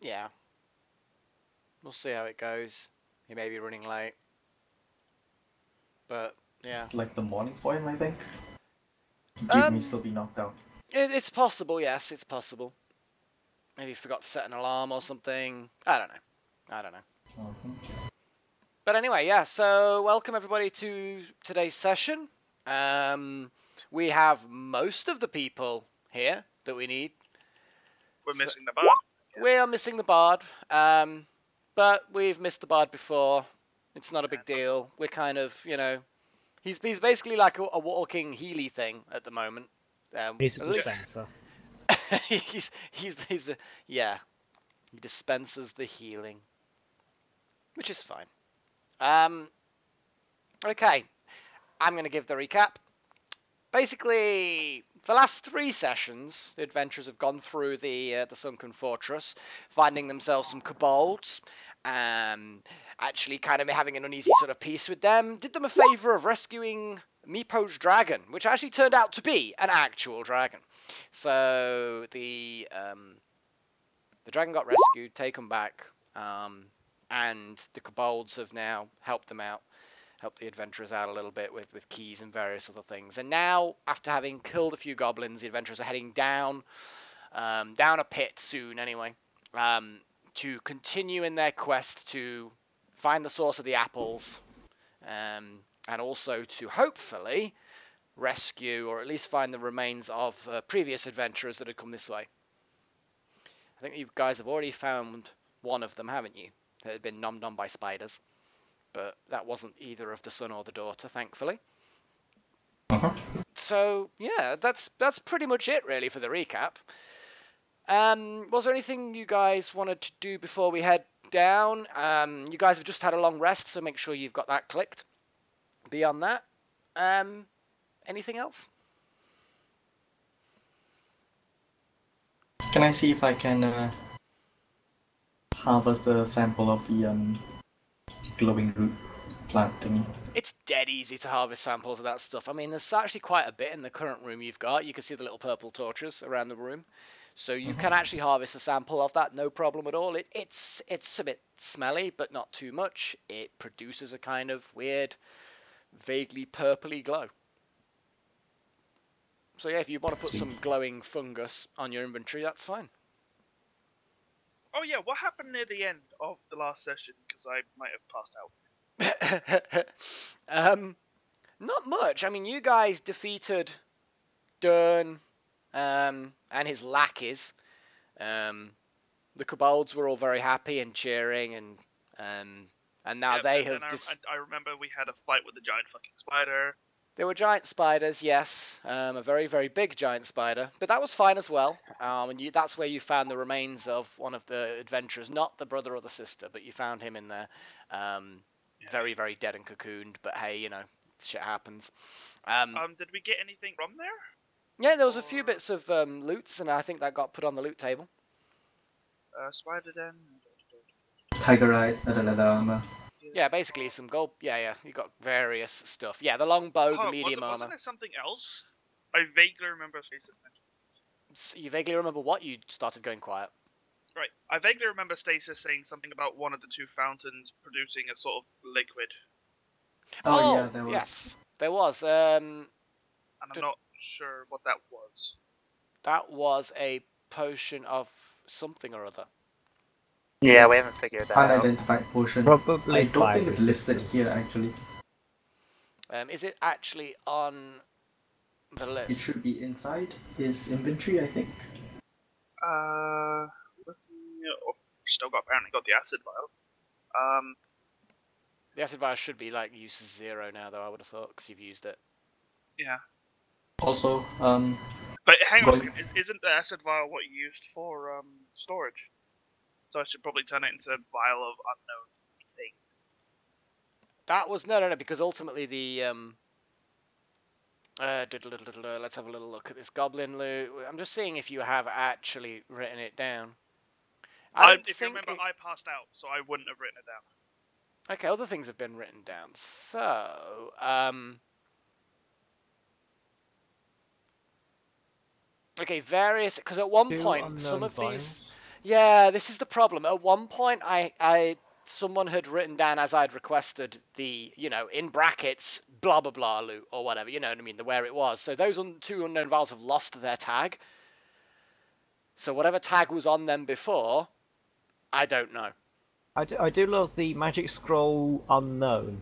Yeah. We'll see how it goes. He may be running late. But, yeah. It's like the morning for him, I think. He may still be knocked out. It's possible, yes, it's possible. Maybe he forgot to set an alarm or something. I don't know. But anyway, yeah, so welcome everybody to today's session. We have most of the people here that we need. We're missing the bard. We are missing the bard, but we've missed the bard before. It's not a big deal. We're kind of, you know, he's basically like a walking Healy thing at the moment. He's a dispenser. he's the, yeah, he dispenses the healing, which is fine. Okay, I'm going to give the recap. Basically, the last 3 sessions, the adventurers have gone through the sunken fortress, finding themselves some kobolds, actually kind of having an uneasy sort of peace with them. Did them a favour of rescuing Meepo's dragon, which actually turned out to be an actual dragon. So the dragon got rescued, taken back, and the kobolds have now helped them out. Help the adventurers out a little bit with keys and various other things. And now, after having killed a few goblins, the adventurers are heading down a pit soon anyway, to continue in their quest to find the source of the apples, and also to hopefully rescue, or at least find the remains of previous adventurers that had come this way. I think you guys have already found one of them, haven't you? That had been nommed on by spiders. But that wasn't either of the son or the daughter, thankfully. So, yeah, that's pretty much it, really, for the recap. Was there anything you guys wanted to do before we head down? You guys have just had a long rest, so make sure you've got that clicked. Beyond that, anything else? Can I see if I can harvest the sample of the glowing root plant thingy? It's dead easy to harvest samples of that stuff. I mean, there's actually quite a bit in the current room you've got. You can see the little purple torches around the room. So you can actually harvest a sample of that, no problem at all. It's a bit smelly, but not too much. It produces a kind of weird, vaguely purpley glow. So yeah, if you want to put some glowing fungus on your inventory, that's fine. Oh yeah, what happened near the end of the last session? Because I might have passed out. Not much. I mean, you guys defeated Dern and his lackeys. The kobolds were all very happy and cheering, and now they have. I remember we had a fight with the giant fucking spider. There were giant spiders, yes, a very, very big giant spider, but that was fine as well. And that's where you found the remains of one of the adventurers, not the brother or the sister, but you found him in there, very, very dead and cocooned. But hey, you know, shit happens. Did we get anything from there? Yeah, there was a few bits of loots, and I think that got put on the loot table. Spider den. Tiger eyes, leather armor. Yeah, basically some gold. Yeah, you got various stuff. Yeah, the long bow, the medium armor. Wasn't there something else? I vaguely remember Stasis mentioning. You vaguely remember what? You started going quiet. Right, I vaguely remember Stasis saying something about one of the 2 fountains producing a sort of liquid. Oh yeah, there was. Yes, there was. And I'm not sure what that was. That was a potion of something or other. Yeah, we haven't figured that out. Unidentified potion. Probably I don't think it's listed here, actually. Is it actually on the list? It should be inside his inventory, I think. Still apparently got the acid vial. The acid vial should be like use 0 now, though, I would have thought, because you've used it. Yeah. Also, But hang on a second, isn't the acid vial what you used for storage? So I should probably turn it into a vial of unknown thing. That was no, because ultimately the let's have a little look at this goblin loot. I'm just seeing if you have actually written it down. If you remember, I passed out, so I wouldn't have written it down. Okay, other things have been written down. So, okay, various, because at one point some of these. Yeah, this is the problem. At one point, someone had written down, as I'd requested, the, in brackets, blah blah blah loot or whatever, you know what I mean, where it was. So those two unknown vials have lost their tag. So whatever tag was on them before, I don't know. I do love the magic scroll unknown.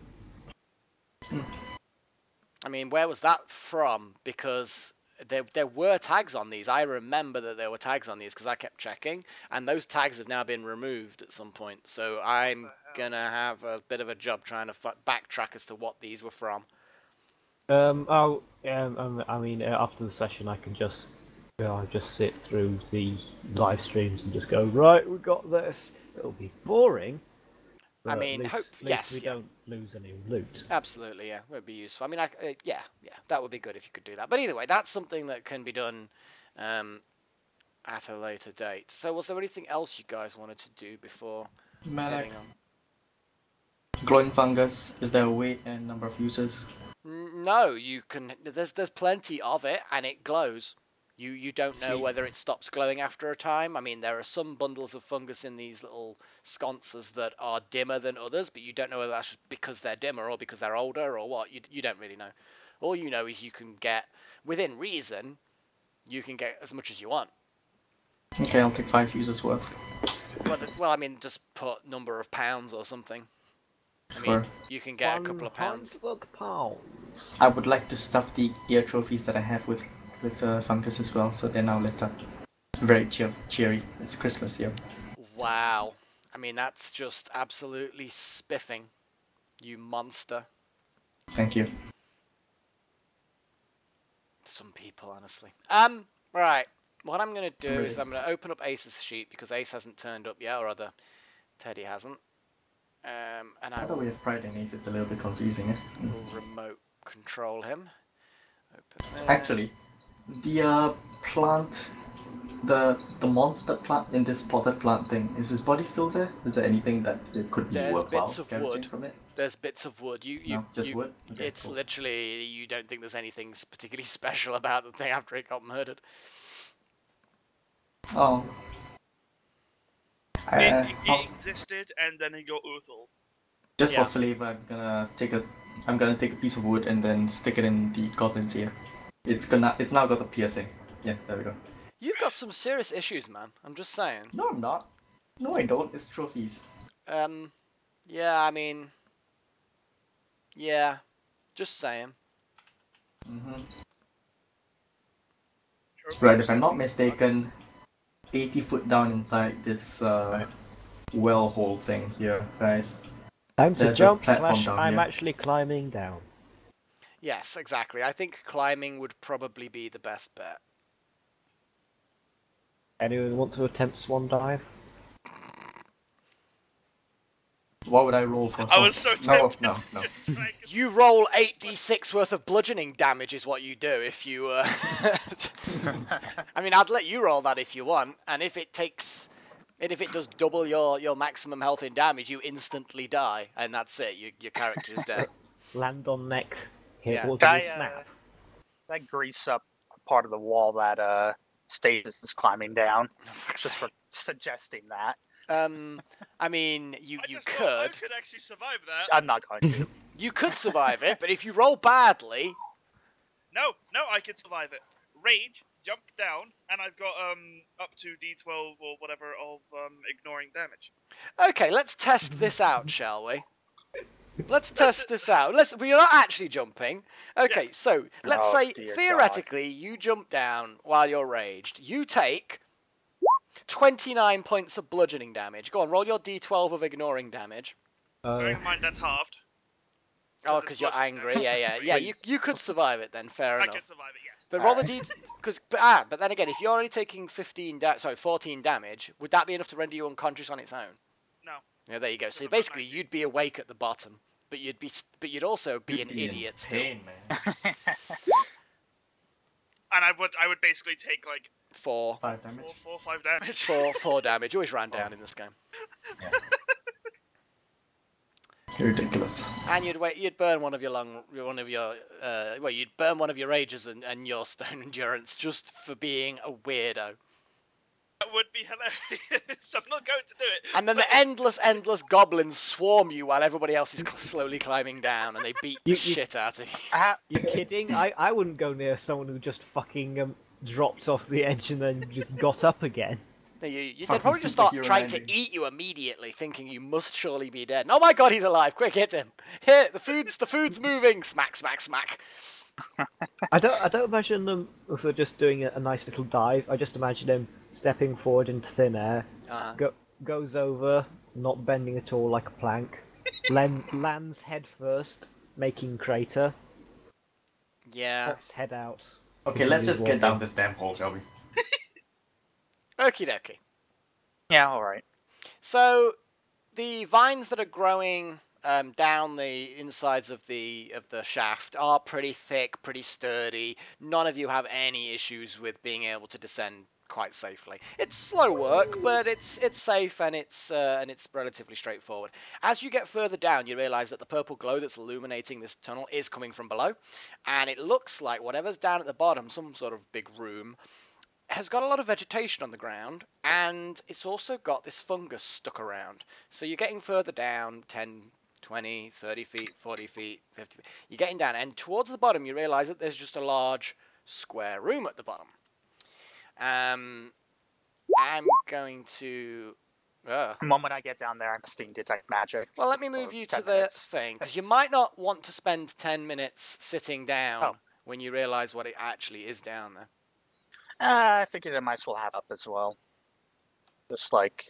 I mean, where was that from? Because there were tags on these. I remember that there were tags on these because I kept checking, and those tags have now been removed at some point. So I'm gonna have a bit of a job trying to backtrack as to what these were from. I mean, after the session, I can just sit through the live streams and just go, right, we got this. It'll be boring. I mean, at least we don't lose any loot. Absolutely, yeah, would be useful. I mean, yeah, that would be good if you could do that. But either way, that's something that can be done at a later date. So, was there anything else you guys wanted to do before heading on? Glowing fungus. Is there a weight and number of users? No, you can. There's plenty of it, and it glows. You don't know whether it stops glowing after a time. I mean, there are some bundles of fungus in these little sconces that are dimmer than others, but you don't know whether that's because they're dimmer or because they're older or what. You don't really know. All you know is you can get, within reason, you can get as much as you want. Okay, I'll take 5 users worth. Well, I mean, just put number of pounds or something. I mean, you can get a couple of pounds. £100. I would like to stuff the ear trophies that I have with fungus as well, so they're now lit up. Very cheery. It's Christmas here. Wow. I mean, that's just absolutely spiffing. You monster. Thank you. Some people, honestly. Right. What I'm going to do is I'm going to open up Ace's sheet because Ace hasn't turned up yet, or rather, Teddy hasn't. And I Although we have Pride in Ace, it's a little bit confusing. will remote control him. Open there. Actually, the plant, the monster plant in this potted plant thing, is his body still there? Is there anything that it could be There's worthwhile bits of scavenging wood. from it? There's bits of wood. Just wood? Okay, it's cool. literally, you don't think there's anything particularly special about the thing after it got murdered. Oh. It existed, and then he got Uthal. Just for flavor, I'm gonna take a piece of wood and then stick it in the goblin's ear. It's now got a piercing. Yeah, there we go. You've got some serious issues, man. I'm just saying. No, I'm not. No, I don't. It's trophies. Yeah, I mean, yeah, just saying. Right, if I'm not mistaken, 80 foot down inside this well hole thing here, guys. Time to There's a jump platform / down I'm here. actually climbing down. Yes, exactly. I think climbing would probably be the best bet. Anyone want to attempt swan dive? What would I roll for? I was so No. tempted. You roll 8d6 worth of bludgeoning damage is what you do if you... I mean, I'd let you roll that if you want, and if it does double your maximum health in damage, you instantly die, and that's it. Your character is dead. Land on neck. Hit Yeah. snap. That grease up part of the wall that Stases is climbing down, just for suggesting that. I mean, you I could. could actually survive that. I'm not going to. You could survive it, but if you roll badly... No, I could survive it. Rage, jump down, and I've got up to D12 or whatever of ignoring damage. Okay, let's test this out, shall we? Let's test this out. We're not actually jumping. Okay, so let's say dear theoretically you jump down while you're raged. You take 29 points of bludgeoning damage. Go on, roll your d12 of ignoring damage. Bearing in mind that's halved. Oh, because you're angry. Yeah. You could survive it then. Fair I enough. could survive it, yes. But roll the d, but then again, if you're only taking 14 damage, would that be enough to render you unconscious on its own? No. Yeah, there you go. So basically, you'd be awake at the bottom, but you'd also be an idiot still. Pain, man. And I would basically take like 4 5 damage. 4 or 5 damage. 4 damage. Always ran down in this game. Yeah. Ridiculous. And you'd burn one of your you'd burn one of your rages and your stone endurance just for being a weirdo. That would be hilarious. I'm not going to do it. And then the endless goblins swarm you while everybody else is slowly climbing down, and they beat the shit out of you. You're kidding? I wouldn't go near someone who just fucking dropped off the edge and then just got up again. No, they'd probably just start trying to eat you immediately, thinking you must surely be dead. Oh my god, he's alive! Quick, hit him! Hit the food's moving! Smack, smack, smack! I don't imagine them if they're just doing a nice little dive. I just imagine him stepping forward into thin air, goes over, not bending at all like a plank, lands head first, making crater. Yeah. Pops head out. Okay, let's just get down this damn hole, shall we? Okie dokie. Yeah, alright. So, the vines that are growing down the insides of the shaft are pretty thick, pretty sturdy. None of you have any issues with being able to descend quite safely. It's slow work, but it's safe and it's relatively straightforward. As you get further down, you realise that the purple glow that's illuminating this tunnel is coming from below, and it looks like whatever's down at the bottom, some sort of big room, has got a lot of vegetation on the ground, and it's also got this fungus stuck around. So you're getting further down, 10, 20, 30 feet, 40 feet, 50 feet. You're getting down, and towards the bottom you realise that there's just a large square room at the bottom. I'm going to... The moment I get down there, I'm casting Detect Magic. Well, let me move you to the thing, because you might not want to spend 10 minutes sitting down when you realise what it actually is down there. I figured I might as well have up as well. Just like...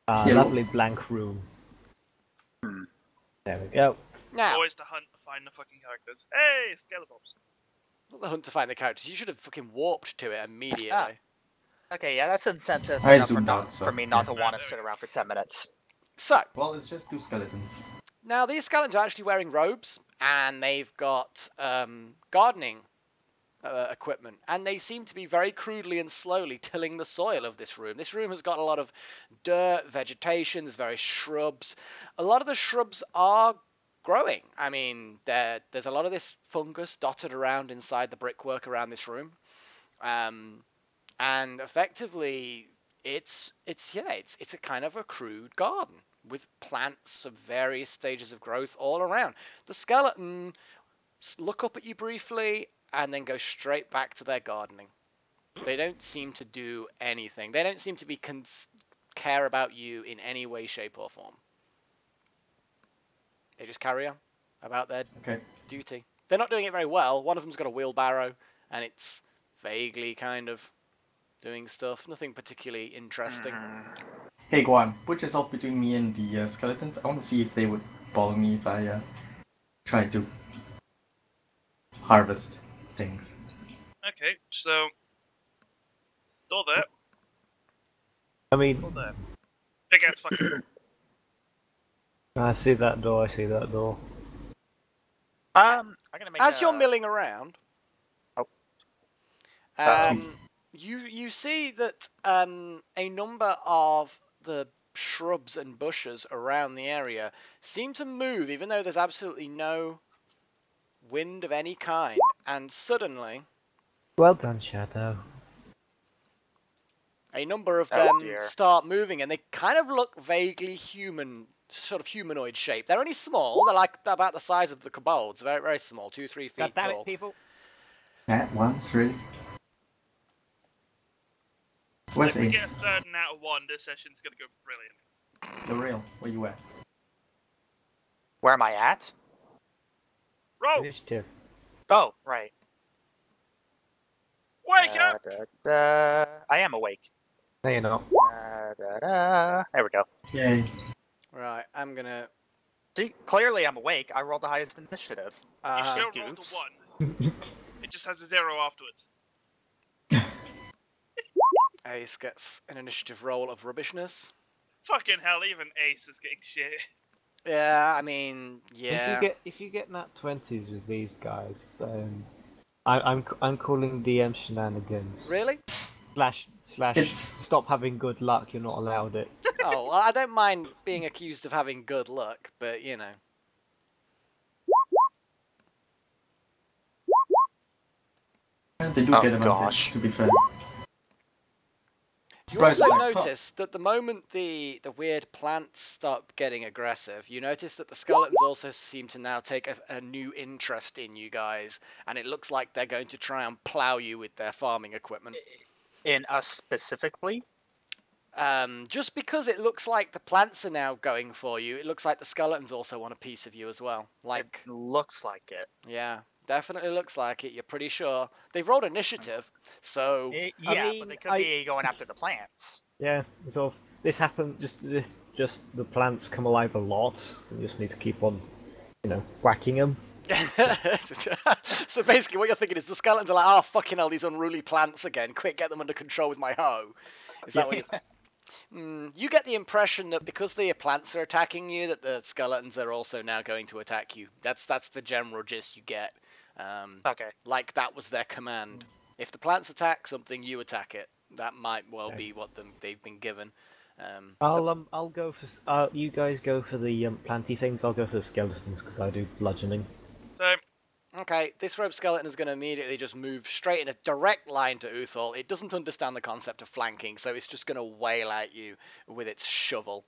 lovely blank room. There we go. Now, always to hunt to find the fucking characters. Hey, Skeletons. not the hunt to find the characters. You should have fucking warped to it immediately. Okay, yeah, that's incentive I enough zoomed out, so for me not to want to sit around for 10 minutes. So, well, it's just 2 skeletons. now these skeletons are actually wearing robes, and they've got gardening equipment, and they seem to be very crudely and slowly tilling the soil of this room. This room has got a lot of dirt, vegetation, there's various shrubs. A lot of the shrubs are growing. I mean, there's a lot of this fungus dotted around inside the brickwork around this room. And effectively, it's a kind of a crude garden with plants of various stages of growth all around. The skeleton look up at you briefly and then go straight back to their gardening. They don't seem to do anything. They don't seem to be care about you in any way, shape, or form. They just carry on about their duty. They're not doing it very well. One of them's got a wheelbarrow, and it's vaguely kind of doing stuff. Nothing particularly interesting. Hey Guan, put yourself between me and the skeletons. I want to see if they would follow me if I try to harvest things. Okay, so door there. I mean, Door there. Big ass fucking door. I see that door. I see that door. I'm gonna make As you're milling around, you see that a number of the shrubs and bushes around the area seem to move, even though there's absolutely no wind of any kind. And suddenly, Well done, Shadow. a number of them start moving, and they kind of look vaguely human, sort of humanoid shape. They're only small. They're like about the size of the kobolds. Very, very small, 2-3 feet God damn tall. it, people. At once, really? Where's If we Ace? get a third and out of 1, this session's gonna go brilliant. The Rael, where you at? Where am I at? Roll! Initiative. Oh, right. Wake up! I am awake. No, you're not. There we go. Yay. Right, I'm gonna... See, clearly I'm awake. I rolled the highest initiative. You still Goofs. rolled a 1. It just has a 0 afterwards. Ace gets an initiative roll of rubbishness. Fucking hell, even Ace is getting shit. Yeah, I mean, yeah. If you get nat 20s with these guys, then I'm calling DM shenanigans. Really? Slash It's- stop having good luck. You're not allowed it. Oh, well, I don't mind being accused of having good luck, but you know. They do get advantage, to be fair. You also notice that the moment the weird plants stop getting aggressive, you notice that the skeletons also seem to now take a new interest in you guys, and it looks like they're going to try and plow you with their farming equipment. In us specifically? Just because it looks like the plants are now going for you, it looks like the skeletons also want a piece of you as well. Like, it looks like it. Yeah, definitely looks like it. You're pretty sure. They've rolled initiative, so... Yeah, but they could be going after the plants. Yeah, so this happened, just the plants come alive a lot, and you just need to keep on, whacking them. So basically what you're thinking is the skeletons are like, oh, fucking hell, these unruly plants again. Quick, get them under control with my hoe. Is that what you... You get the impression that because the plants are attacking you, that the skeletons are also now going to attack you. That's the general gist you get. Okay. Like that was their command. If the plants attack something, you attack it. That might well be what they've been given. I'll go for you guys go for the planty things. I'll go for the skeletons because I do bludgeoning. So. Okay, this rogue skeleton is going to immediately just move straight in a direct line to Uthal. It doesn't understand the concept of flanking, so it's just going to wail at you with its shovel.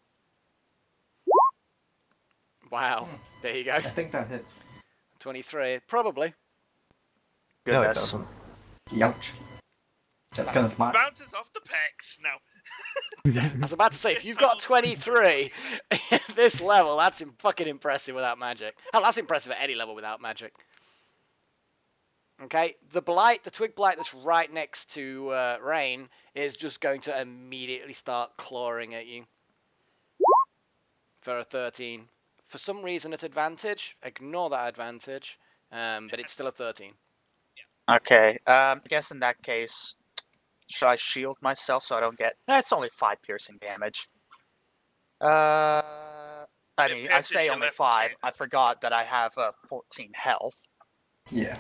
Wow, there you go. I think that hits. 23, probably. No, it doesn't. Youch. That's kind of smart. Bounces off the pecs. No. I was about to say, if you've got 23 at this level, that's fucking impressive without magic. Hell, that's impressive at any level without magic. Okay, the twig blight that's right next to Rain is just going to immediately start clawing at you. For a 13. For some reason at advantage, ignore that advantage, but it's still a 13. Okay, I guess in that case, should I shield myself so I don't get... That's only 5 piercing damage. I mean, I say only 5. I forgot that I have 14 health. Yeah.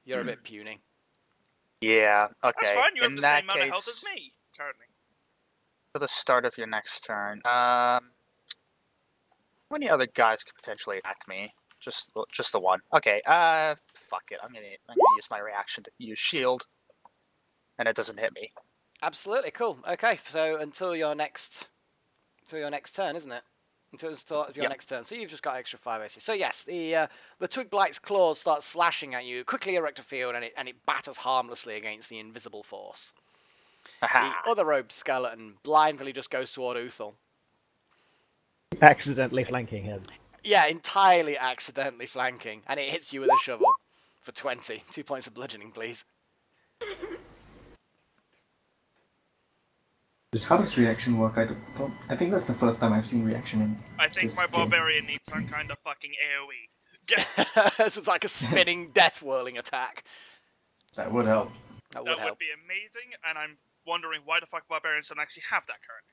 You're a bit puny. Yeah, okay. That's fine, you have in the that same amount of case, health as me, currently. For the start of your next turn, how many other guys could potentially attack me? Just the one. Okay, fuck it. I'm gonna use my reaction to use shield. And it doesn't hit me. Absolutely, cool. Okay, so until your next turn, isn't it? Until the start of your next turn. So you've just got extra 5 AC. So yes, the twig blight's claws start slashing at you, quickly erect a field, and it batters harmlessly against the invisible force. Aha. The other robed skeleton blindly just goes toward Uthal. Accidentally flanking him. Yeah, entirely accidentally flanking, and it hits you with a shovel for 20. 2 points of bludgeoning, please. How does reaction work? I think that's the first time I've seen reaction in I think this my game. barbarian needs some kind of fucking AoE. This is like a spinning death whirling attack. That would help. That That would help. would be amazing, and I'm wondering why the fuck barbarians don't actually have that currently.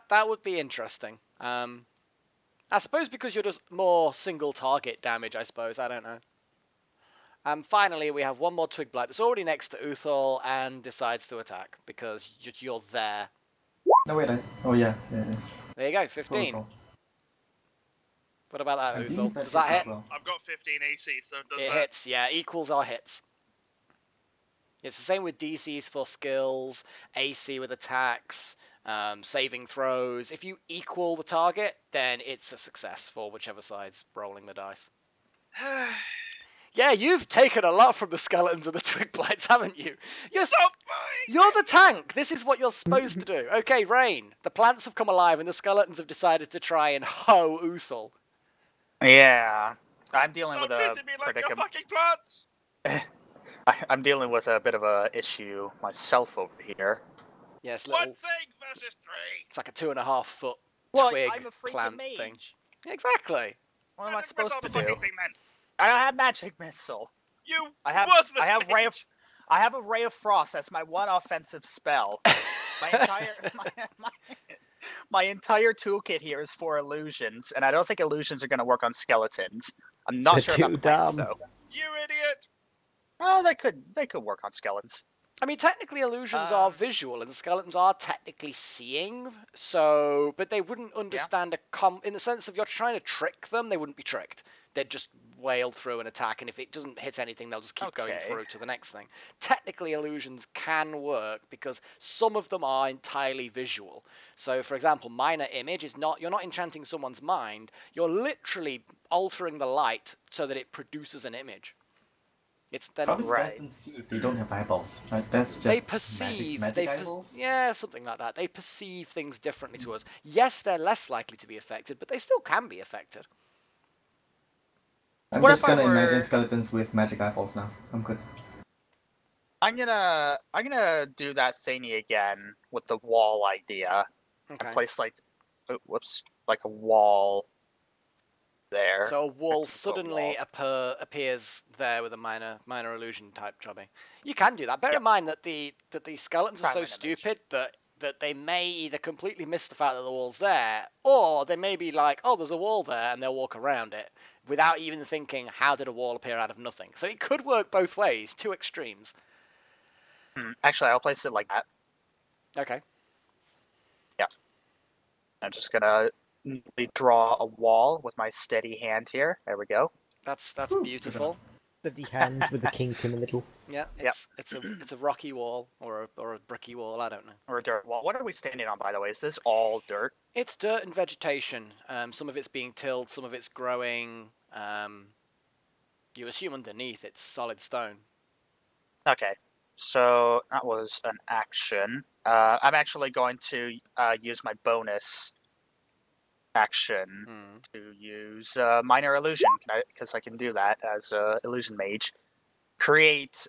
That would be interesting. I suppose because you're just more single target damage, I suppose. I don't know. Finally, we have one more twig blight that's already next to Uthal and decides to attack because you're there. No, wait. Oh, yeah. There you go, 15. Protocol. What about that, I Uthal? believe Does that hits hit? as well. I've got 15 AC, so does It that... hits, yeah. Equals our hits. It's the same with DCs for skills, AC with attacks, saving throws. If you equal the target, then it's a success for whichever side's rolling the dice. Yeah, you've taken a lot from the skeletons and the twig blights, haven't you? You're the tank. This is what you're supposed to do. Okay, Rain. The plants have come alive and the skeletons have decided to try and hoe Uthal. Yeah, I'm dealing Stop with a treating me like your predicament. fucking plants! I'm dealing with a bit of a issue myself over here. Yes, One little. thing versus 3! It's like a 2.5 foot Well, twig I'm a freaking plant mage. thing. Exactly. What am I That's supposed all to the do? fucking thing meant. I don't have magic missile. You I have worthless I have mage. I have a ray of frost. That's my one offensive spell. My entire toolkit here is for illusions, and I don't think illusions are going to work on skeletons. I'm not sure about too plants, dumb. though. You idiot! Oh, they could work on skeletons. I mean, technically illusions are visual, and the skeletons are technically seeing. So, but they wouldn't understand in the sense of you're trying to trick them. They wouldn't be tricked. They'd just wail through an attack, and if it doesn't hit anything, they'll just keep going Okay. through to the next thing. Technically, illusions can work because some of them are entirely visual. So, for example, minor image is not, you're not enchanting someone's mind, you're literally altering the light so that it produces an image. They're How not does Right. Skeletons see if they don't have eyeballs? Like, that's just they perceive magic eyeballs? yeah, something like that. They perceive things differently to us. Yes, they're less likely to be affected, but they still can be affected. I'm What just if I gonna imagine were- skeletons with magic eyeballs now. I'm good. I'm gonna do that thingy again with the wall idea. Okay. Place like, like a wall there. So a wall Keep a suddenly wall. appears there with a minor illusion type jobby. You can do that. Bear Yeah. in mind that the skeletons are so Silent image. stupid that they may either completely miss the fact that the wall's there, or they may be like, oh, there's a wall there, and they'll walk around it without even thinking, how did a wall appear out of nothing? So it could work both ways, two extremes. Actually, I'll place it like that. Okay. I'm just gonna neatly draw a wall with my steady hand here. There we go. That's Ooh, beautiful. Steady hand with the kink in the middle. Yeah, it's a rocky wall or a bricky wall. I don't know. Or a dirt wall. What are we standing on, by the way? Is this all dirt? It's dirt and vegetation. Some of it's being tilled, some of it's growing. You assume underneath it's solid stone. Okay. So that was an action. I'm actually going to use my bonus action to use minor illusion, because I can do that as a illusion mage. Create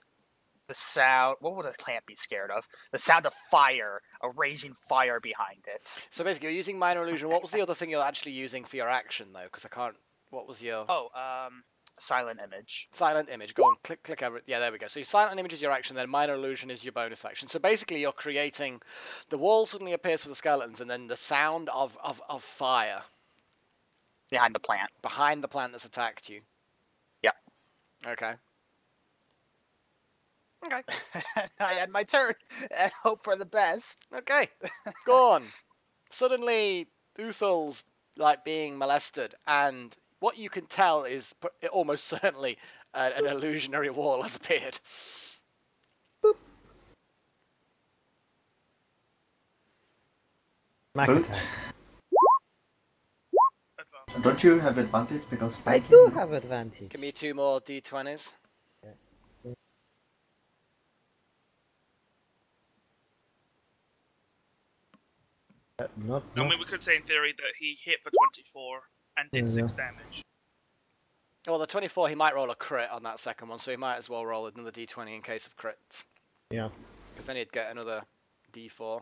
the sound. What would a plant be scared of? The sound of fire, a raging fire behind it. So basically, you're using minor illusion. What was the other thing you're actually using for your action, though? Because I can't. What was your? Oh, silent image. Silent image. Go on, click over it. Yeah, there we go. So your silent image is your action, then minor illusion is your bonus action. So basically, you're creating. The wall suddenly appears for the skeletons, and then the sound of fire Behind the plant. behind the plant that's attacked you. Yeah. Okay. Okay. I had my turn and hope for the best. Okay. Go on. Suddenly, Uthal's like being molested, and what you can tell is almost certainly an illusionary wall has appeared. Mac Boot. attack. Advantage. Don't you have advantage because I flanking? do have advantage. Give me 2 more d20s. Not, I mean, we could say in theory that he hit for 24 and did 6 damage. Well, the 24, he might roll a crit on that second one, so he might as well roll another d20 in case of crits. Yeah. Because then he'd get another d4.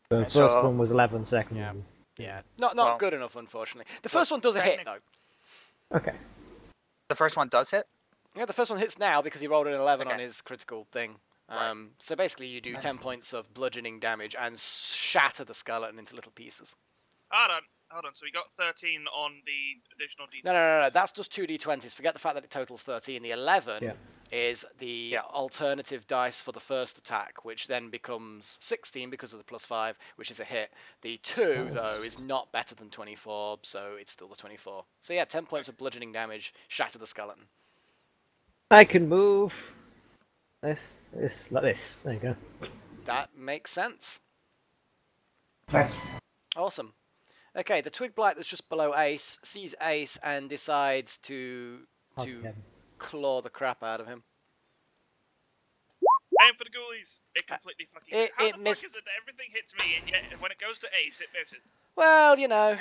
The first So- one was 11 seconds. Yeah. Yeah. Not Well- good enough, unfortunately. The first one does a hit, though. Okay. The first one does hit? Yeah, the first one hits now because he rolled an 11 on Okay. his critical thing. Right. So basically you do 10 points of bludgeoning damage and shatter the skeleton into little pieces. Hold on. So we got 13 on the additional d. No. That's just 2d20s. Forget the fact that it totals 13. The 11 Yeah. is the alternative dice for the first attack, which then becomes 16 because of the +5, which is a hit. The 2, though, is not better than 24, so it's still the 24. So yeah, 10 points of bludgeoning damage, shatter the skeleton. I can move. This, like this. There you go. That makes sense. Nice. Awesome. Okay, the twig blight that's just below Ace sees Ace and decides to Okay. claw the crap out of him. Aim for the ghoulies. It completely fucking. How it the missed- fuck is it that everything hits me and yet when it goes to ace, it misses? Well, you know,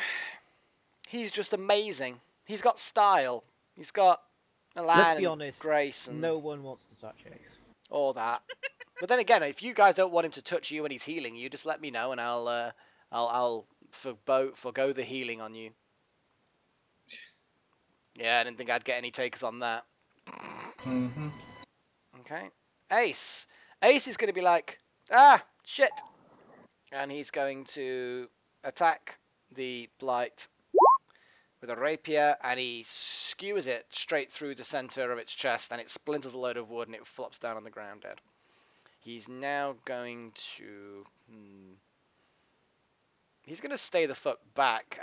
he's just amazing. He's got style. He's got elan Let's be and honest. grace and No one wants to touch Ace. all that. But then again, if you guys don't want him to touch you when he's healing you, just let me know and I'll forgo the healing on you. Yeah, I didn't think I'd get any takers on that. Mm-hmm. Okay. Ace. Ace is going to be like, ah, shit. And he's going to attack the blight with a rapier, and he skewers it straight through the center of its chest, and it splinters a load of wood, and it flops down on the ground dead. He's now going to... He's going to stay the fuck back.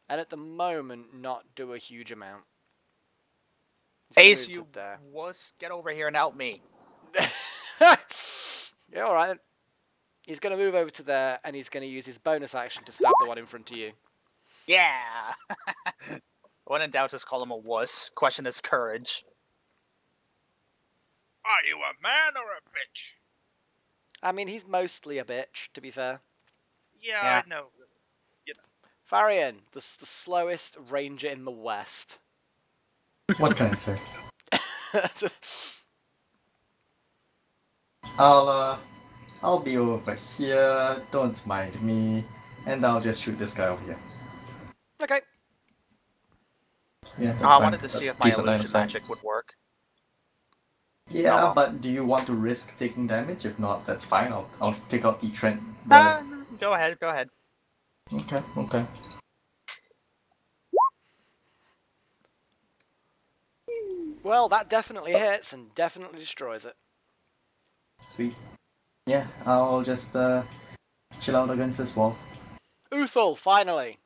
And at the moment, not do a huge amount. Ace, you wuss, get over here and help me. Yeah, alright then. He's going to move over to there, and he's going to use his bonus action to stab the one in front of you. Yeah! When in doubt, just call him a wuss. Question his courage. Are you a man or a bitch? I mean, he's mostly a bitch, to be fair. Yeah. I know. You know. Farrien, the slowest ranger in the West. What can I say? I'll be over here, don't mind me, and I'll just shoot this guy over here. Okay. Yeah, that's I fine. wanted to see if my Decent line of illusion sight. magic would work. Yeah, well. but do you want to risk taking damage? If not, that's fine. I'll take out the trend. Go ahead, go ahead. Okay, okay. Well, that definitely hits and definitely destroys it. Sweet. Yeah, I'll just chill out against this wall. Uthal, finally.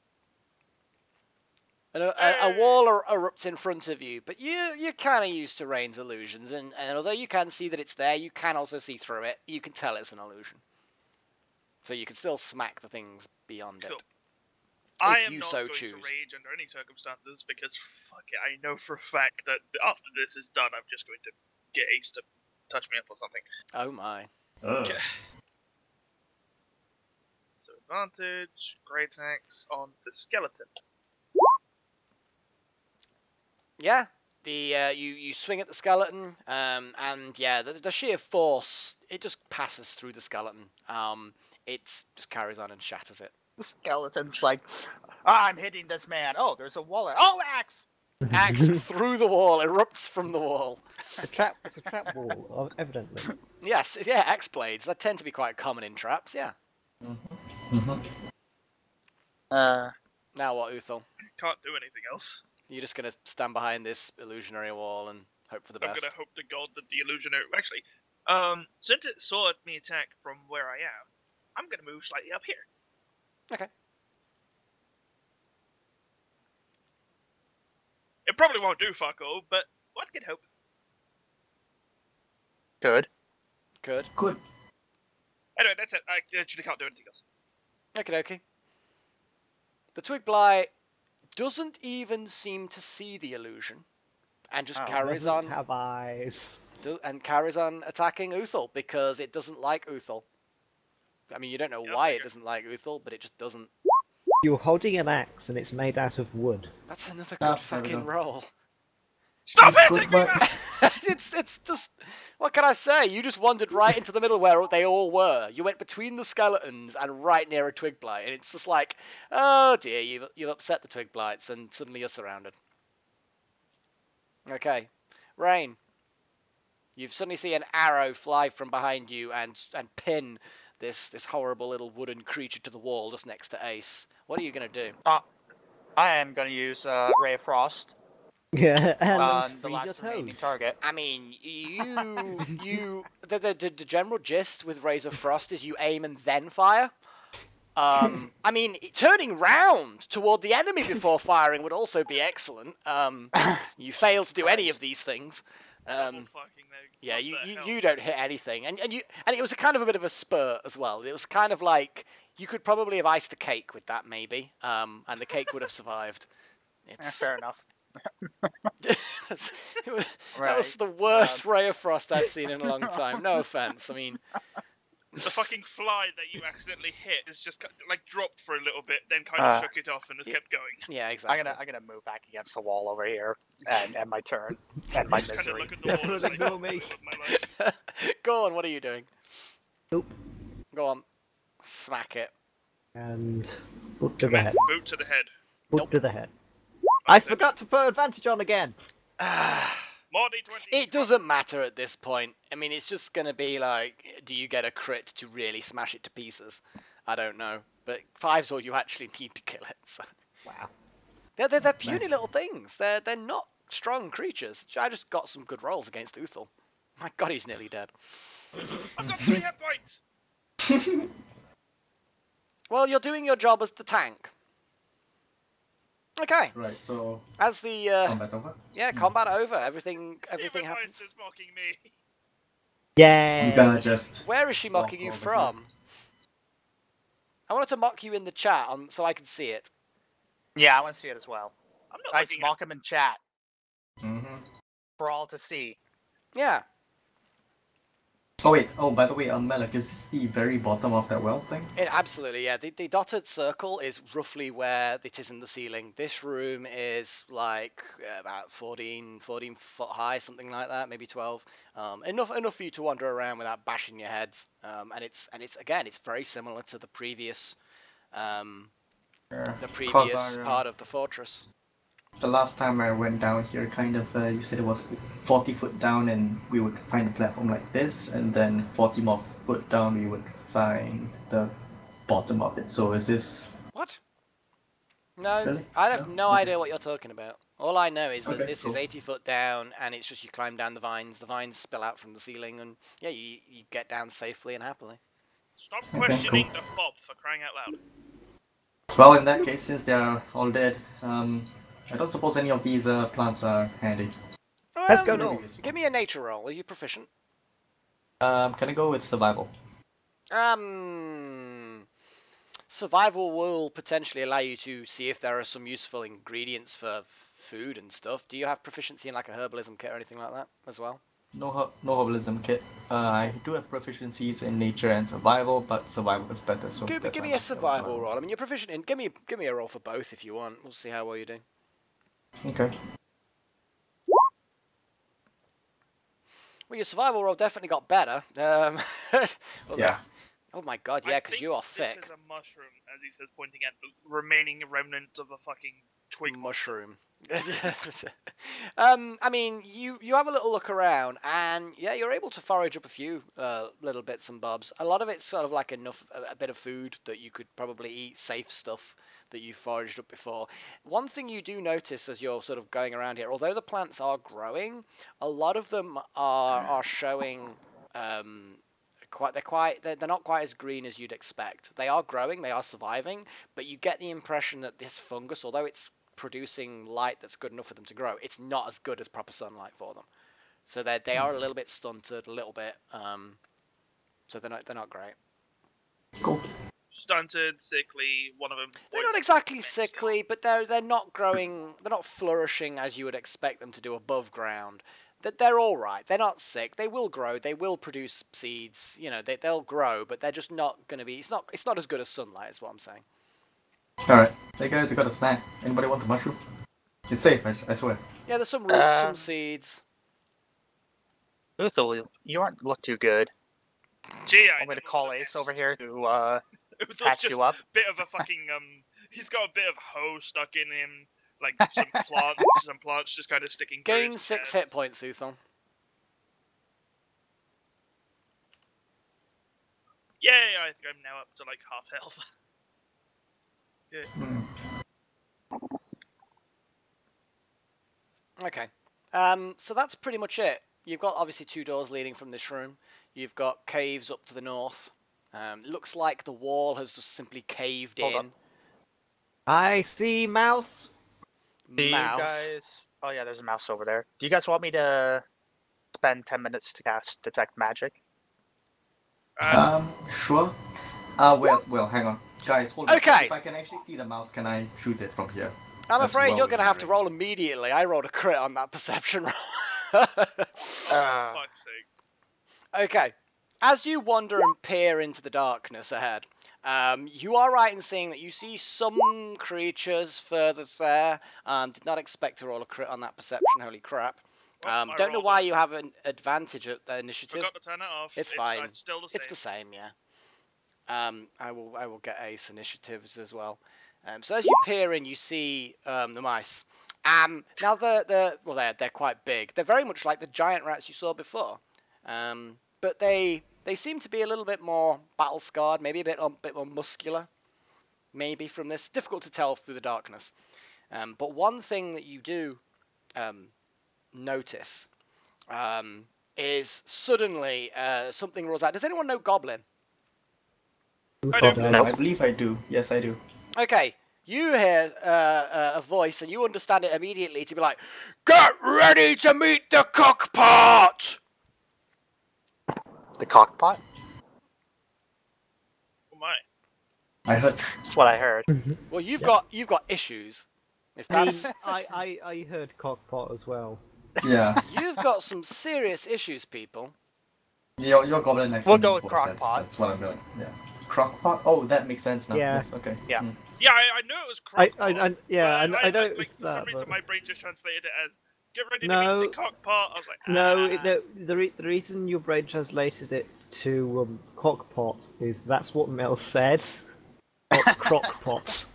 And a wall erupts in front of you, but you're kind of used to Rain's illusions, and although you can see that it's there, you can also see through it. You can tell it's an illusion. So you can still smack the things beyond Cool. it. I If am you not so going choose. to rage under any circumstances because, fuck it, I know for a fact that after this is done, I'm just going to get Ace to touch me up or something. Oh my. Okay. So advantage, great attacks on the skeleton. Yeah, you swing at the skeleton, and yeah, the sheer force, it just passes through the skeleton. It just carries on and shatters it. The skeleton's like, I'm hitting this man. Oh, there's a wall. Oh, axe! Axe through the wall, erupts from the wall. It's a trap wall, evidently. Yes, yeah, axe blades. That tend to be quite common in traps. Yeah. Now what, Uthal? Can't do anything else. You're just gonna stand behind this illusionary wall and hope for the best. I'm gonna hope to God that the illusionary. Actually, since it saw me attack from where I am, I'm gonna move slightly up here. Okay. It probably won't do fuck all, but one can hope. Good. Good. Good. Anyway, that's it. I actually can't do anything else. Okay. The twig blight doesn't even seem to see the illusion, and just carries on. Have eyes. And carries on attacking Uthal because it doesn't like Uthal. I mean, you don't know why it doesn't like Uthal, but it just doesn't. You're holding an axe and it's made out of wood. That's another good fucking roll. Stop hitting me, man! It's just, what can I say? You just wandered right into the middle where they all were. You went between the skeletons and right near a twig blight, and it's just like, oh dear, you've upset the twig blights, and suddenly you're surrounded. Okay, Rain. You've suddenly see an arrow fly from behind you and pin this horrible little wooden creature to the wall just next to Ace. What are you gonna do? I am gonna use Ray of Frost. Yeah, and on the last remaining target. I mean, the general gist with Rays of Frost is you aim and then fire. I mean, turning round toward the enemy before firing would also be excellent. You fail to do any of these things. Yeah, you don't hit anything, and it was a kind of a bit of a spurt as well. It was kind of like you could probably have iced a cake with that maybe, and the cake would have survived. Fair enough. That was the worst ray of frost I've seen in a long time. No offense. I mean, the fucking fly that you accidentally hit is just like dropped for a little bit, then kind of shook it off and has kept going. Yeah, exactly. I'm gonna move back against the wall over here and end my turn and my misery. Kind of look at the wall and Ignore me. Go on. What are you doing? Nope. Go on. Smack it. And boot to the head. Boot to the head. Boot to the head. I forgot to put advantage on again. More D20. It doesn't matter at this point. I mean, it's just going to be like, do you get a crit to really smash it to pieces? I don't know. But 5's all you actually need to kill it. So. Wow. They're puny little things. They're not strong creatures. I just got some good rolls against Uthal. My god, he's nearly dead. I've got 3 hit points! Well, you're doing your job as the tank. Okay. Right. So As the combat over. yeah, combat over. Everything Even happens. is mocking me. Yay! I'm gonna just. Where is she mocking you over from? here. I wanted to mock you in the chat so I can see it. Yeah, I want to see it as well. I'm not Guys, looking mock him in chat Mm-hmm. for all to see. Yeah. Oh wait. Oh, by the way, Melek, is this the very bottom of that well thing? It absolutely, yeah. The dotted circle is roughly where it is in the ceiling. This room is like about 14 foot high, something like that, maybe 12. Enough for you to wander around without bashing your heads. And it's again, it's very similar to the previous part of the fortress. The last time I went down here, kind of, you said it was 40 foot down, and we would find a platform like this, and then 40 more foot down, we would find the bottom of it. So is this? What? No, Really? I have no Okay. idea what you're talking about. All I know is that Okay, this is 80 foot down, and it's just you climb down the vines. The vines spill out from the ceiling, and yeah, you get down safely and happily. Stop Okay, questioning cool. a fob for crying out loud. Well, in that case, since they are all dead, I don't suppose any of these plants are handy. Let's go north. Give me a nature roll. Are you proficient? Can I go with survival? Survival will potentially allow you to see if there are some useful ingredients for food and stuff. Do you have proficiency in like a herbalism kit or anything like that as well? No herbalism kit. I do have proficiencies in nature and survival, but survival is better. So give me a survival roll. I mean, you're proficient in. Give me a roll for both if you want. We'll see how well you do. Okay. Well, your survival roll definitely got better. Well, Yeah. Oh my god, yeah, because you are thick. This is a mushroom, as he says, pointing at the remaining remnant of a fucking twig mushroom. I mean, you have a little look around, and yeah, you're able to forage up a few little bits and bobs. A lot of it's sort of like a bit of food that you could probably eat, safe stuff that you foraged up before. One thing you do notice as you're sort of going around here, although the plants are growing, a lot of them are showing they're not quite as green as you'd expect. They are growing, they are surviving, but you get the impression that this fungus, although it's producing light that's good enough for them to grow, it's not as good as proper sunlight for them. So they are a little bit stunted, a little bit. So they're not great. Cool. Stunted, sickly. One of them. They're not exactly sickly, but they're not growing. They're not flourishing as you would expect them to do above ground. They're all right. They're not sick. They will grow. They will produce seeds. You know, they'll grow, but they're just not going to be. It's not as good as sunlight, is what I'm saying. All right. Hey guys, I got a snack. Anybody want the mushroom? It's safe, I swear. Yeah, there's some roots, some seeds. Uthal, you aren't look too good. Gee, Want me to call Ace over here to patch you up? Bit of a fucking he's got a bit of hoe stuck in him, like some plants just kind of sticking. Gain 6 hit points, Uthal. Yay! I think I'm now up to like half health. Good. Okay. So that's pretty much it. You've got obviously 2 doors leading from this room. You've got caves up to the north. Looks like the wall has just simply caved in. Hold up. I see mouse. Do you guys... Oh yeah, there's a mouse over there. Do you guys want me to spend 10 minutes to cast Detect Magic? Sure. Well, hang on. Guys, hold on. Okay. If I can actually see the mouse, can I shoot it from here? I'm That's afraid well you're going to have to within roll immediately. I rolled a crit on that perception roll. Oh, for fuck's sakes. Okay. As you wander and peer into the darkness ahead, you are right in seeing that you see some creatures further there. Did not expect to roll a crit on that perception. Holy crap. Well, Don't know why you have an advantage at the initiative. Forgot to turn it off. It's fine. It's still the same. It's the same, yeah. I will get ace initiatives as well. So as you peer in, you see the mice. Now they're quite big. They're very much like the giant rats you saw before, but they seem to be a little bit more battle scarred, maybe a bit more muscular. Maybe from this, difficult to tell through the darkness. But one thing that you do notice is suddenly something rolls out. Does anyone know Goblin? I don't I believe I do. Yes, I do. Okay, you hear a voice and you understand it immediately to be like, "Get ready to meet the cookpot!" The cockpot? Oh my. I heard. That's what I heard. Well, you've Yeah. got issues. If I mean, that's I heard cockpot as well. Yeah. you've got some serious issues, people. Your goblin accent. We'll go is with what- crockpot. That's what I'm going. Yeah. Crockpot. Oh, that makes sense now. Yeah. Yes, okay. Yeah. Mm. Yeah, I knew it was I crockpot. I know like, it's for some that. reason, But... my brain just translated it as "get ready No. to meet the cockpot." I was like, No, ah. the reason your brain translated it to cockpot is that's what Mel said. Not crockpot.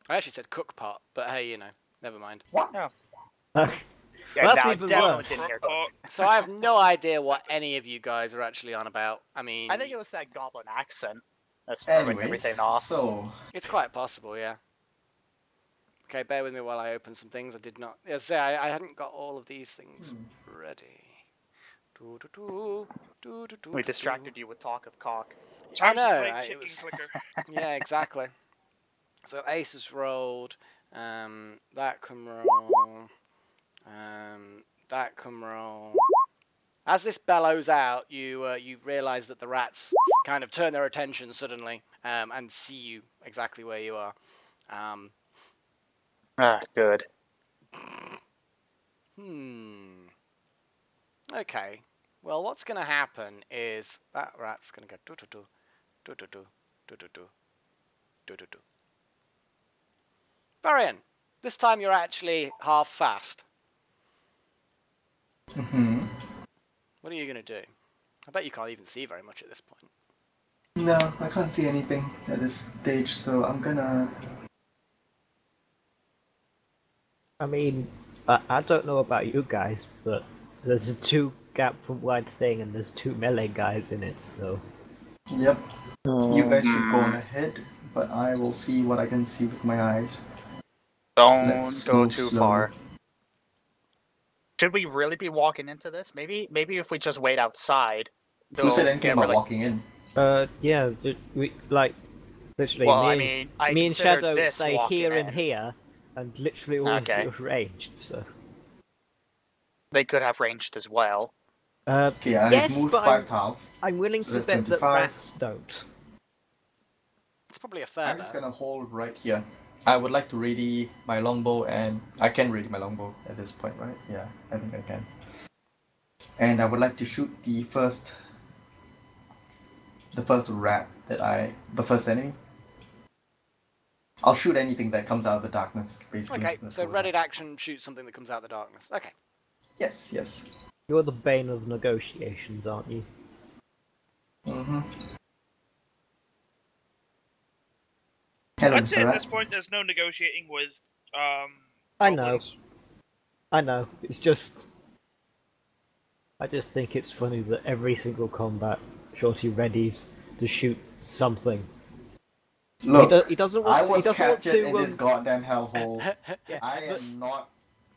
I actually said cookpot, but hey, you know, never mind. What? Yeah, That's no, even definitely worse. didn't hear Crockpot. So I have no idea what any of you guys are actually on about. I mean, I think it was that goblin accent that's throwing Anyways, everything off. so it's quite possible, yeah. Okay, bear with me while I open some things. I did not. Yes, yeah, I hadn't got all of these things ready. We distracted you with talk of cock. I Time know. to play It chicken was, clicker. yeah, exactly. So Ace has rolled. That can roll. That can roll. As this bellows out, you realise that the rats kind of turn their attention suddenly and see you exactly where you are. Good. Okay. Well, what's going to happen is that rat's going to go do-do-do, do-do-do, do-do-do, do-do-do. Farrien, this time you're actually half fast. What are you going to do? I bet you can't even see very much at this point. no, I can't see anything at this stage, so I'm gonna. I mean, I don't know about you guys, but there's a 2 gap from wide thing and there's 2 melee guys in it, so... Yep. You guys should go on ahead, but I will see what I can see with my eyes. Don't Let's go move too slowly. far. Should we really be walking into this? Maybe if we just wait outside. Who said they'll anything get about really- walking in? Yeah, we, like, literally, Well, I me, mean, I me and consider Shadow this say walking here in. and here, and literally all Okay. of you are ranged, so... They could have ranged as well. Okay, I yes, moved but 5 tiles. I'm willing So to that's bet that 25. rats don't. It's probably a fair I'm just bet. gonna hold right here. I would like to ready my longbow, and I can ready my longbow at this point, right? Yeah, I think I can. And I would like to shoot the first rat the first enemy. I'll shoot anything that comes out of the darkness, basically. Okay, That's so what ready action, shoot something that comes out of the darkness. Okay. Yes, yes. You're the bane of negotiations, aren't you? Mm-hmm. Hello, I'd say Mr. at Rat. this point there's no negotiating with I know. goblins. I know, it's just... I just think it's funny that every single combat, Shorty readies to shoot something. Look, He doesn't I want to... was He doesn't want captured to... in this goddamn hellhole. yeah, I but- am not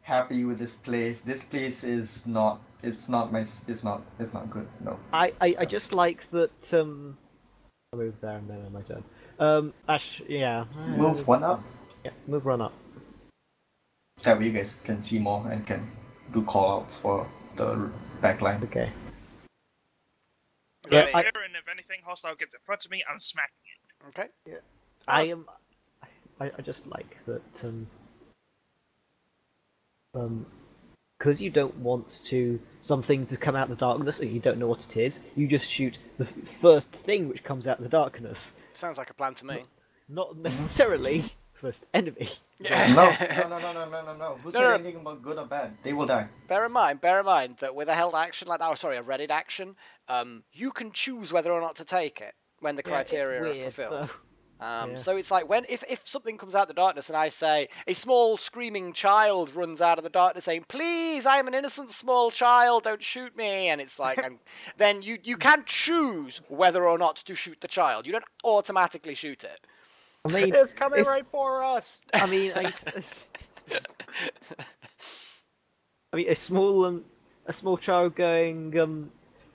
happy with this place. This place is not. It's not good. No. I just like that. I'll move there and then on my turn. Ash, yeah. Move one up. Yeah, move one up. That way you guys can see more and can do callouts for the backline. Okay. Yeah, Right I- here, and if anything hostile gets in front of me, I'm smacking it. Okay. I am. I just like that. Because you don't want something to come out of the darkness and you don't know what it is. You just shoot the first thing which comes out of the darkness, Sounds like a plan to me. not necessarily first enemy. No. Who said No. anything about good or bad? They will die. Bear in mind that with a held action like that, a readied action, you can choose whether or not to take it when the Yeah, it's criteria are weird, fulfilled. so- So it's like if something comes out of the darkness and I say a small screaming child runs out of the darkness saying, "Please, I am an innocent small child, don't shoot me," and it's like, then you can choose whether or not to shoot the child. You don't automatically shoot it. I mean, It's coming if- right for us. I mean, a small child going,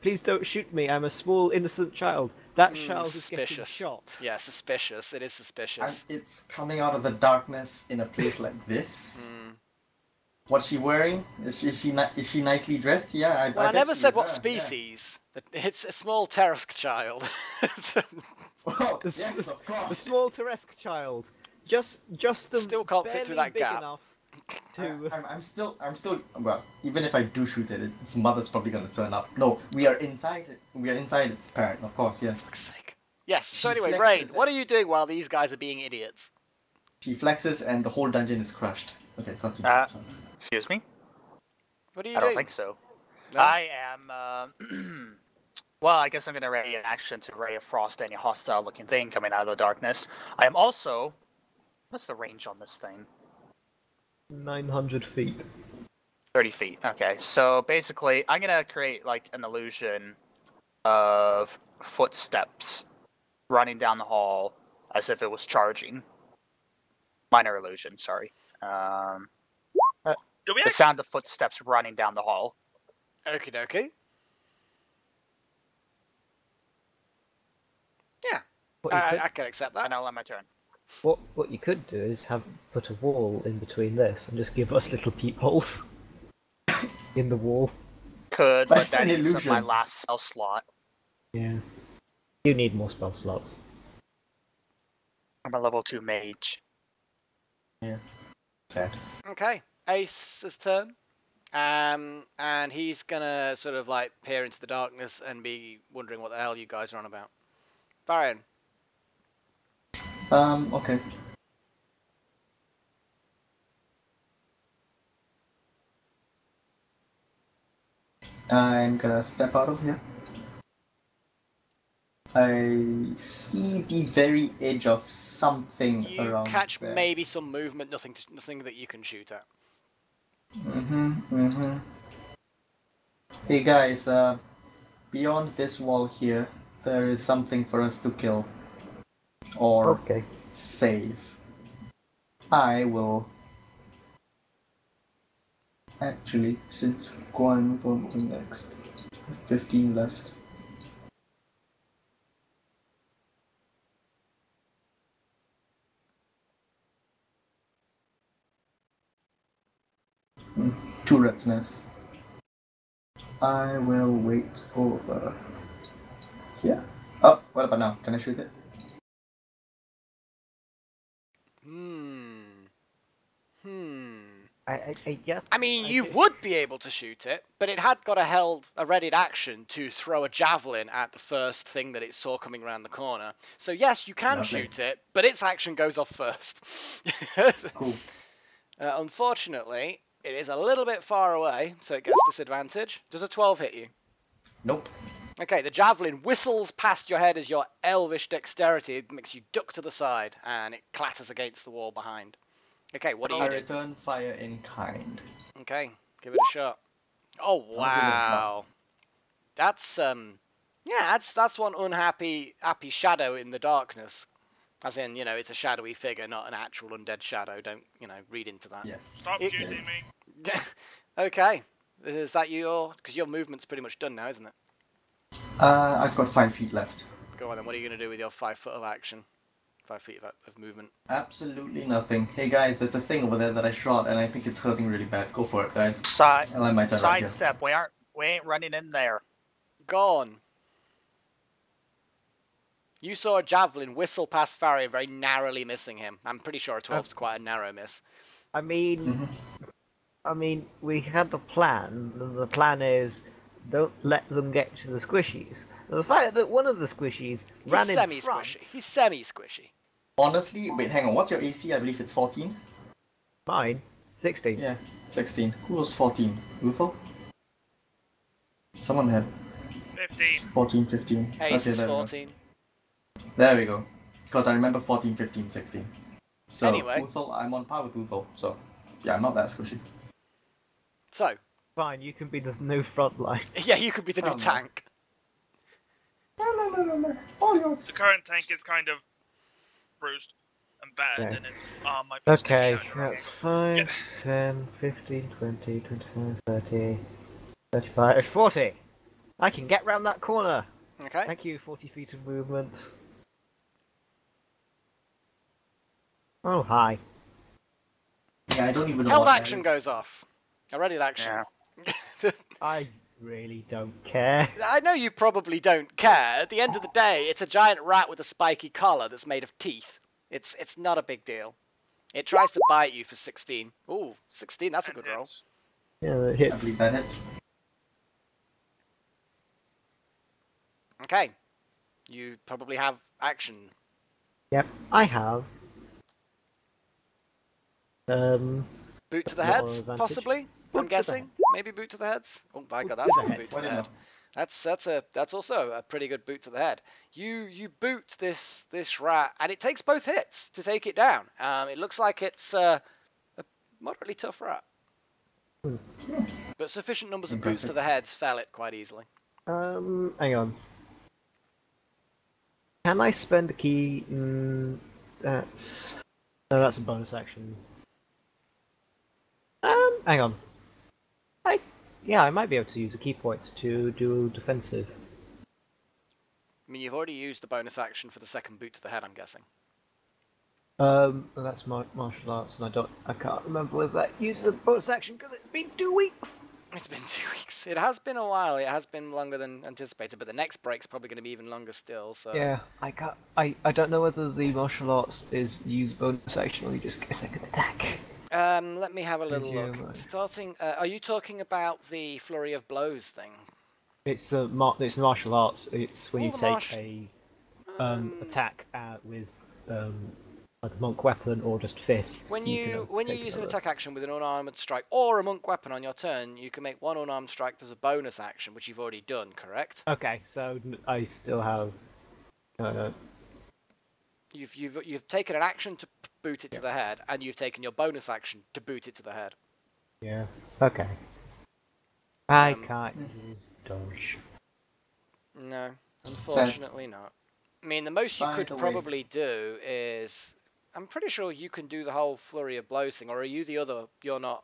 Please don't shoot me. I'm a small, innocent child. That child is getting Suspicious. shot. Yeah, suspicious. It is suspicious. It's coming out of the darkness in a place like this. What's she wearing? Is she nicely dressed? Yeah, Well, I bet never she said is, what yeah. species. It's a small Teresk child. Well, The, yes, s- of course. the small Teresk child. Just Still can't fit through that big gap. enough to... I'm still. Well, even if I do shoot it, its mother's probably gonna turn up. No, we are inside it. We are inside its parent, of course. Yes. Fuck's sake. Yes. So She anyway, flexes Rain, it. what are you doing while these guys are being idiots? She flexes, and the whole dungeon is crushed. Okay, continue. Excuse me? What are you I doing? don't think so. No? I am, well, I guess I'm gonna ready an action to ray of frost any hostile-looking thing coming out of the darkness. I am also... What's the range on this thing? 900 feet. 30 feet. Okay, so basically, I'm gonna create, like, an illusion of footsteps running down the hall as if it was charging. Minor illusion, sorry. Do we The sound of footsteps running down the hall. Okie dokie. Yeah, I can accept that. And I'll end my turn. What you could do is put a wall in between this and just give us little peepholes in the wall. Could, But but it's that an eats up illusion. my last spell slot. Yeah. You need more spell slots. I'm a level 2 mage. Yeah. Sad. Okay, Ace's turn. And he's gonna sort of like peer into the darkness and be wondering what the hell you guys are on about. Farrien. Okay. I'm gonna step out of here. I see the very edge of something You around catch there. maybe some movement, nothing that you can shoot at. Hey guys, beyond this wall here, there is something for us to kill. Or Okay. save. I will... Actually, since Guan will be next, 15 left. Two rat's nest. I will wait over here. Oh, what about now? Can I shoot it? I guess. I mean, you would be able to shoot it, but it had got a readied action to throw a javelin at the first thing that it saw coming around the corner. So yes, you can Lovely. shoot it, but its action goes off first. Cool. Unfortunately, it is a little bit far away, so it gets disadvantage. Does a 12 hit you? Nope. Okay, the javelin whistles past your head as your elvish dexterity makes you duck to the side, and it clatters against the wall behind. Okay, what do I you do? return fire in kind. Okay, give it a shot. Oh give it a wow, that's yeah, that's one happy shadow in the darkness. As in, you know, it's a shadowy figure, not an actual undead shadow. Don't, you know, read into that. Yeah. Stop shooting me. Okay, is that because your movement's pretty much done now, isn't it? I've got 5 feet left. Go on then. What are you gonna do with your 5 foot of action? 5 feet of movement. Absolutely nothing. Hey guys, there's a thing over there that I shot, and I think it's hurting really bad. Go for it, guys. I'll end my turn right here. Sidestep. We ain't running in there. Gone. You saw a javelin whistle past Farrien, very narrowly missing him. I'm pretty sure a 12's quite a narrow miss. I mean, we had the plan. The plan is, don't let them get to the squishies. The fact that one of the squishies ran in front... He's semi-squishy. Honestly, wait, hang on. What's your AC? I believe it's 14. Mine, 16. Yeah, 16. Who was 14? Uthal? Someone had 15. 14, 15. Ace is there we go. 14. There we go. Because I remember 14, 15, 16. So, Anyway. Uthal, I'm on par with Uthal, so yeah, I'm not that squishy. So, Fine, you can be the new front line. yeah, you could be the new Oh, no. tank. No. All yours. The current tank is kind of bruised and battered, Okay. and his arm might be Okay, sticking out. that's 5, 10, 15, 20, 25, 30, 35, 40. I can get round that corner. Okay. Thank you, 40 feet of movement. Oh, hi. Yeah, I don't even know Held what action that is. goes off. A ready action. Yeah. I really don't care. I know you probably don't care. At the end of the day, it's a giant rat with a spiky collar that's made of teeth. It's not a big deal. It tries to bite you for 16. Ooh, 16, that's a good roll. Yeah, it I hits. believe that hits. Okay. You probably have action. Yep, I have. Boot to the Not an heads, advantage. possibly? Boot I'm to the guessing. head. Maybe boot to the heads. Oh my Boot god, to that's the a head. boot to Why the not? head. That's also a pretty good boot to the head. You boot this rat, and it takes both hits to take it down. It looks like it's a moderately tough rat, but sufficient numbers of boots to Impressive. the heads fell it quite easily. Hang on. Can I spend a key? That's... No, that's a bonus action. Hang on. I might be able to use a key point to do defensive. I mean, you've already used the bonus action for the second boot to the head, I'm guessing. Well, that's my martial arts, and I can't remember whether that uses a bonus action because it's been 2 weeks. It's been 2 weeks. It has been a while. It has been longer than anticipated, but the next break's probably going to be even longer still. So Yeah, I don't know whether the martial arts is use bonus action or you just get a second attack. let me have a little Yeah, look. right. Starting, are you talking about the flurry of blows thing? It's the martial arts. It's when Oh, you the take a attack with like a monk weapon or just fists. When you you can use an another. attack action with an unarmored strike or a monk weapon on your turn, you can make one unarmed strike as a bonus action, which you've already done, correct? Okay, so I still have. You've taken an action to boot it to the head, and you've taken your bonus action to boot it to the head. Yeah. Okay. I Um, can't use dodge. No, unfortunately not. I mean, the most you By could the way- probably do is... I'm pretty sure you can do the whole flurry of blows thing, or are you the other? You're not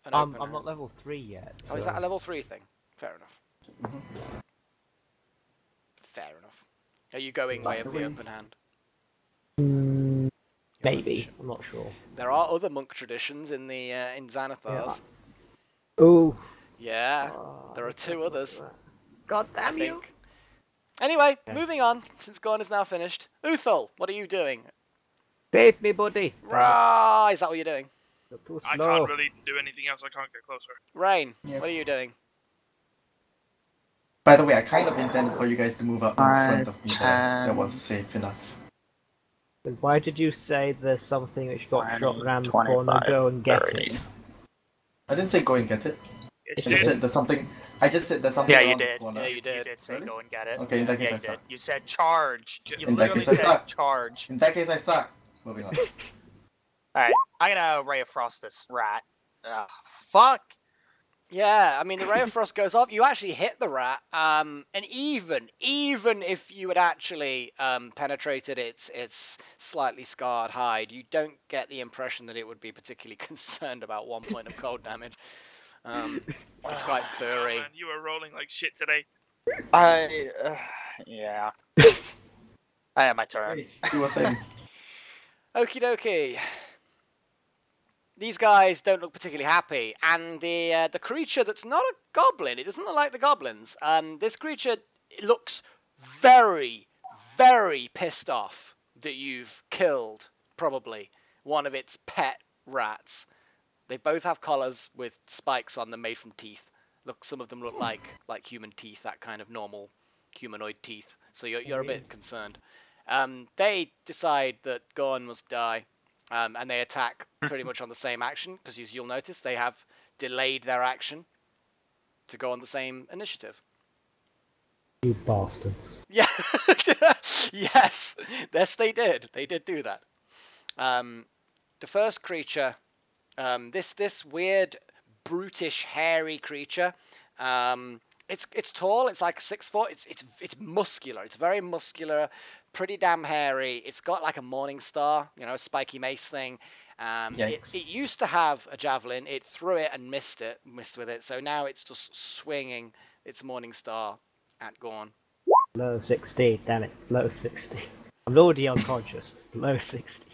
an open I'm not hand? level 3 yet. Oh, is so- that a level 3 thing? Fair enough. Mhm. Fair enough. Are you going By way the of the way- open hand? Mm, You're not maybe. sure. I'm not sure. There are other monk traditions in the in Xanathar's. Oh. Yeah, there are let's 2 have a look at others, that. God I damn you! think. Anyway, Yeah. moving on, since Guan is now finished. Uthal, what are you doing? Save me, buddy! Rah! Is that what you're doing? You're too I slow. can't really do anything else. I can't get closer. Rain, Yep. what are you doing? By the way, I kind of intended for you guys to move up in front of me there. 5, That was safe enough. Then why did you say there's something which got 20, shot around the 25, corner? Go and get 30. it. I didn't say go and get it. Yeah, I you just did. said there's something. I just said there's something Yeah, you around the did. corner. Yeah, You you did. did say Really? go and get it. Okay, in that case Yeah, I you did. suck. You said charge. You In that literally case I said suck. charge. In that case, I suck. Moving on. Alright, I'm gonna Ray of Frost this rat. Fuck! Yeah, I mean, the ray of frost goes off. You actually hit the rat, and even if you had actually penetrated its slightly scarred hide, you don't get the impression that it would be particularly concerned about 1 point of cold damage. It's quite Oh, furry. man, you were rolling like shit today. Yeah. I had my turn. Nice. Do a thing. Okie dokie. These guys don't look particularly happy, and the creature that's not a goblin, it doesn't look like the goblins. This creature looks very, very pissed off that you've killed, probably, one of its pet rats. They both have collars with spikes on them made from teeth. Look, some of them look like human teeth, that kind of normal humanoid teeth. So you're a bit concerned. They decide that Guan must die. And they attack pretty much on the same action, because as you'll notice, they have delayed their action to go on the same initiative. You bastards. Yeah, yes, they did. They did do that. The first creature, this weird, brutish, hairy creature. It's tall. It's like 6 foot. It's muscular. It's very muscular. Pretty damn hairy. It's got like a morning star, a spiky mace thing. It used to have a javelin. It threw it and missed with it. So now it's just swinging its Morning Star at Guan. Low 60, damn it. Low 60. I'm already unconscious. Low 60.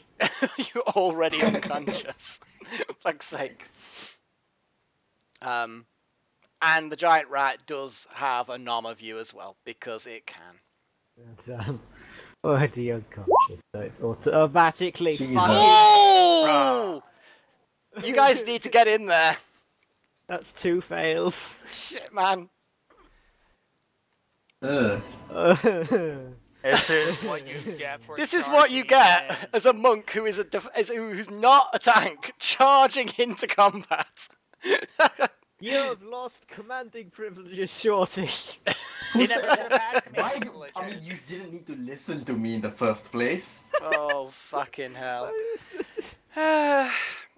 You're already unconscious. For fuck's sake. And the giant rat does have a Nama view as well, because it can. And, already unconscious, so it's automatically Jesus. fucking... Oh! You guys need to get in there. That's 2 fails. Shit, man. This is what you get for This is what you get charging in. as a monk who is who's not a tank charging into combat. You have lost commanding privileges, Shorty. You never should have had Why command do, privileges. I mean, you didn't need to listen to me in the first place. Oh, fucking hell.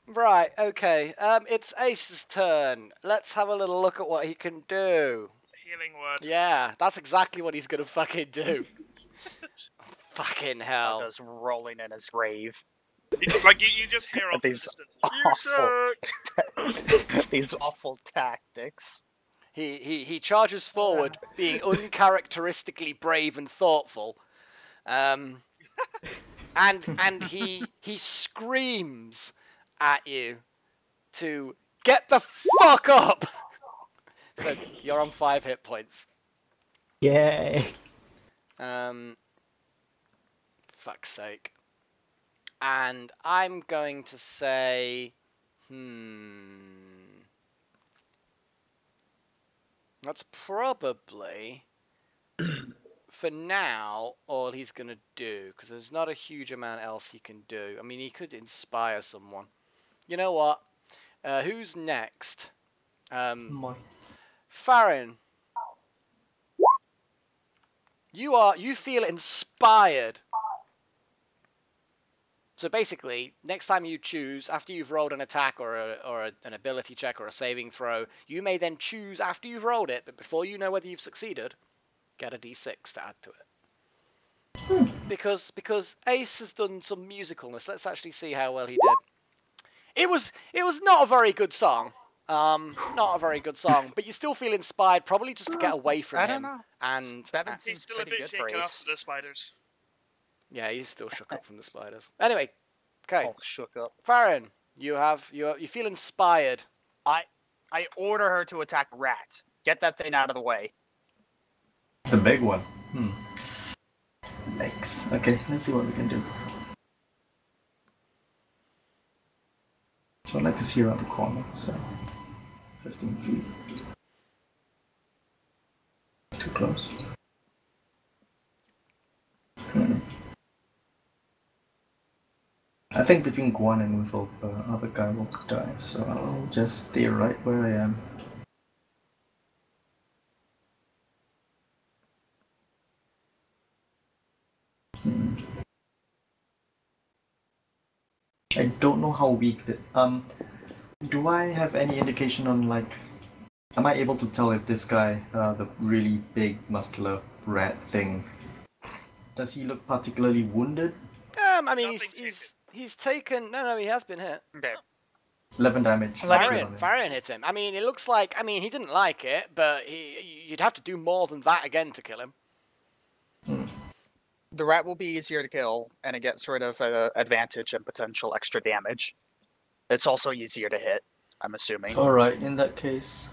Right, okay. It's Ace's turn. Let's have a little look at what he can do. Healing word. Yeah, that's exactly what he's gonna fucking do. Fucking hell. Just rolling in his grave. Like you just hear off the These distance. You suck. These awful tactics. He charges forward, being uncharacteristically brave and thoughtful. And he screams at you to get the fuck up. So you're on 5 hit points. Yay. Fuck's sake. And I'm going to say, that's probably, for now, all he's going to do, because there's not a huge amount else he can do. I mean, he could inspire someone. You know what? Who's next? Farrien. You feel inspired. So basically, next time you choose, after you've rolled an attack or an ability check or a saving throw, you may then choose after you've rolled it, but before you know whether you've succeeded, get a d6 to add to it. Because Ace has done some musicalness. Let's actually see how well he did. It was not a very good song. Not a very good song, but you still feel inspired, probably just to get away from him. I don't know. And 7 He's seems still a pretty bit good for shaken Ace. after the spiders. yeah, he's still shook up from the spiders. Anyway, okay, All shook up. Farrien, you feel inspired. I order her to attack Rat. Get that thing out of the way. The big one. Thanks. Okay, let's see what we can do. So I'd like to see around the corner, so 15 feet. Too close. I think between Guan and Uthal, the other guy will die, so I'll just stay right where I am. I don't know how weak the do I have any indication on, like, am I able to tell if this guy, the really big muscular rat thing, does he look particularly wounded? I mean, Nothing he's taken. No, he has been hit. Okay. 11 damage. Farrien hit him. I mean, it looks like. I mean, he didn't like it, but you'd have to do more than that again to kill him. The rat will be easier to kill, and it gets rid of advantage and potential extra damage. It's also easier to hit, I'm assuming. Alright, in that case.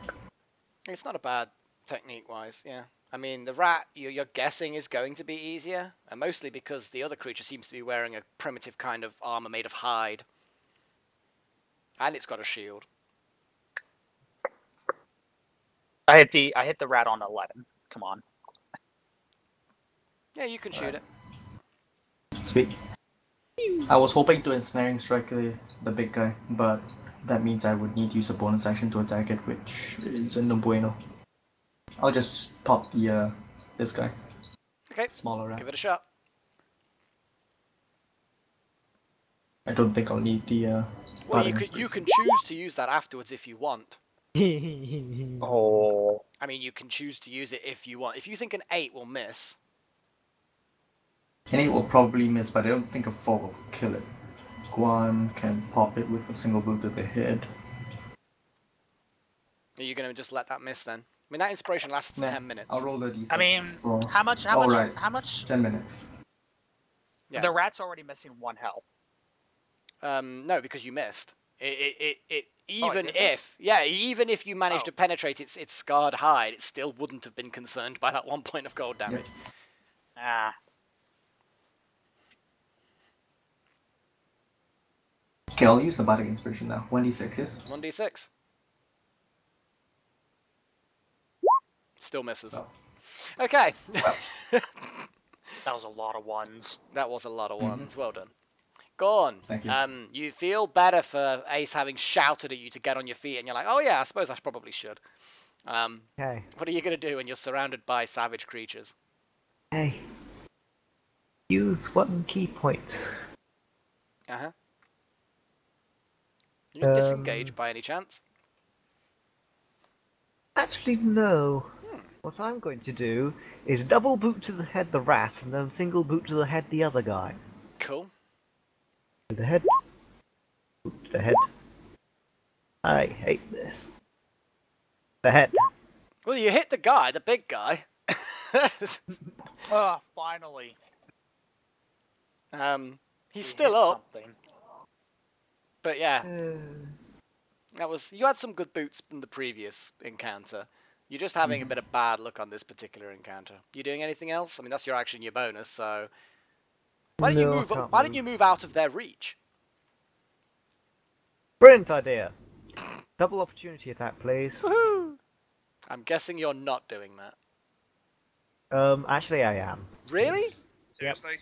It's not a bad technique-wise, yeah. I mean, the rat, you're guessing, is going to be easier, and mostly because the other creature seems to be wearing a primitive kind of armor made of hide. And it's got a shield. I hit the rat on 11. Come on. Yeah, you can shoot it. Sweet. I was hoping to ensnaring strike the big guy, but that means I would need to use a bonus action to attack it, which is a no bueno. I'll just pop the this guy. Okay, Smaller rat. give it a shot. I don't think I'll need the Well, you buttons. can choose to use that afterwards if you want. Oh. I mean, you can choose to use it if you want. If you think an 8 will miss, And it will probably miss, but I don't think a 4 will kill it. Guan can pop it with a single boot to the head. are you going to just let that miss then? mean, that inspiration lasts Nah, 10 minutes. I'll roll the d6. I mean, for... how much? right. How much? 10 minutes. Yeah. The rat's already missing 1 health. No, because you missed. Even did if, even if you managed to Oh. penetrate its scarred hide, it still wouldn't have been concerned by that 1 point of cold damage. Ah. Okay, I'll use the bardic inspiration now. 1d6, yes? 1d6. Still misses. Oh. Okay. That was a lot of ones. That was a lot of ones. Well done. Guan. Thank you. You feel better for Ace having shouted at you to get on your feet, and you're like, oh yeah, I suppose I probably should. Okay. What are you going to do when you're surrounded by savage creatures? Hey. Use 1 key point. Uh-huh. You disengage by any chance? Actually, no. What I'm going to do is double boot to the head the rat, and then single boot to the head the other guy. Cool. To the head. Boot to the head. I hate this. The head. Well, you hit the guy, the big guy. Ah, finally. He's We still hit up, something. but yeah, you had some good boots in the previous encounter. You're just having a bit of bad luck on this particular encounter. You doing anything else? I mean, that's your action, your bonus. So why don't you No, I move? can't Why don't move. you move out of their reach? Brilliant idea. Double opportunity attack, please. Woohoo! I'm guessing you're not doing that. Actually, I am. Really? Seriously?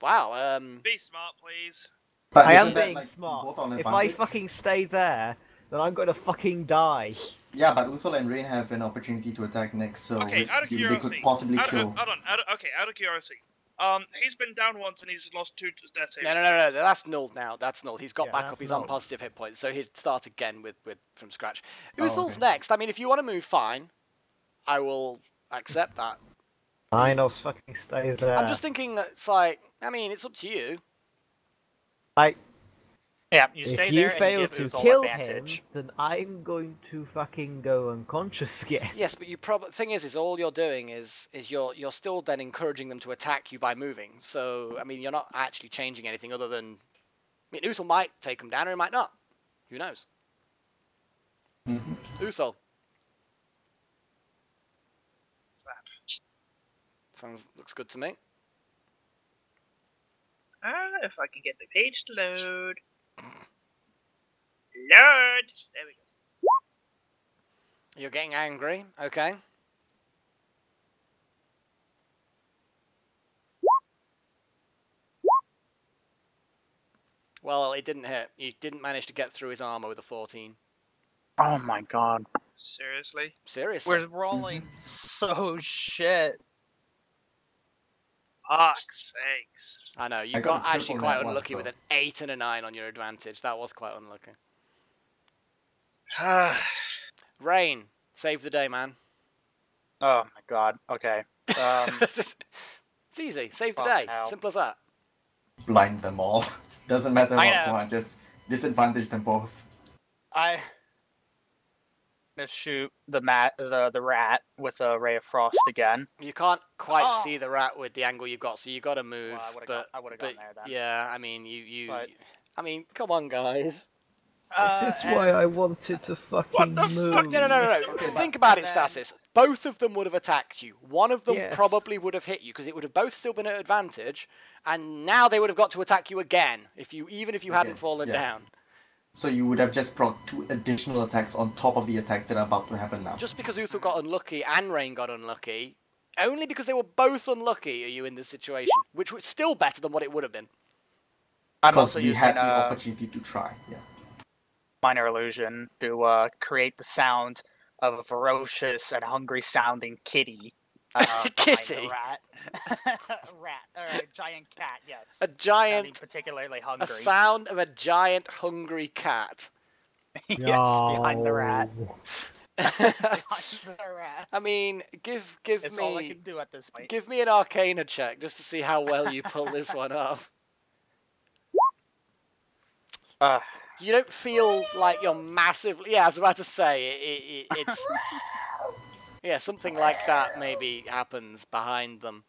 Wow. Be smart, please. But I am isn't that, being like, smart. both on If I advantage? fucking stay there, then I'm gonna fucking die. Yeah, but Uthal and Rain have an opportunity to attack next, so Okay, out of they curiosity. could possibly kill. Hold on. Out of curiosity. He's been down once and he's lost 2 death saves. No. That's null now. That's null. He's got Yeah, back that's up. He's on null. positive hit points, so he'd start again with from scratch. Oh, Uthal's okay. next. I mean, if you want to move, fine. I will accept that. Fine, I'll fucking stay there. I'm just thinking that it's like, I mean, it's up to you. Like, Yeah, you stay if you there fail and to give Uthal kill advantage. him, then I'm going to fucking go unconscious again. Yes, but you thing is all you're doing is you're still then encouraging them to attack you by moving. So I mean, you're not actually changing anything other than, I mean, Uthal might take him down or he might not. Who knows? Uthal. Looks good to me. If I can get the page to load. Load! There we go. You're getting angry. Okay. Well, it didn't hit. You didn't manage to get through his armor with a 14. Oh my god. Seriously? Seriously. We're rolling so shit. Fuck's sakes. I know, you I got got a actually triple quite net one, unlucky with so- an 8 and a 9 on your advantage. That was quite unlucky. Rain, save the day, man. Oh my god. Okay. It's easy. Save the day. fucking hell. Simple as that. Blind them all. Doesn't matter I what know. one, just disadvantage them both. I'm gonna shoot the rat with a ray of frost again. You can't quite Oh. see the rat with the angle you've got, so you got to move. Well, I would've but gone but there then. yeah, I mean, you. But- I mean, come on, guys. This is why I wanted to fucking the move. fuck? No. Okay, Think about it, and then- Stasis. Both of them would have attacked you. One of them Yes. probably would have hit you because it would have both still been at advantage, and now they would have got to attack you again even if you hadn't Okay, fallen yes. down. So you would have just brought 2 additional attacks on top of the attacks that are about to happen now. Just because Uthal got unlucky and Rain got unlucky, only because they were both unlucky are you in this situation, which was still better than what it would have been. I'm Because also we using had the opportunity to try. Yeah. minor illusion to create the sound of a ferocious and hungry sounding kitty. Behind Kitty? the rat. Or a giant cat, yes. A Sounding giant, particularly hungry. a sound of a giant hungry cat. Yes, behind the rat. Behind the rat. I mean, give it's all I me can do at this point. give me an Arcana check just to see how well you pull this one off. You don't feel like you're massively. Yeah, I was about to say it's. Yeah, something like that maybe happens behind them.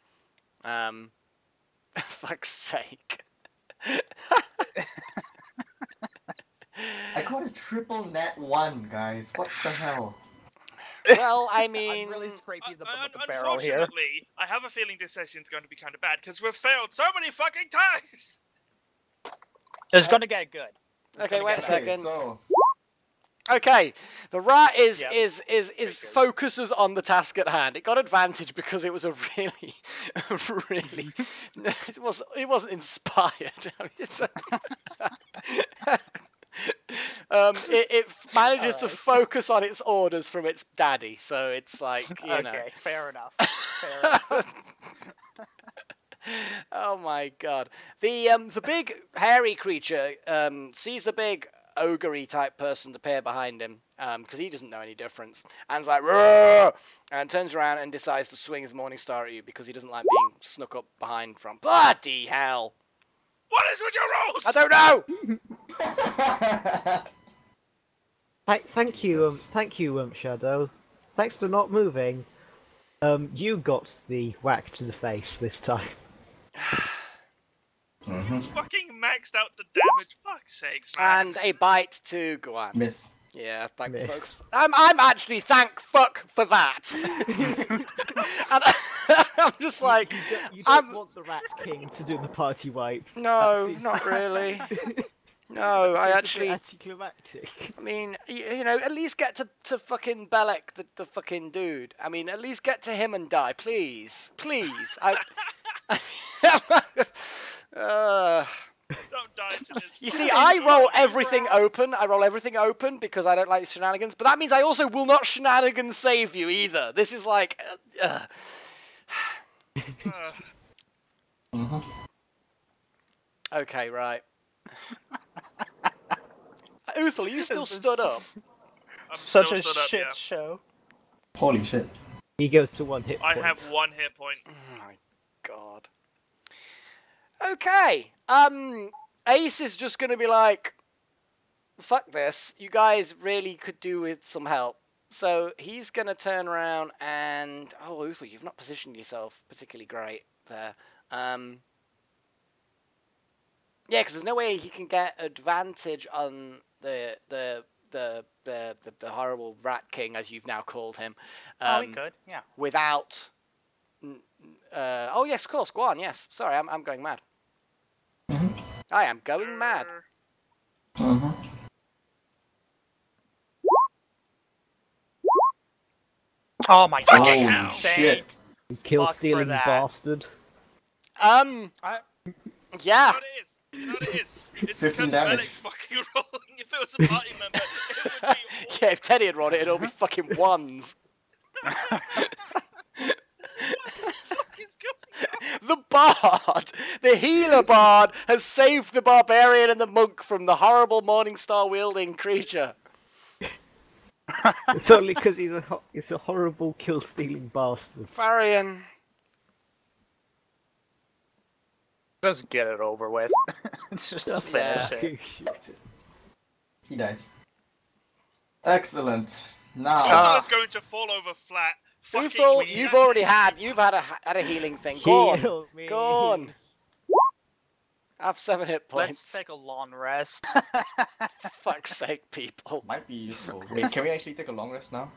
Fuck's sake. I got a triple net 1, guys. What the hell? Well, I mean, I'm really scraping the barrel here. Unfortunately, I have a feeling this session's going to be kind of bad because we've failed so many fucking times. It's gonna get good. Okay, wait a second. So, Okay, the rat is Figures. focuses on the task at hand. It got advantage because it was a really, it wasn't inspired. I mean, it manages to focus on its orders from its daddy, so it's like you know. Okay, fair enough. Fair enough. Oh my god, the big hairy creature sees the big ogre-y type person appear behind him, because he doesn't know any difference, and is like, "Roar!" and turns around and decides to swing his morning star at you because he doesn't like being snuck up behind from. Bloody hell! What is with your rolls? I don't know. Thank you, Shadow. Thanks for not moving. You got the whack to the face this time. Fucking maxed out the damage. Fuck's sakes, man. And a bite to Guan. miss. Yeah, thank Miss. fuck. I'm actually thank fuck for that. And I'm just like, You don't want the Rat King to do the party wipe. no, That seems- not really. No, I Seems a bit actually. anticlimactic. I mean, you know, at least get to fucking Belek, the fucking dude. I mean, at least get to him and die, please, please. Don't die to this. You see, I roll everything open. I roll everything open because I don't like shenanigans. But that means I also will not shenanigans save you either. This is like. Okay, right. Uthal, are you still stood up? I'm Such still a stood up, shit yeah. show. Holy shit. He goes to 1 hit I point. have 1 hit point. Oh my god. Okay. Ace is just gonna be like, fuck this. You guys really could do with some help. So he's gonna turn around and Uthal, you've not positioned yourself particularly great there. Yeah, because there's no way he can get advantage on the horrible Rat King, as you've now called him. Oh, we could, yeah. Without. Oh yes, of course, Guan. Yes, sorry, I'm going mad. I am going mad. Oh my god. Fucking Holy hell. shit. You kill Fuck for stealing that. bastard. Yeah. You know what it is? It's 15 because damage. Belik's fucking rolling. If it was a party member, it would be all... Yeah, if Teddy had rolled it, it'd all be fucking ones. What the fuck is going on? The bard, the healer bard, has saved the barbarian and the monk from the horrible Morningstar wielding creature. It's only because he's a horrible kill stealing bastard. Farrien. Just get it over with. Just finish it. He dies. Excellent. Now, Uthal is going to fall over flat. Fucking Uthal, you've had a healing thing. Go on. Heal me. Go on. Have 7 hit points. Let's take a long rest. Fuck's sake, people. might be useful. Wait, can we actually take a long rest now?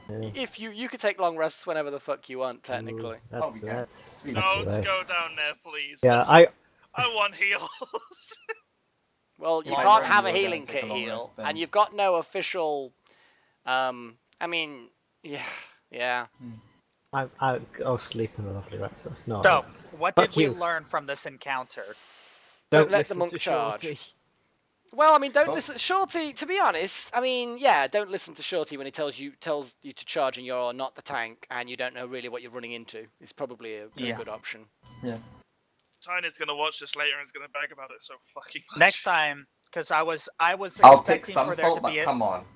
If you could take long rests whenever the fuck you want, technically. Oh, we can. That's Sweet. Don't right. go down there, please. Yeah, I want heals. Well, you If I can't run, have a you'll then healing take a kit long heal, rest then. and you've got no official. I mean, yeah. I'll sleep in a lovely rest. No. So, what Fuck did we you. learn from this encounter? Don't let listen the monk to charge. Shorty. Well, I mean, don't Oh. listen, Shorty. To be honest, I mean, yeah, don't listen to Shorty when he tells you to charge and you're not the tank and you don't know really what you're running into. It's probably a good option. Tiny's gonna watch this later and is gonna beg about it so fucking much. Next time, because I was I'll take expecting some for there to fault, but be come on.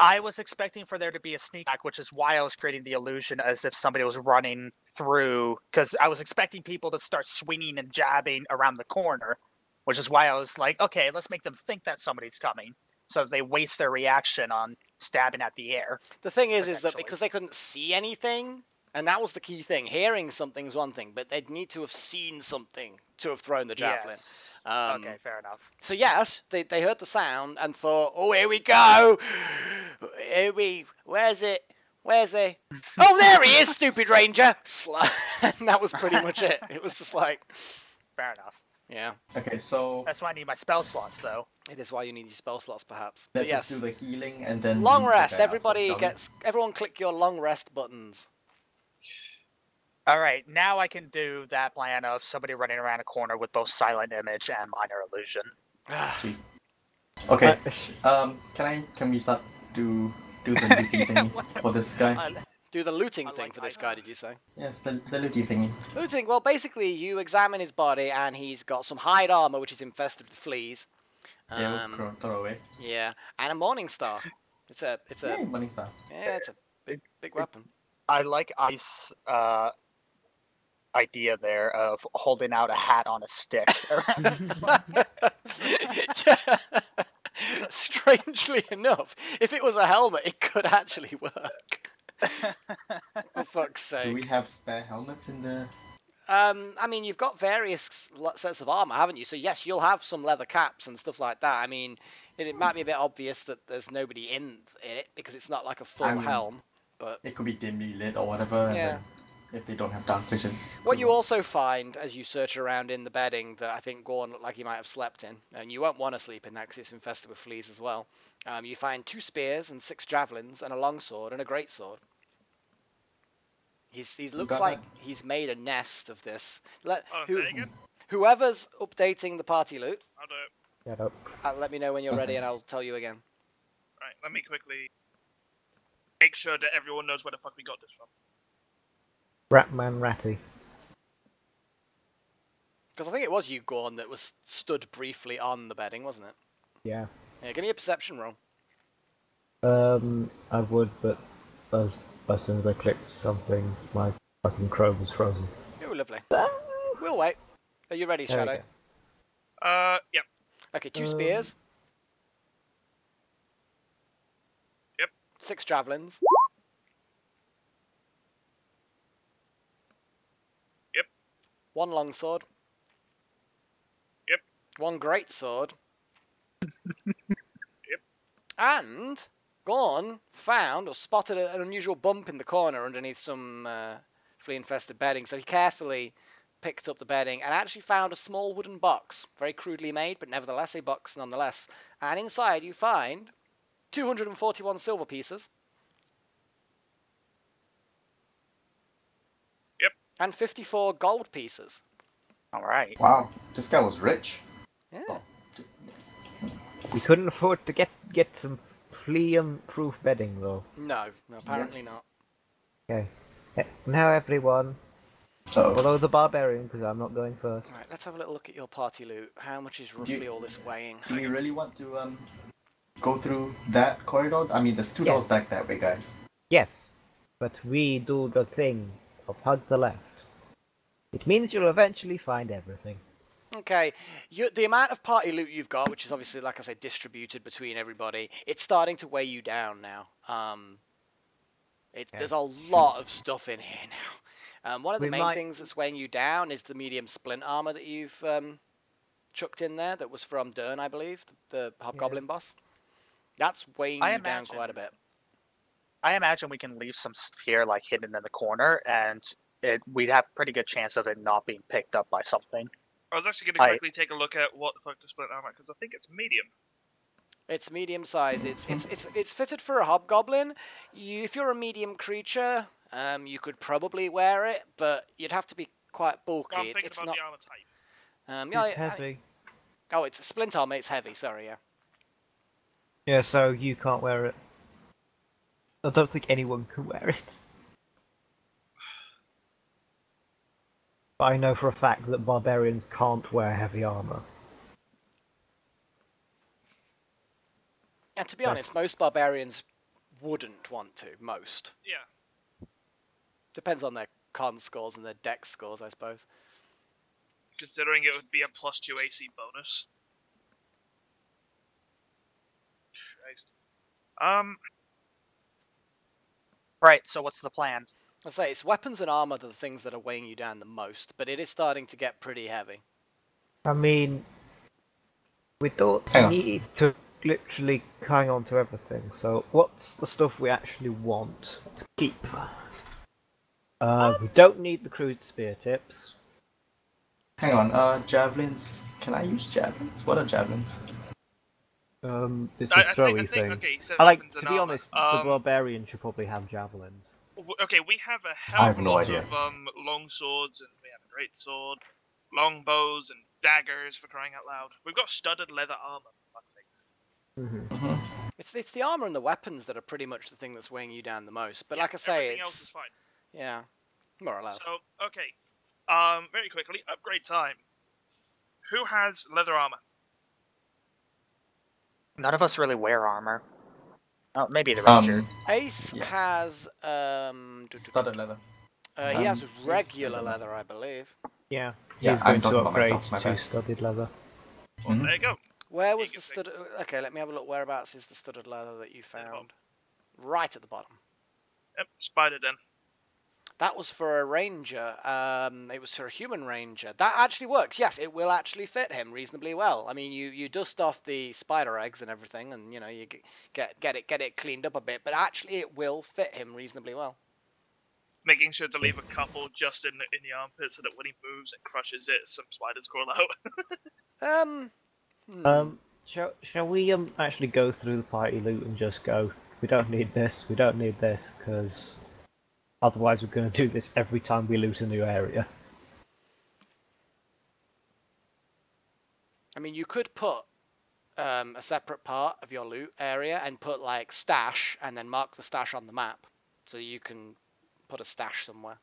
I was expecting for there to be a sneak attack, which is why I was creating the illusion as if somebody was running through, because I was expecting people to start swinging and jabbing around the corner. which is why I was like, okay, let's make them think that somebody's coming, so they waste their reaction on stabbing at the air. The thing is that because they couldn't see anything, and that was the key thing, hearing something's one thing, but they'd need to have seen something to have thrown the javelin. Yes. Okay, fair enough. So yes, they heard the sound and thought, oh, here we go. Where's it? Where's he? Oh, there he is, stupid ranger. And that was pretty much it. It was just like... Fair enough. Yeah. Okay, so... That's why I need my spell slots, though. It is why you need your spell slots, perhaps. Let's but yes. just do the healing and then... Long rest. Everyone click your long rest buttons. Alright, now I can do that plan of somebody running around a corner with both Silent Image and Minor Illusion. Sweet. Okay, can we start do the looting thingy for this guy? Do the looting thing for this guy, did you say? Yes, the looting thingy. Looting, well, basically, you examine his body, and he's got some hide armor, which is infested with fleas. Yeah, we'll throw away. Yeah, and a Morning Star. It's a Morning Star. Yeah, it's a big weapon. I like Ice idea there of holding out a hat on a stick. Strangely enough, if it was a helmet, it could actually work. For fuck's sake. Do we have spare helmets in the... I mean, you've got various sets of armor, haven't you? So yes, you'll have some leather caps and stuff like that. I mean, it might be a bit obvious that there's nobody in it because it's not like a full helm, but... It could be dimly lit or whatever. Yeah. If they don't have dark vision. What you also find as you search around in the bedding that I think Guan looked like he might have slept in, and you won't want to sleep in that because it's infested with fleas as well. You find 2 spears and 6 javelins and a longsword and a greatsword. He looks like he's made a nest of this. Whoever's updating the party loot, I'll do it. Let me know when you're ready and I'll tell you again. Right, let me quickly make sure that everyone knows where the fuck we got this from. Ratman Ratty. Because I think it was you, Guan, that was stood briefly on the bedding, wasn't it? Yeah. Yeah, give me a perception roll. I would, but as soon as I clicked something, my fucking Chrome was frozen. Oh, lovely. We'll wait. Are you ready, Shadow? Yep. Okay, 2 spears. Yep. 6 javelins. Yep. 1 longsword. Yep. 1 greatsword. Yep. And Guan found or spotted an unusual bump in the corner underneath some flea-infested bedding, so he carefully picked up the bedding and actually found a small wooden box, very crudely made, but nevertheless a box nonetheless. And inside you find 241 silver pieces. Yep. And 54 gold pieces. Alright. Wow, this guy was rich. Yeah. We couldn't afford to get some flea-proof bedding, though. No, apparently not. Okay. Now everyone, follow the Barbarian, because I'm not going first. Right, let's have a little look at your party loot. How much is roughly all this weighing? Do we really want to go through that corridor? I mean, there's 2 doors back that way, guys. Yes, but we do the thing of hug the left. It means you'll eventually find everything. Okay, the amount of party loot you've got, which is obviously, like I said, distributed between everybody, it's starting to weigh you down now. There's a lot of stuff in here now. One of the main things that's weighing you down is the medium splint armor that you've chucked in there. That was from Dern, I believe, the Hobgoblin boss. That's weighing you down quite a bit. I imagine we can leave some here, like hidden in the corner, and we'd have a pretty good chance of it not being picked up by something. I was actually going to quickly take a look at what the fuck the splint armor, because I think it's medium. It's medium size. It's fitted for a hobgoblin. If you're a medium creature, you could probably wear it, but you'd have to be quite bulky. Well, I'm thinking about the armor type. It's heavy. It's a splint armor. It's heavy. Sorry, yeah. Yeah, so you can't wear it. I don't think anyone can wear it. But I know for a fact that barbarians can't wear heavy armor. And to be honest, most barbarians wouldn't want to. Most. Yeah. Depends on their con scores and their dex scores, I suppose. considering it would be a +2 AC bonus. Christ. Right, so what's the plan? I say it's weapons and armor that are the things that are weighing you down the most, but it is starting to get pretty heavy. I mean, we don't need to literally hang on to everything. So, what's the stuff we actually want to keep? We don't need the crude spear tips. Hang on, javelins. Can I use javelins? What are javelins? It's a throwy thing. Okay, so I like, to and be armor. honest, the Barbarian should probably have javelins. Okay, we have a I hell have of a no lot idea. of long swords, and we have a great sword, long bows, and daggers for crying out loud. We've got studded leather armor, for fuck's sakes. It's the armor and the weapons that are pretty much the thing that's weighing you down the most. But Yeah, like I say, everything else is fine. yeah, more or less. So okay, very quickly, upgrade time. Who has leather armor? None of us really wear armor. Oh, maybe the Ranger. Ace yeah. has Studded leather. he has regular leather, I believe. Yeah, Yeah, he's going I'm talking to about upgrade myself, my to bad. studded leather. Mhm. There you go. Where was You the can studded? Okay, let me have a look. Whereabouts is the studded leather that you found? Right at the bottom. Yep, spider den. That was for a ranger. It was for a human ranger. That actually works. Yes, it will actually fit him reasonably well. I mean, you dust off the spider eggs and everything, and you know you get it cleaned up a bit. But actually, it will fit him reasonably well. Making sure to leave a couple just in the armpit so that when he moves and crushes it, some spiders crawl out. Shall we actually go through the party loot and just go? We don't need this. We don't need this because otherwise we're going to do this every time we loot a new area. I mean, you could put a separate part of your loot area and put like stash, and then mark the stash on the map, so you can put a stash somewhere.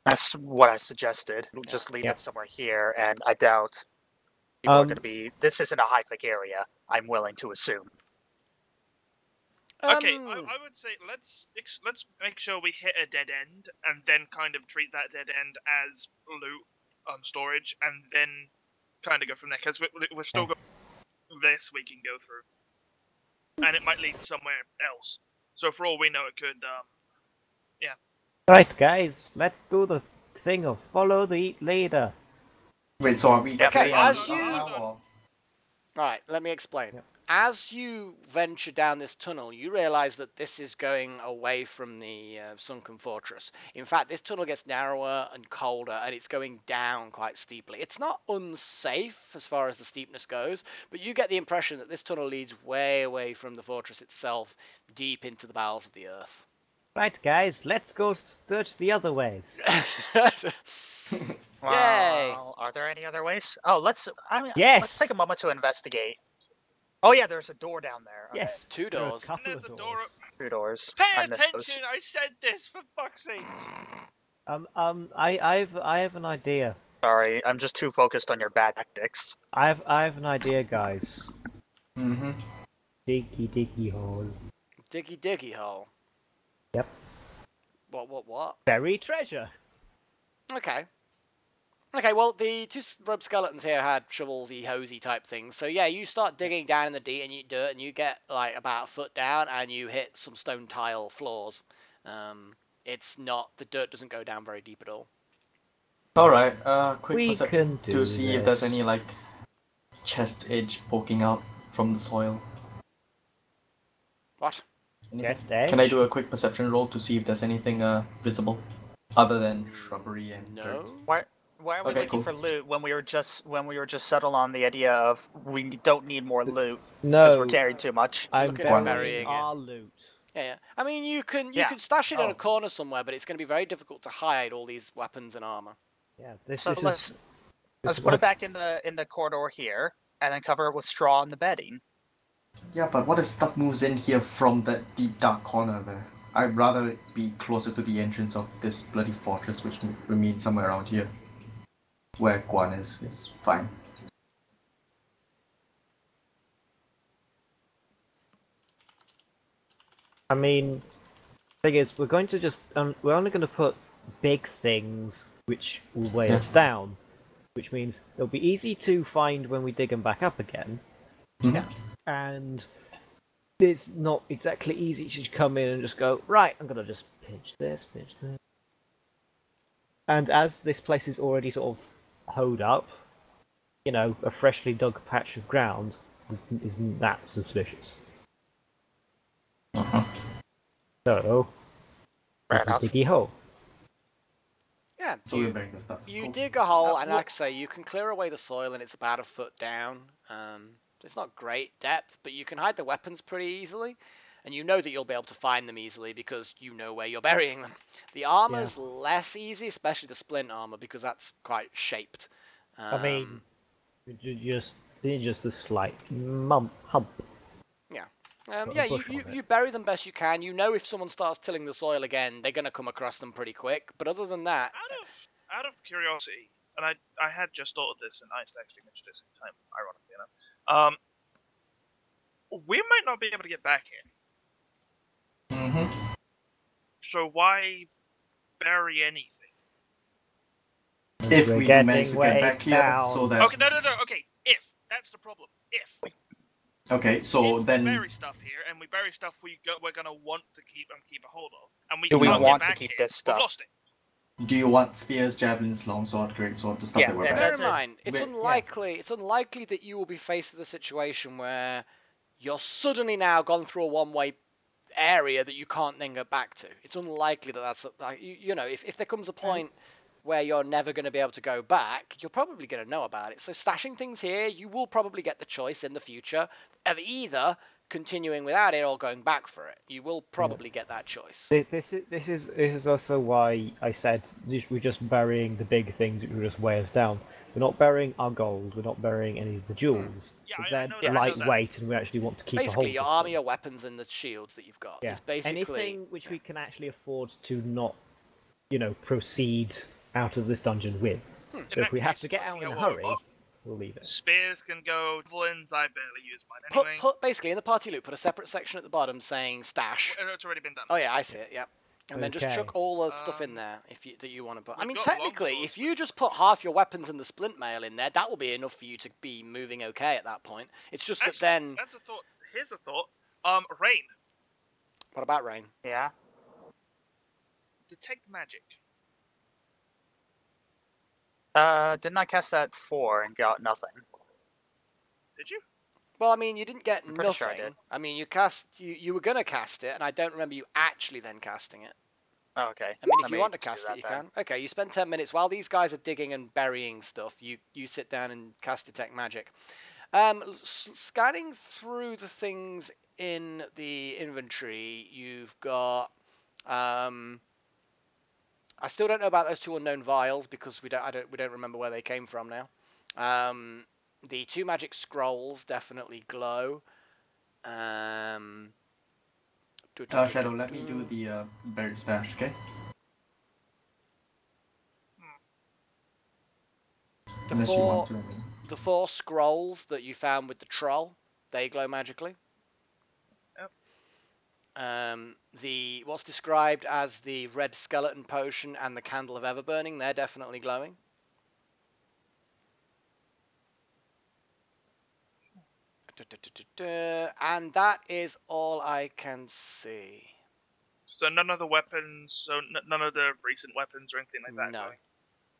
That's what I suggested. We'll just leave it somewhere here, and I doubt people are going to be. This isn't a high-click area, I'm willing to assume. Okay, I would say let's make sure we hit a dead end, and then kind of treat that dead end as loot storage, and then kind of go from there. Because we're still got this we can go through, and it might lead somewhere else. So for all we know, it could. Right, guys, let's do the thing of follow the leader. Wait, so are we Okay, as you... or... Alright, let me explain. Yep. As you venture down this tunnel, you realize that this is going away from the sunken fortress. In fact, this tunnel gets narrower and colder, and it's going down quite steeply. It's not unsafe as far as the steepness goes, but you get the impression that this tunnel leads way away from the fortress itself, deep into the bowels of the earth. Right, guys, let's go search the other ways. Well, are there any other ways? Oh, let's take a moment to investigate. Oh yeah, there's a door down there. Okay. Yes, Two there are doors. a couple There's of a door. doors. 2 doors. Pay I missed those. attention! I said this for fuck's sake. I have an idea. Sorry, I'm just too focused on your bad tactics. I have an idea, guys. Mm-hmm. Diggy hole. Diggy hole. Yep. What? Buried treasure. Okay. Okay, well, the two rope skeletons here had shovelsy, hosey type things. So yeah, you start digging down in the dirt, and you get like about a foot down, and you hit some stone tile floors. It's not, the dirt doesn't go down very deep at all. Alright, quick We perception can do to see if there's this. any like chest edge poking out from the soil. What? Chest edge? Can I do a quick perception roll to see if there's anything visible other than shrubbery and dirt? No. Why are we Okay, looking cool. for loot when we were just settled on the idea of we don't need more loot because we're No, carrying too much? I'm Look at burying burying it. our loot. Yeah. I mean, you can Yeah. stash it in Oh. a corner somewhere, but it's going to be very difficult to hide all these weapons and armor. Yeah, this So is let's put it back in the corridor here, and then cover it with straw and the bedding. Yeah, but what if stuff moves in here from that deep dark corner there? I'd rather it be closer to the entrance of this bloody fortress, which would mean somewhere around here. Where Guan is fine. I mean, thing is, we're going to just we're only going to put big things which will weigh us down. which means they'll be easy to find when we dig them back up again. Yeah. And it's not exactly easy to come in and just go, right, I'm going to just pinch this. And as this place is already sort of hoed up, you know, a freshly dug patch of ground isn't that suspicious. So, diggy hole. Yeah, So we're burying the stuff. you Cool. dig a hole, and like I say, you can clear away the soil, and it's about a foot down. It's not great depth, but you can hide the weapons pretty easily, and you know that you'll be able to find them easily because you know where you're burying them. The armor's less easy, especially the splint armor, because that's quite shaped. I mean, just a slight hump. Yeah. You bury them best you can. You know if someone starts tilling the soil again, they're going to come across them pretty quick. But other than that... Out of curiosity, and I had just thought of this, and I actually mentioned this in time, ironically enough. We might not be able to get back here. Mm-hmm. So why bury anything? If we manage to get back here, so that... Okay, no, okay, if. That's the problem. If. Okay, so if then... we bury stuff here, and we bury stuff we're going to want to keep a hold of, and we Do we can't want get to back keep here, this stuff? we've lost it. Do you want spears, javelins, longsword, greatsword, the stuff that we're Bear back? in mind, it's unlikely that you will be faced with a situation where you're suddenly now gone through a one-way area that you can't then go back to. It's unlikely that that's... You know, if there comes a point where you're never going to be able to go back, you're probably going to know about it. So stashing things here, you will probably get the choice in the future of either continuing without it or going back for it. You will probably get that choice. This is also why I said we're just burying the big things that will just weigh us down. We're not burying our gold. We're not burying any of the jewels. Yeah, they're lightweight, and we actually want to keep basically a hold your of armor, them. your weapons, and the shields that you've got. Yeah. It's basically Anything which we can actually afford to not, you know, proceed out of this dungeon with. So if we have to get out in a hurry, we'll leave it. Spears can go, javelins, I barely use mine anyway. Put basically in the party loop, put a separate section at the bottom saying stash. It's already been done. Oh yeah, I see it. Yep. And then just Okay. chuck all the stuff in there that you want to put. I we've mean, got technically, longswords, if you just put half your weapons and the splint mail in there, that will be enough for you to be moving okay at that point. It's just Actually, that then. That's a thought. Here's a thought. Rain. What about Rain? Yeah. Detect magic. Didn't I cast that 4 and got nothing? Did you? Well, I mean, you didn't get I'm pretty nothing. sure I did. I mean, you were gonna cast it, and I don't remember you actually then casting it. Oh, okay. I mean, if Let you me want to just do cast that it, you then. can. Okay, you spend 10 minutes while these guys are digging and burying stuff. You sit down and cast Detect Magic. Scanning through the things in the inventory, you've got. I still don't know about those 2 unknown vials because we don't remember where they came from now. The 2 magic scrolls definitely glow. Shadow, let me do the buried stash, okay? The 4 scrolls that you found with the troll, they glow magically. Yep. What's described as the red skeleton potion and the candle of everburning, they're definitely glowing. And that is all I can see. So none of the weapons, none of the recent weapons or anything like that. No.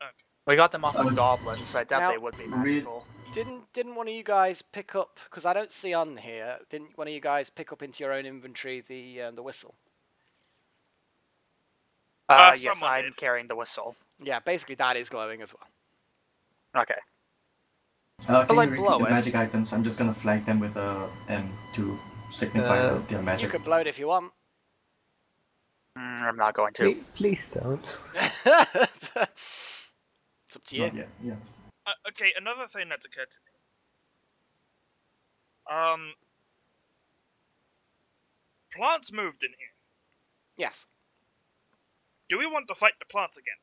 Okay. We got them off of goblins, so I doubt Now- they would be magical. Didn't one of you guys pick up? Because I don't see on here. Didn't one of you guys pick up into your own inventory the whistle? Yes, someone I'm did. carrying the whistle. Yeah, basically that is glowing as well. Okay. Can like you blow repeat the it. magic items? I'm just gonna flag them with a M to signify that they're magic. You can blow it if you want. I'm not going to. Please don't. It's up to you. Not yet, yeah. Okay, another thing that's occurred to me. Plants moved in here. Yes. Do we want to fight the plants again?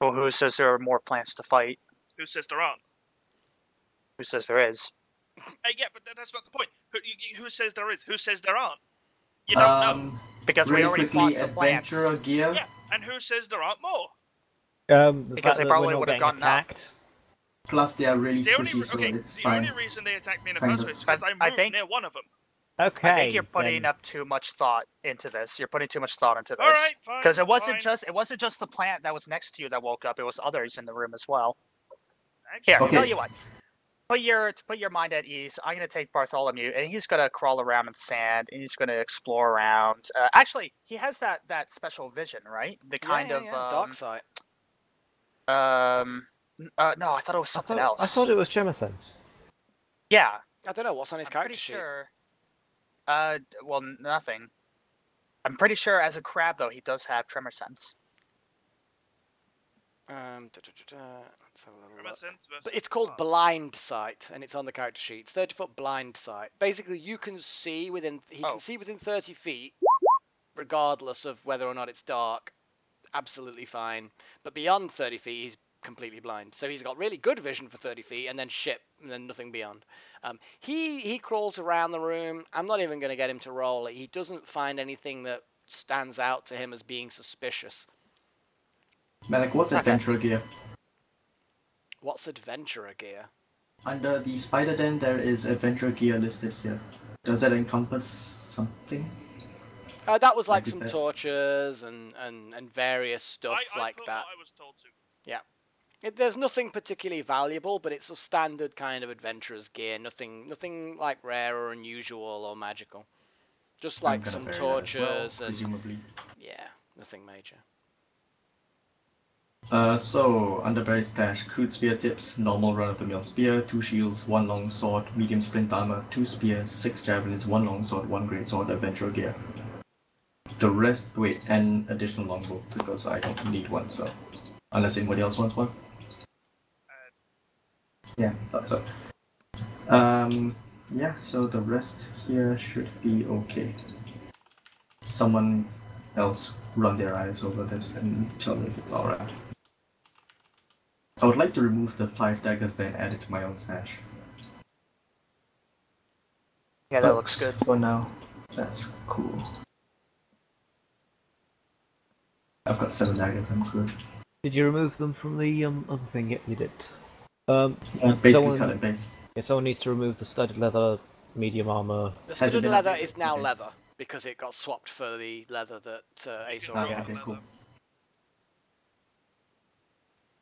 Well, who says there are more plants to fight? Who says there aren't? Who says there is? Yeah, but that's not the point. Who says there is? Who says there aren't? You don't know. Because really we already quickly, fought some plants. adventurer gear. Yeah, and who says there aren't more? Because they probably would have gotten attacked. Plus, they are really squishy, so it's the fine. only reason they attacked me in the first place is because I moved near one of them. Okay. I think you're putting up too much thought into this. You're putting too much thought into this. All right, fine. Because it wasn't just the plant that was next to you that woke up. It was others in the room as well. Here, Okay. tell you what. To put your mind at ease, I'm gonna take Bartholomew, and he's gonna crawl around in the sand, and he's gonna explore around. Actually, he has that special vision, right? The kind of dark sight. No, I thought it was something else. I thought it was Tremor Sense. Yeah. I don't know what's on his character sheet. Sure. Well, nothing. I'm pretty sure as a crab, though, he does have tremor sense. Let's have a little Tremor look. sense versus But it's called what? blind sight, and it's on the character sheet. It's 30-foot blind sight. Basically, you can see within. He can see within 30 feet, regardless of whether or not it's dark. Absolutely fine. But beyond 30 feet, he's completely blind. So he's got really good vision for 30 feet, and then shit, and then nothing beyond. He crawls around the room. I'm not even going to get him to roll. He doesn't find anything that stands out to him as being suspicious. Malik, what's adventurer gear? What's adventurer gear? Under the spider den, there is adventurer gear listed here. Does that encompass something? That was like Like some that. torches and various stuff I like put that. what I was told to. There's nothing particularly valuable, but it's a standard kind of adventurer's gear. Nothing like rare or unusual or magical. Just like some torches and presumably. yeah, nothing major. So, under buried stash, crude spear tips, normal run-of-the-mill spear, 2 shields, 1 long sword, medium splint armor, 2 spears, 6 javelins, 1 long sword, 1 great sword, adventurer gear. The rest, wait, and additional longbow, because I don't need one, so. Unless anybody else wants one. Yeah, that's it. Yeah, so the rest here should be okay. Someone else run their eyes over this and tell me if it's alright. I would like to remove the 5 daggers then add it to my own stash. Yeah, that looks good. For now, that's cool. I've got 7 daggers, I'm good. Did you remove them from the other thing? Yep, you did. Basically cut and paste. Yeah, someone needs to remove the studded leather, medium armor. The Has it studded been leather updated? is now Okay. leather because it got swapped for the leather that Ace already had. Okay, cool.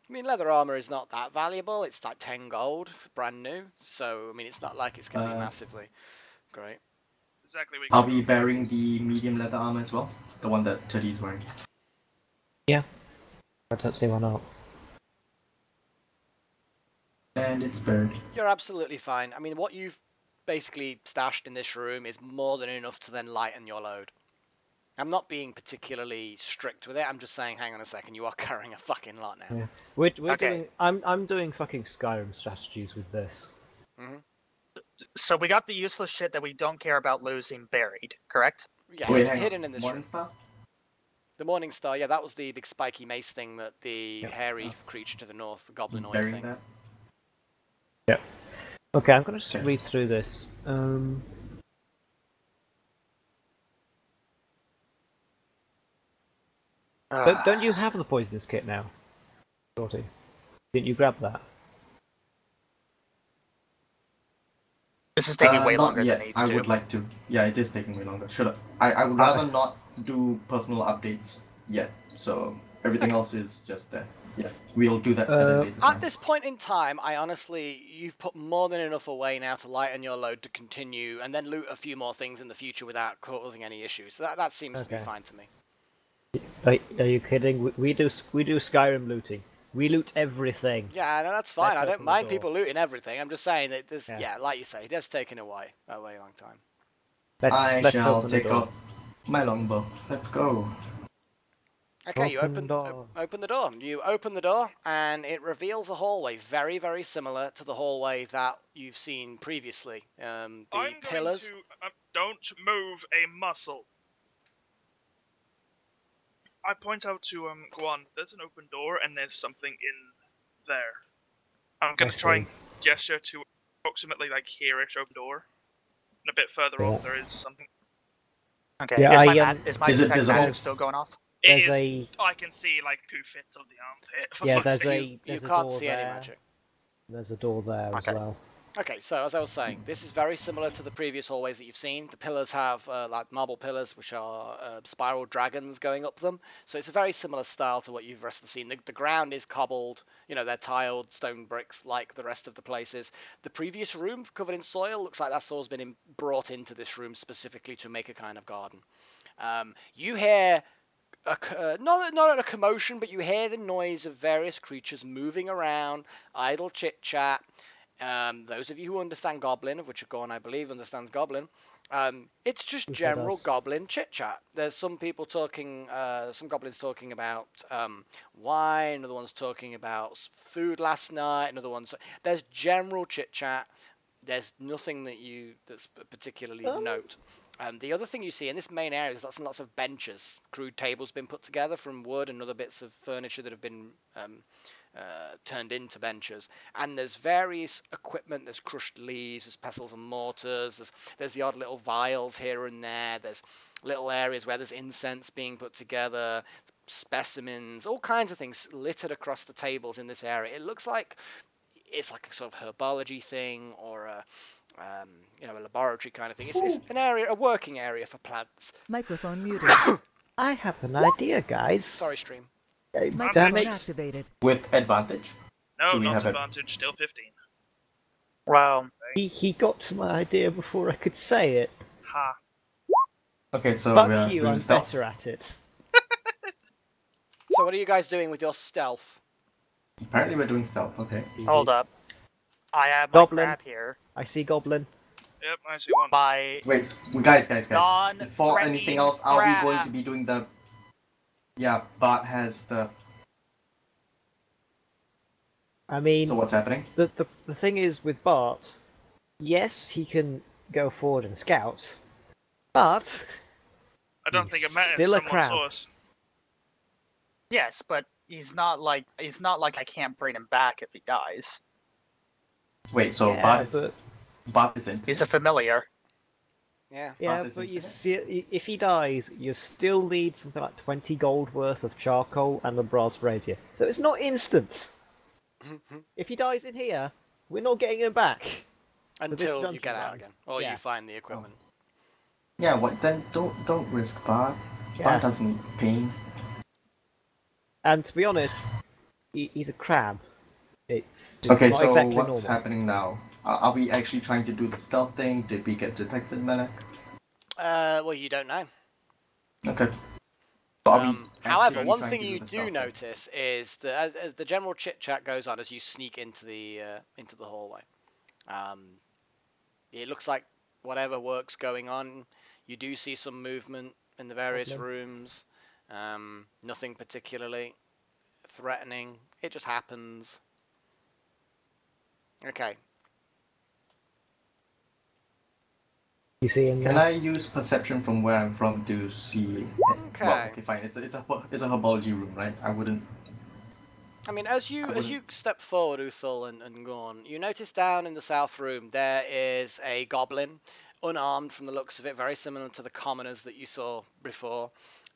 I mean, leather armor is not that valuable. It's like 10 gold, brand new. So, I mean, it's not like it's going to be massively great. Exactly. I'll be bearing the medium leather armor as well, the one that Teddy's wearing. Yeah. I don't see why not. And it's buried. You're absolutely fine. I mean, what you've basically stashed in this room is more than enough to then lighten your load. I'm not being particularly strict with it. I'm just saying, hang on a second, you are carrying a fucking lot now. Yeah. We're Okay. doing. I'm doing fucking Skyrim strategies with this. So we got the useless shit that we don't care about losing buried, correct? Yeah, Wait, hang hidden on. in this Morning room. Star? The Morning Star, yeah, that was the big spiky mace thing that the Yep. hairy creature to the north, the goblinoid Bearing thing. that? Yeah. Okay, I'm gonna just Okay. read through this. Don't you have the poisonous kit now, Shorty? Didn't you grab that? This is taking way not longer yet. than it needs I to. would like to. Yeah, it is taking way longer. Should I would rather not do personal updates yet. So everything else is just there. Yeah, we'll do that at a later time. At this point in time, I honestly, you've put more than enough away now to lighten your load to continue, and then loot a few more things in the future without causing any issues. So that seems to be Okay. fine to me. Are you kidding? We do Skyrim looting. We loot everything. Yeah, no, that's fine. Let's I don't open the mind door. people looting everything. I'm just saying that this, Yeah. yeah, like you say, it has taken a way long time. Let's shall open the take door. out my longbow. Let's go. Okay, you Open door. open the door. You open the door, and it reveals a hallway very, very similar to the hallway that you've seen previously. The I'm pillars. going to don't move a muscle. I point out to Guan, there's an open door and there's something in there. I'm gonna try and gesture to approximately like here-ish open door. And a bit further off there is something. Okay. Yeah, is my Is it detect visible? magic still going off? I can see like 2 fits of the armpit. For Yeah, fuck's there's sake. a You there's a can't door see any there. magic. There's a door there Okay. as well. Okay, so as I was saying, this is very similar to the previous hallways that you've seen. The pillars have like marble pillars, which are spiral dragons going up them. So it's a very similar style to what you've rest of seen. The ground is cobbled, you know, they're tiled stone bricks like the rest of the places. The previous room covered in soil looks like that's always been brought into this room specifically to make a kind of garden. You hear not a commotion, but you hear the noise of various creatures moving around, idle chit chat. Those of you who understand Goblin, of which Guan, I believe, understands Goblin, it's just general Goblin chit chat. There's some people talking, some Goblins talking about wine, other ones talking about food last night, another one's. There's general chit chat. There's nothing that's particularly note. The other thing you see in this main area is lots and lots of benches. Crude tables been put together from wood and other bits of furniture that have been turned into benches. And there's various equipment. There's crushed leaves, there's pestles and mortars, there's the odd little vials here and there. There's little areas where there's incense being put together, specimens, all kinds of things littered across the tables in this area. It looks like it's like a sort of herbology thing or a laboratory kind of thing. It's an area, a working area for plants. Microphone muted. I have an idea, guys. Sorry, stream. Microphone activated. With advantage? No, Do we not have a- advantage. Still 15. Well, He got to my idea before I could say it. Ha. Okay, so Fuck we're you, doing I'm stealth. better at it. So what are you guys doing with your stealth? Apparently we're doing stealth, okay. hold up. I have my Goblin. crab here. I see Goblin. Yep, I see one. My Wait, guys. Before Non-threatening anything else, are we going to crab. be doing the... Yeah, Bart has the... I mean, So what's happening? the thing is with Bart, yes, he can go forward and scout, but I don't think it He's matters. still a Someone crab. saw us. Yes, but he's not like I can't bring him back if he dies. Wait, so yeah, Bart is in. He's a familiar. Yeah. yeah, Bart is but you infinite? see, if he dies, you still need something like 20 gold worth of charcoal and a brass brazier. So it's not instant. If he dies in here, we're not getting him back. Until you dungeon get out run. again, or Yeah. you find the equipment. Yeah, what then? Don't risk Bart. Yeah. Bart doesn't need pain. And to be honest, he's a crab. It's Okay, not so exactly what's normal. happening now? Are we actually trying to do the stealth thing? Did we get detected, Manic? Well, you don't know. Okay. So are we However, actually one trying thing to do you the do stealth thing? notice is that as the general chit chat goes on, as you sneak into the hallway, it looks like whatever work's going on. You do see some movement in the various Goblin. rooms. Nothing particularly threatening. It just happens. Okay. You see him Can now? I use perception from where I'm from to see? Well, Okay. okay, fine. It's a herbology room, right? I wouldn't. I mean, as you step forward, Uthal and Guan, you notice down in the south room there is a goblin, unarmed from the looks of it, very similar to the commoners that you saw before,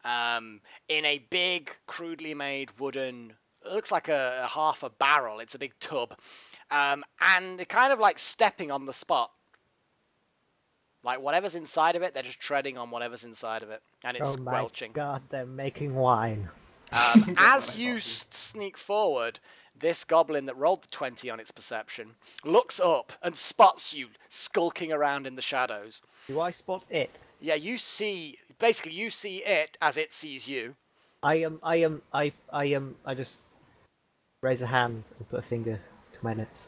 in a big, crudely made wooden. It looks like a half a barrel. It's a big tub, and they're kind of like stepping on the spot. Like whatever's inside of it, they're just treading on whatever's inside of it, and it's Oh my squelching. god, they're making wine. As you sneak forward, this goblin that rolled the 20 on its perception looks up and spots you skulking around in the shadows. Do I spot it? Yeah, you see it as it sees you. I just raise a hand and put a finger to my lips.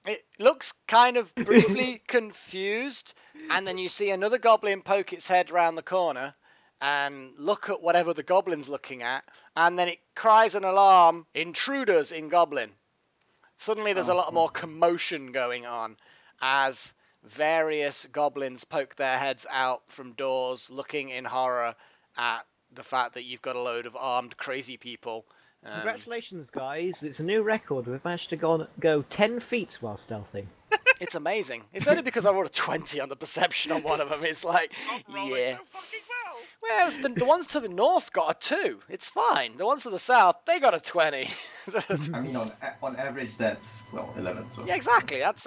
It looks kind of briefly confused, and then you see another goblin poke its head round the corner and look at whatever the goblin's looking at, and then it cries an alarm, intruders in goblin. Suddenly there's a lot more commotion going on as various goblins poke their heads out from doors, looking in horror at the fact that you've got a load of armed crazy people. Congratulations, guys! It's a new record. We've managed to go 10 feet while stealthing. It's amazing. It's only because I rolled a 20 on the perception on one of them. It's like, Not rolling yeah. so fucking Well, the ones to the north got a 2. It's fine. The ones to the south, they got a 20. I mean, on average, that's, well, 11, so... Yeah, exactly. That's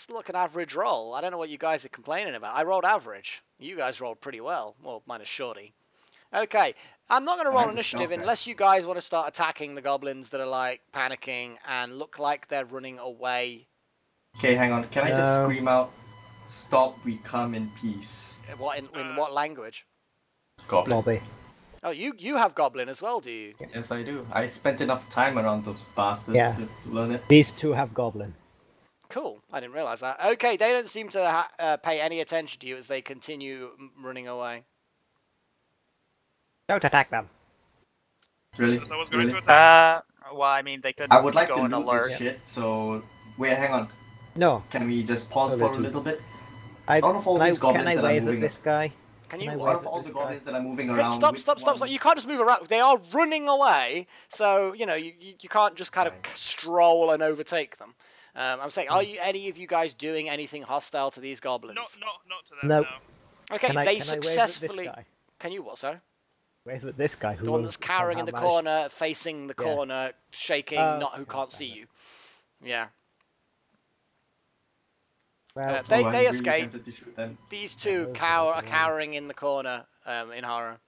like an average roll. I don't know what you guys are complaining about. I rolled average. You guys rolled pretty well. Well, minus Shorty. Okay, I'm not going to roll initiative unless you guys want to start attacking the goblins that are, like, panicking and look like they're running away. Okay, hang on. Can I just scream out, "Stop, we come in peace"? What in what language? Goblin. Lobby. Oh, you have goblin as well, do you? Yes, I do. I spent enough time around those bastards to learn it. These two have goblin. Cool. I didn't realize that. Okay, they don't seem to pay any attention to you as they continue running away. Don't attack them. Really? So someone's going to attack. Well, I mean, they could I would like go to on loot alert. this shit, so... Wait, hang on. No. Can we just pause for a little bit? Out of all these goblins that are wave moving... at this guy? Can you? Out of all the goblins that are moving around... Stop. You can't just move around. They are running away, so, you know, you can't just kind of stroll and overtake them. I'm saying, are you any of you guys doing anything hostile to these goblins? Not to them, No. no. Okay, they can successfully... I wave at this guy? Can you what, sorry? Wave at this guy who The one that's cowering in the somehow managed- corner, facing the corner, shaking, who can't see you. Yeah. Well, They really escape. tempted to shoot them. These two Yeah, are cowering in the corner in horror.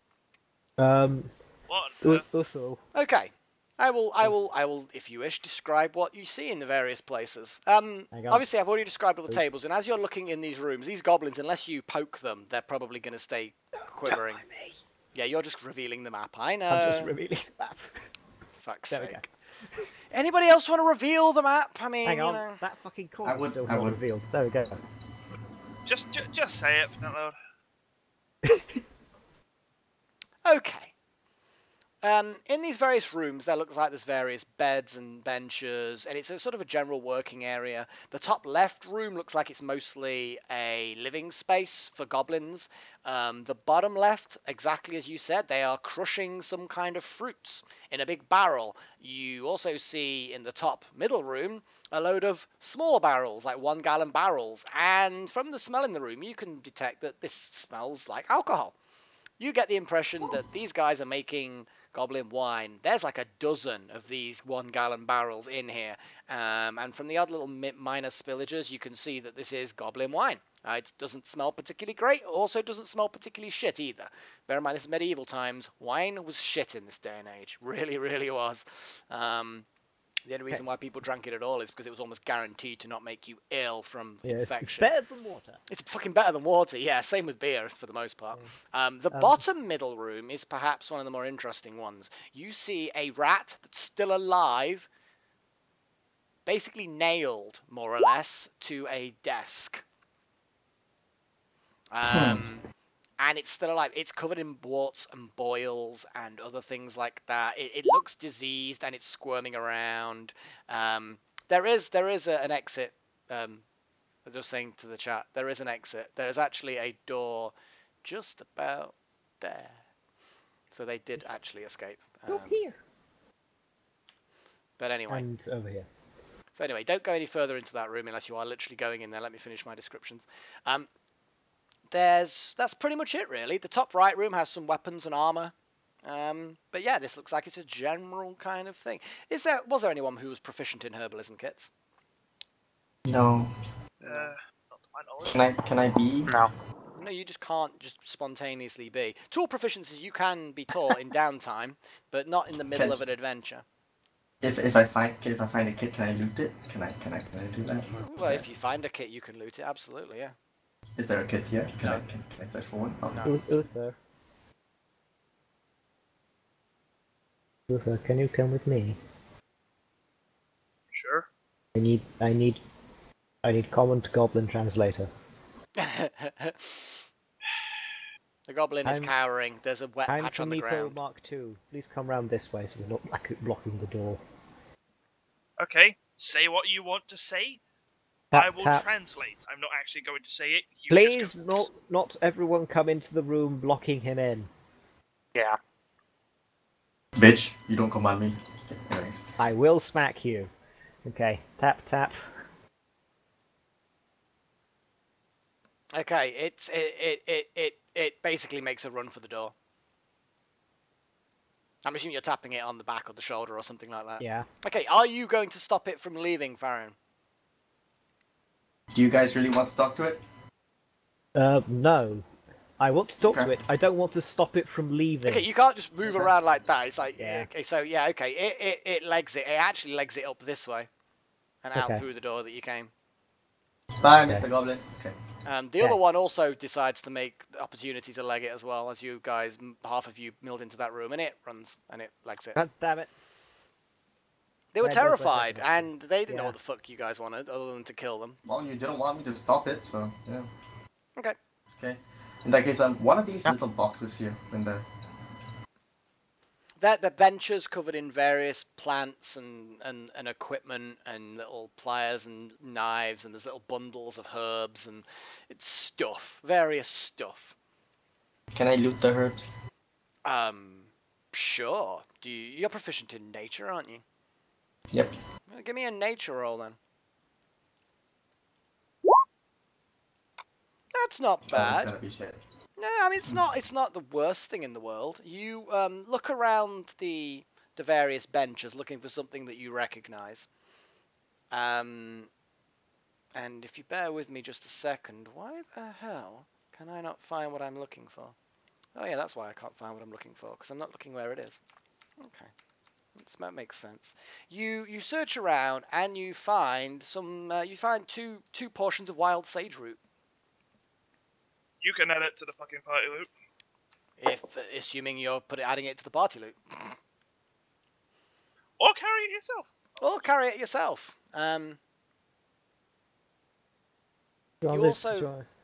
What? Uthal. Okay. I will, if you wish, describe what you see in the various places. on. Obviously, I've already described all the tables, and as you're looking in these rooms, these goblins, unless you poke them, they're probably going to stay quivering. Yeah, you're just revealing the map. I know. I'm just revealing the map. Fuck's There we sake. Anybody else want to reveal the map? I mean, Hang on, you know. that fucking corner's still I not would. revealed. There we go. Just say it, not loud. Okay. In these various rooms, there looks like there's various beds and benches, and it's a sort of a general working area. The top left room looks like it's mostly a living space for goblins. The bottom left, exactly as you said, they are crushing some kind of fruits in a big barrel. You also see in the top middle room a load of small barrels, like 1 gallon barrels, and from the smell in the room, you can detect that this smells like alcohol. You get the impression that these guys are making goblin wine. There's like a dozen of these 1 gallon barrels in here. And from the odd little minor spillages, you can see that this is goblin wine. It doesn't smell particularly great. It also doesn't smell particularly shit either. Bear in mind, this is medieval times. Wine was shit in this day and age. Really, really was. The only reason why people drank it at all is because it was almost guaranteed to not make you ill from infection. It's better than water. It's fucking better than water, yeah. Same with beer for the most part. The bottom middle room is perhaps one of the more interesting ones. You see a rat that's still alive, basically nailed, more or less, to a desk. And it's still alive. It's covered in warts and boils and other things like that. It looks diseased and it's squirming around. There is an exit. I'm just saying to the chat, there is an exit. There is actually a door just about there. So they did actually escape. Look here. But anyway. And over here. So anyway, don't go any further into that room unless you are literally going in there. Let me finish my descriptions. That's pretty much it, really. The top right room has some weapons and armor. But yeah, this looks like it's a general kind of thing. Was there anyone who was proficient in herbalism kits? No. Not to my knowledge. Can I be? No. No, you just can't just spontaneously be. Tool proficiencies you can be taught in downtime, but not in the middle of an adventure. If I find a kit, can I loot it? Can I do that? Well, if you find a kit, you can loot it. Absolutely, yeah. Is there a kit here? Can I search for one? Oh. No. Uthal, can you come with me? Sure. I need common to goblin translator. The goblin is cowering. There's a wet patch on the ground. Mark II. Please come round this way so we're not blocking the door. Okay, say what you want to say. Tap, I will tap. translate. I'm not actually going to say it. You Please, just go... not everyone come into the room blocking him in. Yeah. Bitch, you don't command me. Okay, anyways. I will smack you. Okay, tap tap. Okay, it basically makes a run for the door. I'm assuming you're tapping it on the back or the shoulder or something like that. Yeah. Okay, are you going to stop it from leaving, Farrien? Do you guys really want to talk to it? No. I want to talk Okay. to it. I don't want to stop it from leaving. Okay, you can't just move Okay. around like that. It's like, Yeah. okay, so yeah, okay, it legs it. It actually legs it up this way and out Okay. through the door that you came. Bye, Okay. Mr. Goblin. Okay. The other one also decides to make the opportunity to leg it as well, as you guys, half of you milled into that room, and it runs and it legs it. God damn it. They were There goes my terrified, second and they didn't know Yeah. what the fuck you guys wanted, other than to kill them. Well, you didn't want me to stop it, so yeah. Okay. Okay. In that case, one of these little boxes here in there. The benches covered in various plants and equipment and little pliers and knives, and there's little bundles of herbs and it's stuff, various stuff. Can I loot the herbs? Sure. You're proficient in nature, aren't you? Yep. Well, give me a nature roll then. That's not Oh, it's bad. gonna be shit. No, I mean it's not the worst thing in the world. You look around the various benches looking for something that you recognise. And if you bear with me just a second, why the hell can I not find what I'm looking for? Oh yeah, that's why I can't find what I'm looking for, because I'm not looking where it is. Okay, that makes sense. You search around and you find some. You find two portions of wild sage root. You can add it to the fucking party loot. If assuming you're adding it to the party loot. Or carry it yourself. Or carry it yourself.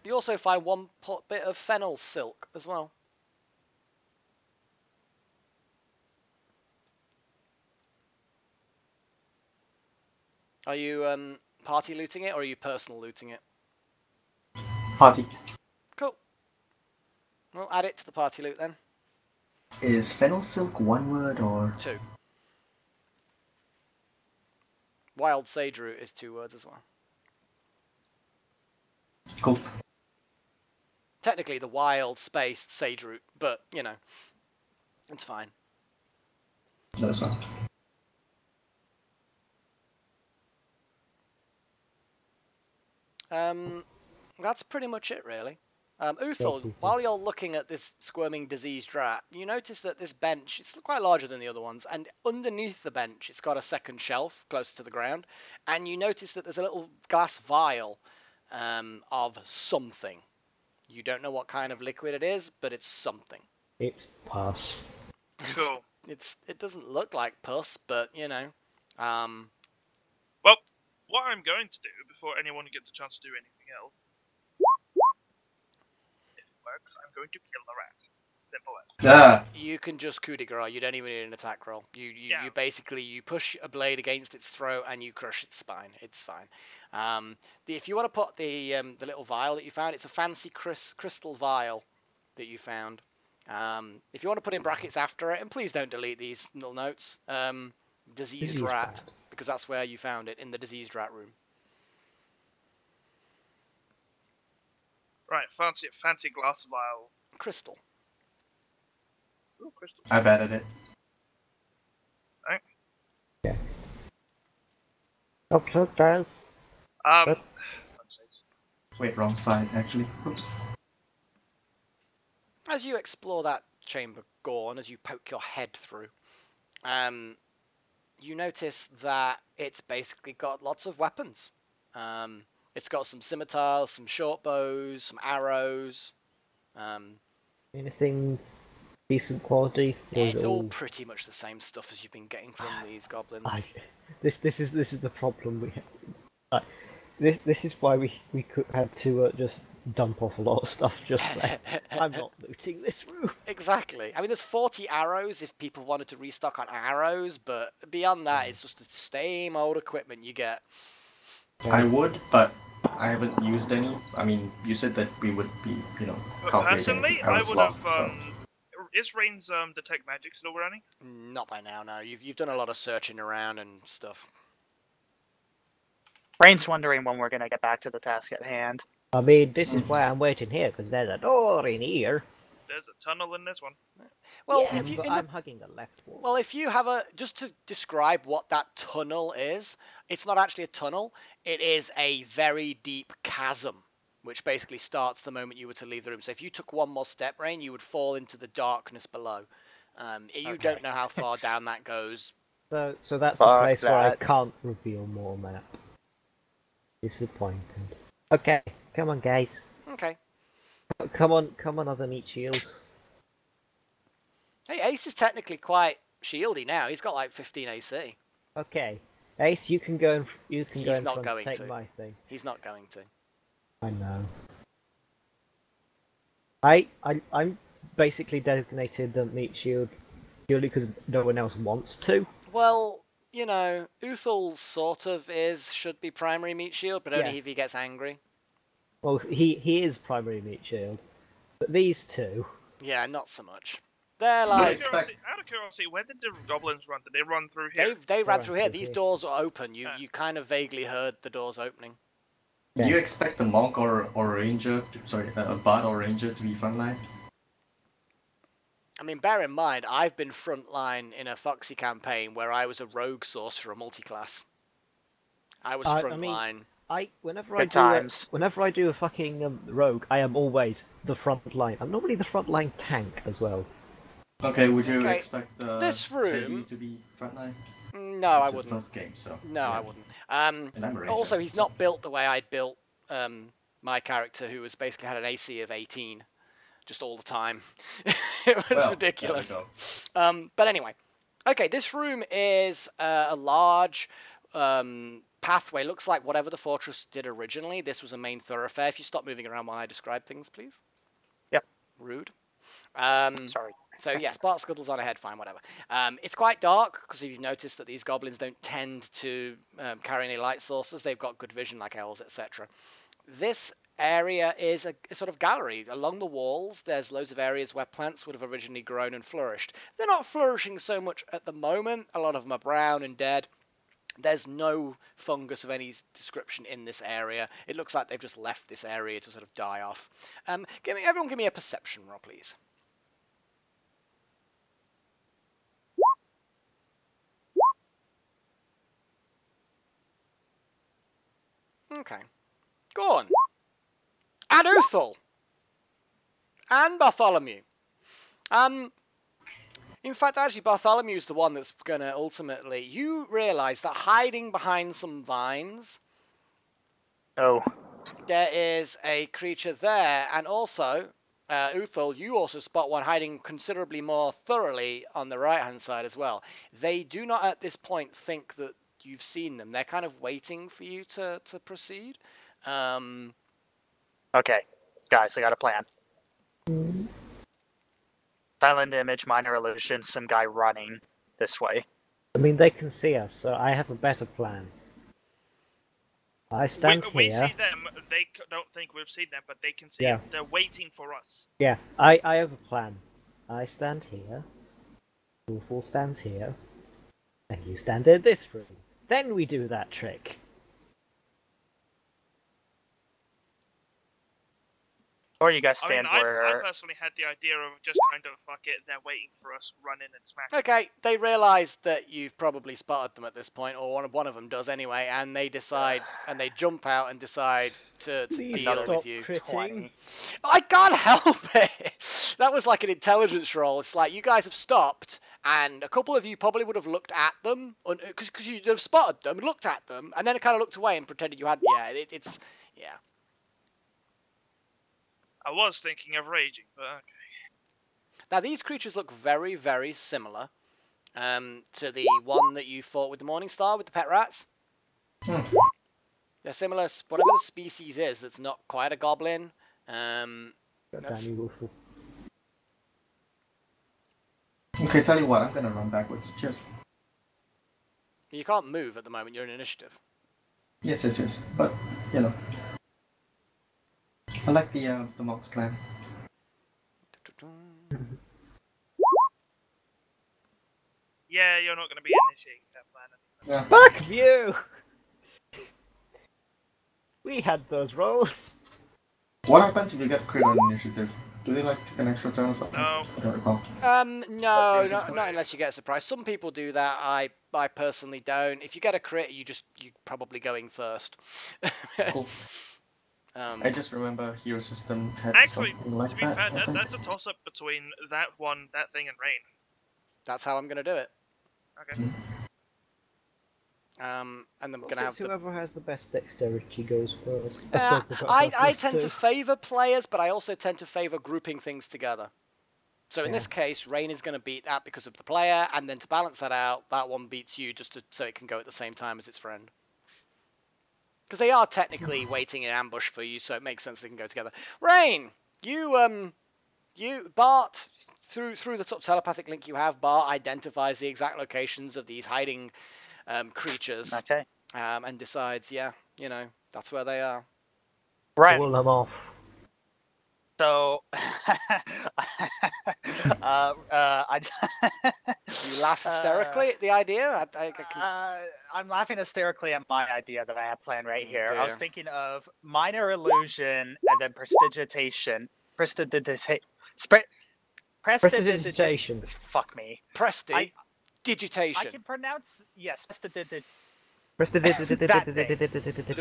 You also find one bit of fennel silk as well. Are you party looting it or are you personal looting it? Party. Cool. Well, add it to the party loot then. Is fennel silk one word or? 2. Wild sage root is 2 words as well. Cool. Technically the wild space sage root, but you know, it's fine. No, it's not. That's pretty much it really. Uthal, while you're looking at this squirming diseased rat, you notice that this bench, it's quite larger than the other ones, and underneath the bench it's got a second shelf closer to the ground, and you notice that there's a little glass vial of something. You don't know what kind of liquid it is, but it's something. It's pus. Cool. It doesn't look like pus, but you know. Well, what I'm going to do before anyone gets a chance to do anything else, if it works, I'm going to kill the rat. Simple as. Yeah. You can just coup de grace. You don't even need an attack roll. You Yeah. basically you push a blade against its throat and you crush its spine. It's fine. If you want to put the little vial that you found, it's a fancy crystal vial that you found. If you want to put in brackets after it, and please don't delete these little notes. Diseased rat, because that's where you found it, in the diseased rat room. Right, fancy glass vial. Crystal. Ooh, crystal. I've added it. Right. Yeah. Okay, guys. Wait, wrong side actually. Oops. As you explore that chamber, Guan, as you poke your head through, you notice that it's basically got lots of weapons. It's got some scimitars, some short bows, some arrows. Anything decent quality? Yeah, it's all pretty much the same stuff as you've been getting from these goblins. This is the problem we have. This is why we could had to just dump off a lot of stuff just there. I'm not looting this room. Exactly. I mean, there's 40 arrows if people wanted to restock on arrows, but beyond that, it's just the same old equipment you get. I would, but I haven't used any. I mean, you said that we would be, calculating Personally, I arrows would lost, have. so. Is Rain's detect magic still running? Not by now, no. You've done a lot of searching around and stuff. Rain's wondering when we're gonna get back to the task at hand. I mean, this is why I'm waiting here, because there's a door in here. There's a tunnel in this one. Well, Yeah, if you but in the I'm hugging the left wall. Well, if you have just to describe what that tunnel is, it's not actually a tunnel. It is a very deep chasm, which basically starts the moment you were to leave the room. So if you took one more step, Rain, you would fall into the darkness below. You don't know how far down that goes. So that's the Fuck place where I that. can't reveal more map. Disappointed. Okay, come on, guys. Okay. Come on, other meat shields. Hey, Ace is technically quite shieldy now. He's got like 15 AC. Okay, Ace, you can go in He's front not and going take to. my thing. He's not going to. I know. I'm basically designated the meat shield purely because no one else wants to. Well, you know, Uthal sort of should be primary meat shield, but only Yeah. if he gets angry. Well, he is primary meat shield, but these two. Yeah, not so much. They're Out like of curiosity, where did the goblins run? Did they run through here? they ran ran through here. through These here. doors are open. You kind of vaguely heard the doors opening. Do you expect a monk or ranger, a bard or ranger to be frontline? I mean, bear in mind, I've been frontline in a Foxy campaign where I was a rogue sorcerer multiclass. I was frontline. Whenever Good times. I do a fucking rogue, I am always the front line. I'm normally the front line tank as well. Okay, would you Okay, expect this room- Teddy to be frontline? No, I It's his wouldn't. first game, so. No, yeah. I wouldn't. And I'm a ranger, Also, he's so- not built the way I built my character, who was basically had an AC of 18, just all the time. It was Well, ridiculous. there we go. But anyway, okay, this room is a large pathway. Looks like whatever the fortress did originally. This was a main thoroughfare. If you stop moving around while I describe things, please. Yep. Rude. Sorry. So yes, Bart scuttles on ahead, fine, whatever. It's quite dark, because if you've noticed that these goblins don't tend to carry any light sources, they've got good vision like elves, etc. This area is a sort of gallery. Along the walls, there's loads of areas where plants would have originally grown and flourished. They're not flourishing so much at the moment. A lot of them are brown and dead. There's no fungus of any description in this area. It looks like they've just left this area to sort of die off. Everyone give me a perception roll, please. Okay. Guan. And Uthal. And Bartholomew. In fact, actually, Bartholomew's the one that's going to ultimately... You realise that hiding behind some vines, Oh. there is a creature there, and also, Uthal, you also spot one hiding considerably more thoroughly on the right-hand side as well. They do not at this point think that you've seen them. They're kind of waiting for you to proceed. Okay, guys, I got a plan. Silent image, minor illusion, some guy running this way. I mean, they can see us, so I have a better plan. I stand we here. see them. They don't think we've seen them, but they can see Yeah. us. They're waiting for us. Yeah, I have a plan. I stand here. Uthal stands here. And you stand in this room. Then we do that trick. Or you guys I mean, stand I where... personally had the idea of just kind of, fuck it, they're waiting for us, run in and smack them. Okay, they realise that you've probably spotted them at this point, or one of them does anyway, and they decide, and they jump out and decide to Please deal stop with you. critting. 20. I can't help it! That was like an intelligence roll. It's like, you guys have stopped, and a couple of you probably would have looked at them, because you'd have spotted them, looked at them, and then kind of looked away and pretended you had, yeah. I was thinking of raging, but okay. Now, these creatures look very, very similar to the one that you fought with the Morning Star, with the pet rats. They're similar, whatever the species is that's not quite a goblin. Damn you, Uthal. Okay, tell you what, I'm gonna run backwards. Cheers. You can't move at the moment, you're in initiative. Yes. But, you know. I like the monk's plan. Yeah, you're not going to be initiating that plan. Yeah. Fuck you! We had those rolls. What happens if you get crit on initiative? Do they like take an extra turn or something? No. I don't recall. No, Yes, it's not unless you get a surprise. Some people do that. I personally don't. If you get a crit, you're probably going first. Cool. I just remember Hero System had Actually, something like to be that. fair, I think. that's a toss-up between that thing, and Rain. That's how I'm gonna do it. Okay. And I'm Well, gonna have since whoever has the best dexterity goes first. I tend to favour players, but I also tend to favour grouping things together. So in this case, Rain is going to beat that because of the player, and then to balance that out, that one beats you so it can go at the same time as its friend. Because they are technically waiting in ambush for you, so it makes sense they can go together. Rain, you Bart, through the sort of telepathic link you have, Bart identifies the exact locations of these hiding creatures. Okay. And decides, that's where they are. Right. Pull them off. So, I. You laugh hysterically at the idea? I'm laughing hysterically at my idea that I have planned right here. Dear. I was thinking of minor illusion and then prestidigitation. Prestidigitation. Fuck me. Digitation. I can pronounce yes. There's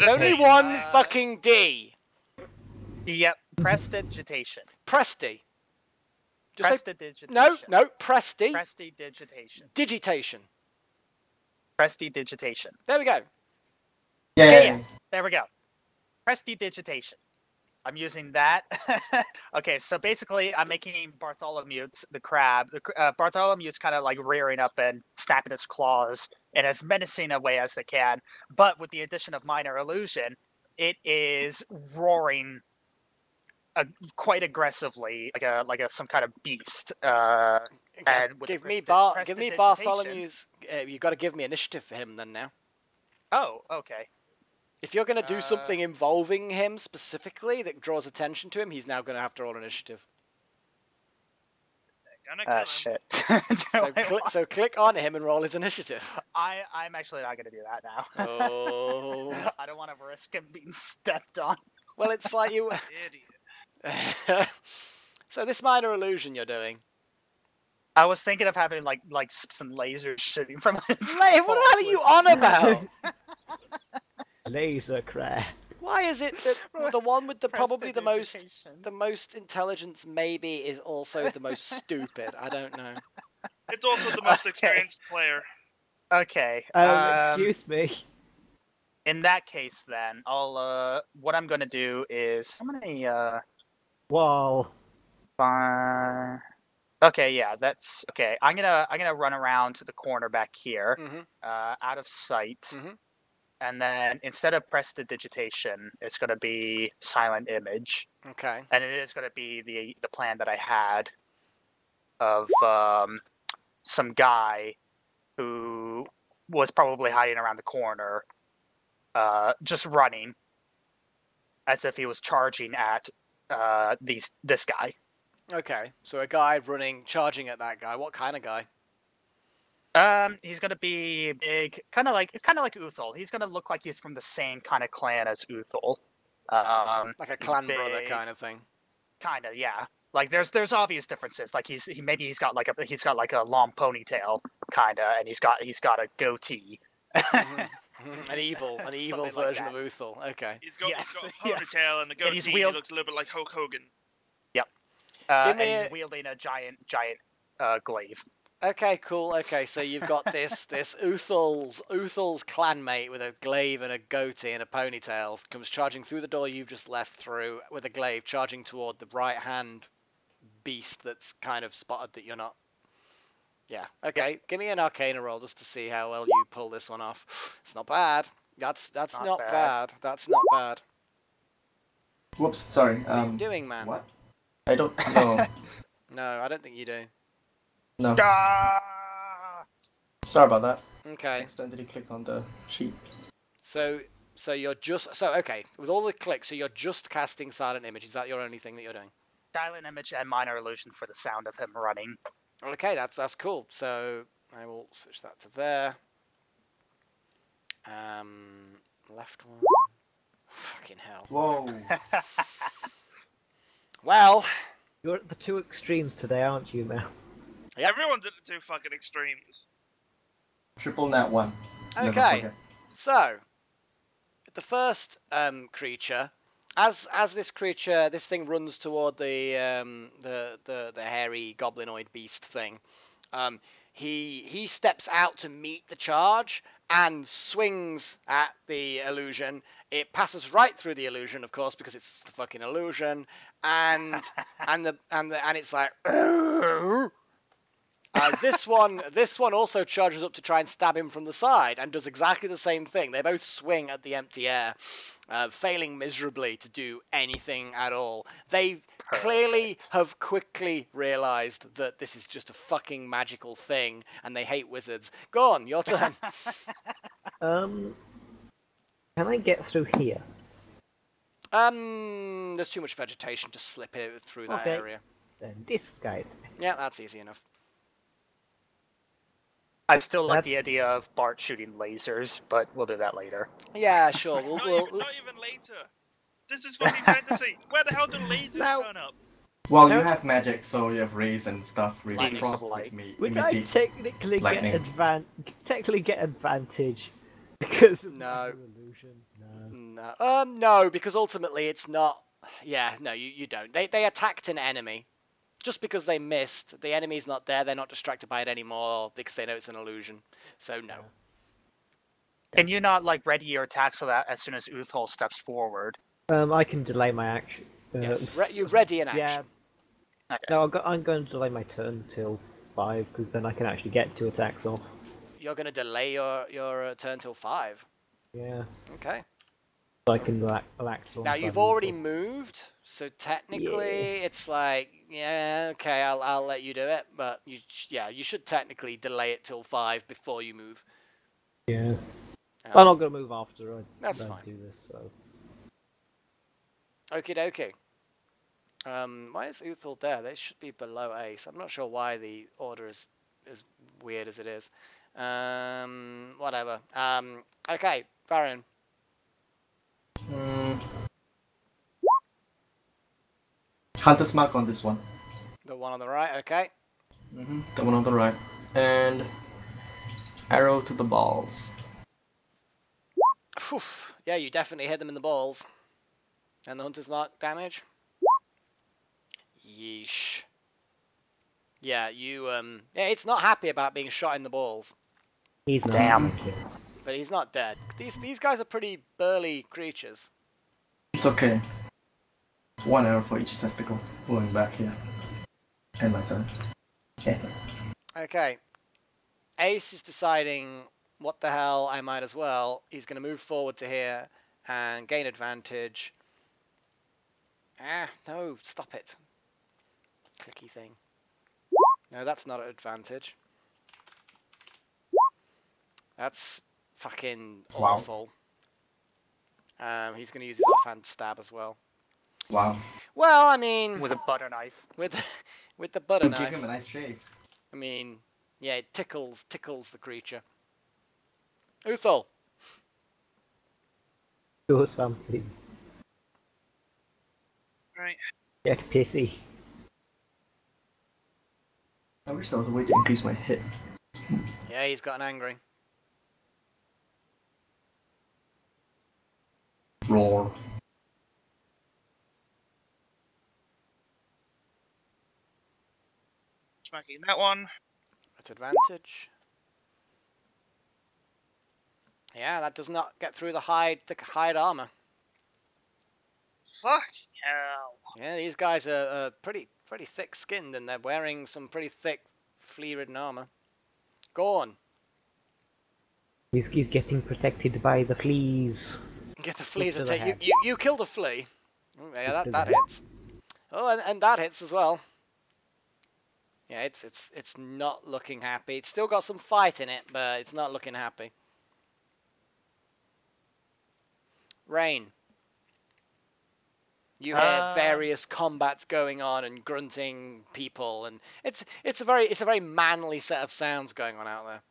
only one fucking D. Yep, prestidigitation. Presti. Prestidigitation. No, Presti. Prestidigitation. Digitation. Prestidigitation. There we go. Yeah. There we go. Prestidigitation. I'm using that. Okay, so basically, I'm making Bartholomew's the crab. Bartholomew's kind of like rearing up and snapping his claws in as menacing a way as it can. But with the addition of minor illusion, it is roaring quite aggressively, like some kind of beast. And give me Bartholomew's. You got to give me initiative for him then now. Oh, okay. If you're going to do something involving him specifically that draws attention to him, he's now going to have to roll initiative. Shit. So click on him and roll his initiative. I'm actually not going to do that now. Oh. I don't want to risk him being stepped on. Well, it's like you... So this minor illusion you're doing. I was thinking of having like some lasers shooting from his... What the hell are you on about? Laser crab. Why is it that the one with probably the most intelligence maybe is also the most stupid? I don't know. It's also the most experienced player. Okay. Excuse me. In that case, then I'll what I'm gonna do is how many Whoa. Okay, yeah, that's okay. I'm gonna run around to the corner back here, out of sight. And then instead of prestidigitation, it's going to be silent image. Okay. And it is going to be the plan that I had of some guy who was probably hiding around the corner, just running as if he was charging at this guy. Okay, so a guy charging at that guy. What kind of guy? He's gonna be big, kind of like Uthal. He's gonna look like he's from the same kind of clan as Uthal. Like a clan brother kind of thing. Kind of, yeah. Like there's obvious differences. Like he's got like a long ponytail, kinda, and he's got a goatee. An evil version of Uthal. Okay. He's got a ponytail and a goatee. He looks a little bit like Hulk Hogan. Yep. And he's wielding a giant glaive. Okay, cool. Okay, so you've got this Uthal's clanmate with a glaive and a goatee and a ponytail comes charging through the door you've just left through with a glaive, charging toward the right-hand beast that's kind of spotted that you're not. Yeah. Okay. Yep. Give me an Arcana roll just to see how well you pull this one off. It's not bad. That's not bad. That's not bad. Whoops. Sorry. What are you doing, man? What? I don't know. No, I don't think you do. No. Sorry about that. Okay. I accidentally clicked on the sheet. So you're okay with all the clicks. So you're just casting silent image. Is that your only thing that you're doing? Silent image and minor illusion for the sound of him running. Okay, that's cool. So I will switch that to there. Left one. Fucking hell. Whoa. Well, You're at the two extremes today, aren't you, Mel? Yep. Everyone's at the two fucking extremes. Triple nat 1. Never Okay, forget. so the first creature, as this thing runs toward the hairy goblinoid beast thing, he steps out to meet the charge and swings at the illusion. It passes right through the illusion, of course, because it's the fucking illusion, and it's like. This one also charges up to try and stab him from the side and does exactly the same thing. They both swing at the empty air, failing miserably to do anything at all. They clearly have quickly realized that this is just a fucking magical thing and they hate wizards. Go on, your turn. Can I get through here? There's too much vegetation to slip through that Okay. area. Then this guy. Yeah, that's easy enough. I still like the idea of Bart shooting lasers, but we'll do that later. Yeah, sure. Not even later. This is fucking fantasy. Where the hell do lasers turn up? Well, No. you have magic, so you have rays and stuff. Rays Lightning of frost of light. with me. Would I imitate technically lightning. get advantage because of No. my illusion? No. No. No, because ultimately it's not. Yeah, no, you don't. They attacked an enemy. Just because they missed, the enemy's not there. They're not distracted by it anymore because they know it's an illusion. So no. Can you not like ready your attack so that as soon as Uthal steps forward? I can delay my action. Yes, you're ready in action. Yeah. Okay. No, I'm going to delay my turn till 5 because then I can actually get 2 attacks off. You're going to delay your turn till 5. Yeah. Okay. So I can relax. Now you've already moved, so technically it's like, yeah, okay, I'll let you do it, but you should technically delay it till 5 before you move. Yeah. I'm not going to move after I That's don't fine. do this. So. Okie dokie. Why is Uthal there? They should be below Ace. I'm not sure why the order is as weird as it is. Whatever. Okay, Farrien. Hunter's mark on this one. The one on the right, okay. The one on the right. And arrow to the balls. Whew. Yeah, you definitely hit them in the balls. And the hunter's mark damage? Yeesh. Yeah, it's not happy about being shot in the balls. He's not. Damn. But he's not dead. These guys are pretty burly creatures. It's okay. 1 arrow for each testicle. Going back here. And my turn. Okay. Okay. Ace is deciding what the hell, I might as well. He's going to move forward to here and gain advantage. No, stop it. Clicky thing. No, that's not an advantage. That's fucking awful. He's going to use his offhand stab as well. Wow. Well, I mean, With a butter knife. with the butter Give knife. him a nice shave. I mean, yeah, it tickles the creature. Uthal. Do something. Right. Get pissy. I wish there was a way to increase my hit. Yeah, he's gotten angry. Roar. Smacking that one. At advantage. Yeah, that does not get through the hide armor. Fuck hell. Yeah, these guys are pretty thick-skinned, and they're wearing some pretty thick, flea-ridden armor. Guan. He's getting protected by the fleas. Get the fleas to to the take head. you killed a flea. Oh, yeah, To that the hits. Oh, and that hits as well. Yeah, it's not looking happy. It's still got some fight in it, but it's not looking happy. Rain. You hear various combats going on and grunting people, and it's a very manly set of sounds going on out there.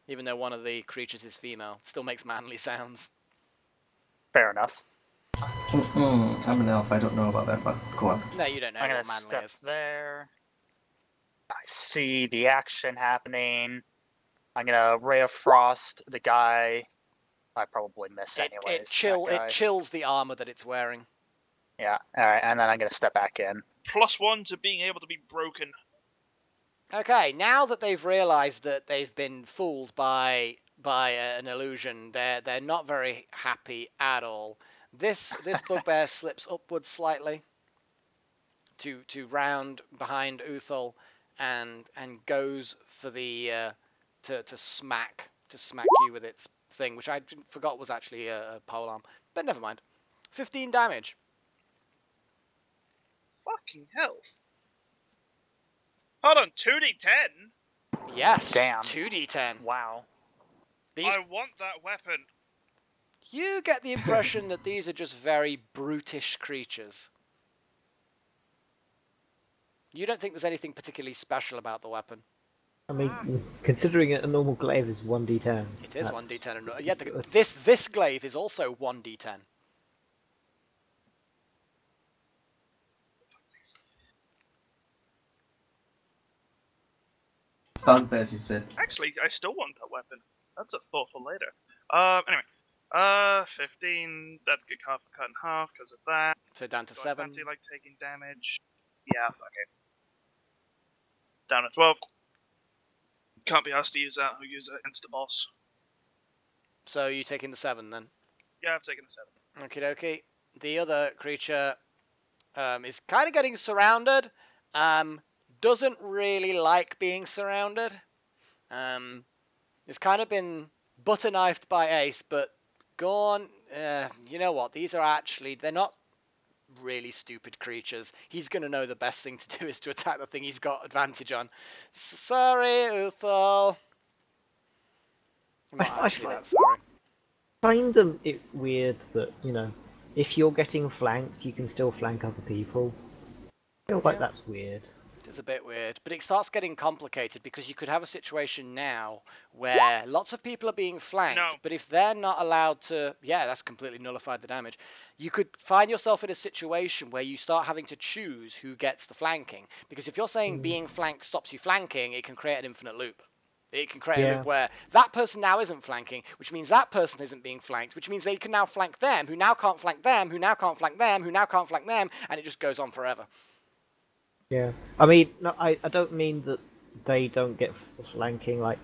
Even though one of the creatures is female, it still makes manly sounds. Fair enough. I'm an elf, I don't know about that, but go on. No, you don't know I'm gonna what manly step is. there. I see the action happening. I'm gonna Ray of Frost the guy. I probably miss anyways. It chills the armor that it's wearing. Yeah, alright, and then I'm gonna step back in. +1 to being able to be broken. Okay, now that they've realised that they've been fooled by an illusion, they're not very happy at all. This bugbear slips upwards slightly to round behind Uthal and goes for the to smack you with its thing, which I forgot was actually a polearm, but never mind. 15 damage. Fucking hell. Hold on, 2d10? Yes. Damn. 2d10. Wow. These, I want that weapon. you get the impression that these are just very brutish creatures. You don't think there's anything particularly special about the weapon? I mean, considering it a normal glaive is 1d10. It is 1d10. Yeah, this glaive is also 1d10. Bugbears, you said. Actually, I still want that weapon. That's a thought for later. Anyway. 15. That's good cut in half because of that. So down to Do I 7. fancy, like, taking damage? Yeah, fuck it. Down to 12. Can't be asked to use that. I'll use it against the boss. So you taking the 7 then? Yeah, I've taken the 7. Okie dokie. The other creature is kind of getting surrounded. Doesn't really like being surrounded. It's kind of been butter knifed by Ace, but Guan, you know what? They're not really stupid creatures. He's going to know the best thing to do is to attack the thing he's got advantage on. Sorry, Uthal. I'm not actually that sorry. Find it weird that, if you're getting flanked, you can still flank other people. I feel like that's weird. It's a bit weird, but it starts getting complicated because you could have a situation now where lots of people are being flanked, but if they're not allowed to, that's completely nullified the damage. You could find yourself in a situation where you start having to choose who gets the flanking, because if you're saying being flanked stops you flanking, it can create an infinite loop. It can create a loop where that person now isn't flanking, which means that person isn't being flanked, which means they can now flank them, who now can't flank them, who now can't flank them, who now can't flank them, and it just goes on forever. Yeah, I mean, no, I don't mean that they don't get flanking. Like,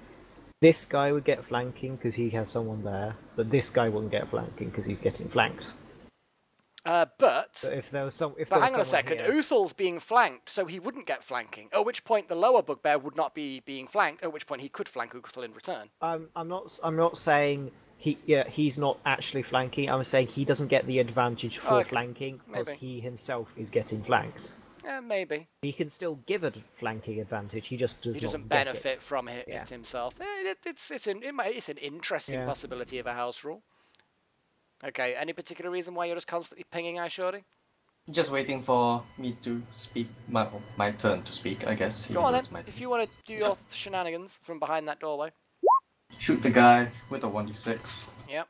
this guy would get flanking because he has someone there, but this guy wouldn't get flanking because he's getting flanked. But if there was some, hang on a second, Uthal's being flanked, so he wouldn't get flanking. At which point the lower bugbear would not be being flanked. At which point he could flank Uthal in return. I'm not saying he's not actually flanking. I'm saying he doesn't get the advantage for flanking because he himself is getting flanked. Yeah, maybe. He can still give a flanking advantage. He just doesn't benefit from it himself. It's an interesting possibility of a house rule. Okay, any particular reason why you're just constantly pinging iShorty? Just waiting for me to speak, my turn to speak, I guess. Go on then, if you want to do your shenanigans from behind that doorway. Shoot the guy with a 1d6. Yep,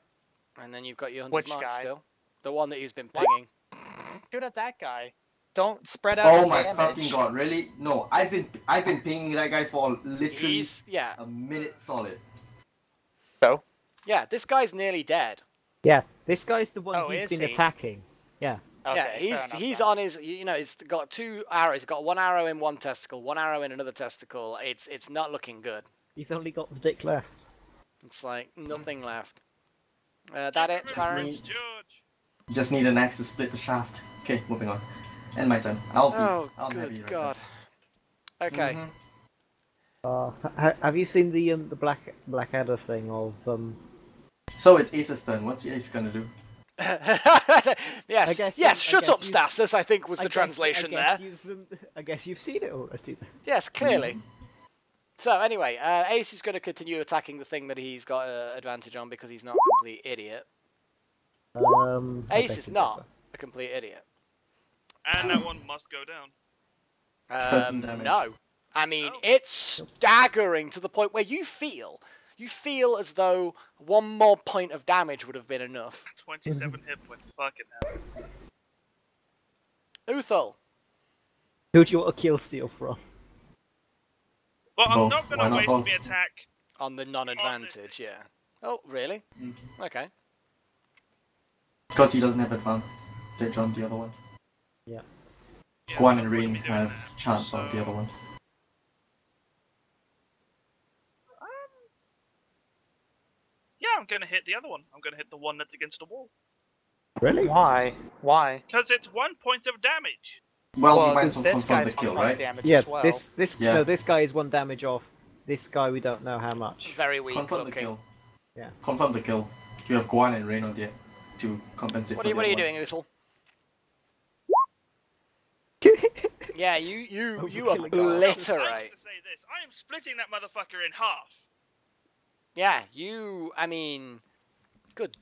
and then you've got your hunter's mark still. The one that he's been pinging. Shoot at that guy. Don't spread out. Oh my fucking god! Really? No, I've been pinging that guy for literally a minute solid. So? Yeah, this guy's nearly dead. Yeah, this guy's the one he's been attacking. Yeah. Okay, yeah, he's on his. He's got 2 arrows. He's got 1 arrow in one testicle, 1 arrow in another testicle. It's not looking good. He's only got the dick left. It's like nothing left. That it, Farrien? Just need an axe to split the shaft. Okay, moving on. And my turn. I'll good God. Okay. Have you seen the Blackadder thing of So it's Ace's turn. What's Ace gonna do? Yes. Shut up, Stases. I think was the translation there. I guess you've seen it already. Yes, clearly. So anyway, Ace is going to continue attacking the thing that he's got advantage on because he's not a complete idiot. Ace is not a complete idiot. And that one must go down. No. I mean, it's staggering to the point where you feel you feel as though one more point of damage would have been enough. 27 hit points. Fucking hell. Uthal. Who do you want to kill steal from? Well, I'm Both. not Why gonna not waste both? the attack. On the non-advantage, yeah. Oh, really? Okay. Because he doesn't have advantage on the other one. Yeah. Yeah, Guan I'm and not Rain gonna be doing have that, chance on the so- other one. Yeah, I'm gonna hit the other one. I'm gonna hit the one that's against the wall. Really? Why? Why? Because it's 1 point of damage. Well, we might as well this confirm the guy's kill, one right? damage Yeah, as well. Yeah. no, this guy is 1 damage off. This guy we don't know how much. Very weak Confirm the looking. kill. Yeah. Confirm the kill. You have Guan and Rain on there to compensate What for are the you other doing, Uthal? Yeah, you Overkilling obliterate. I have to say this. I am splitting that motherfucker in half. Yeah, I mean, good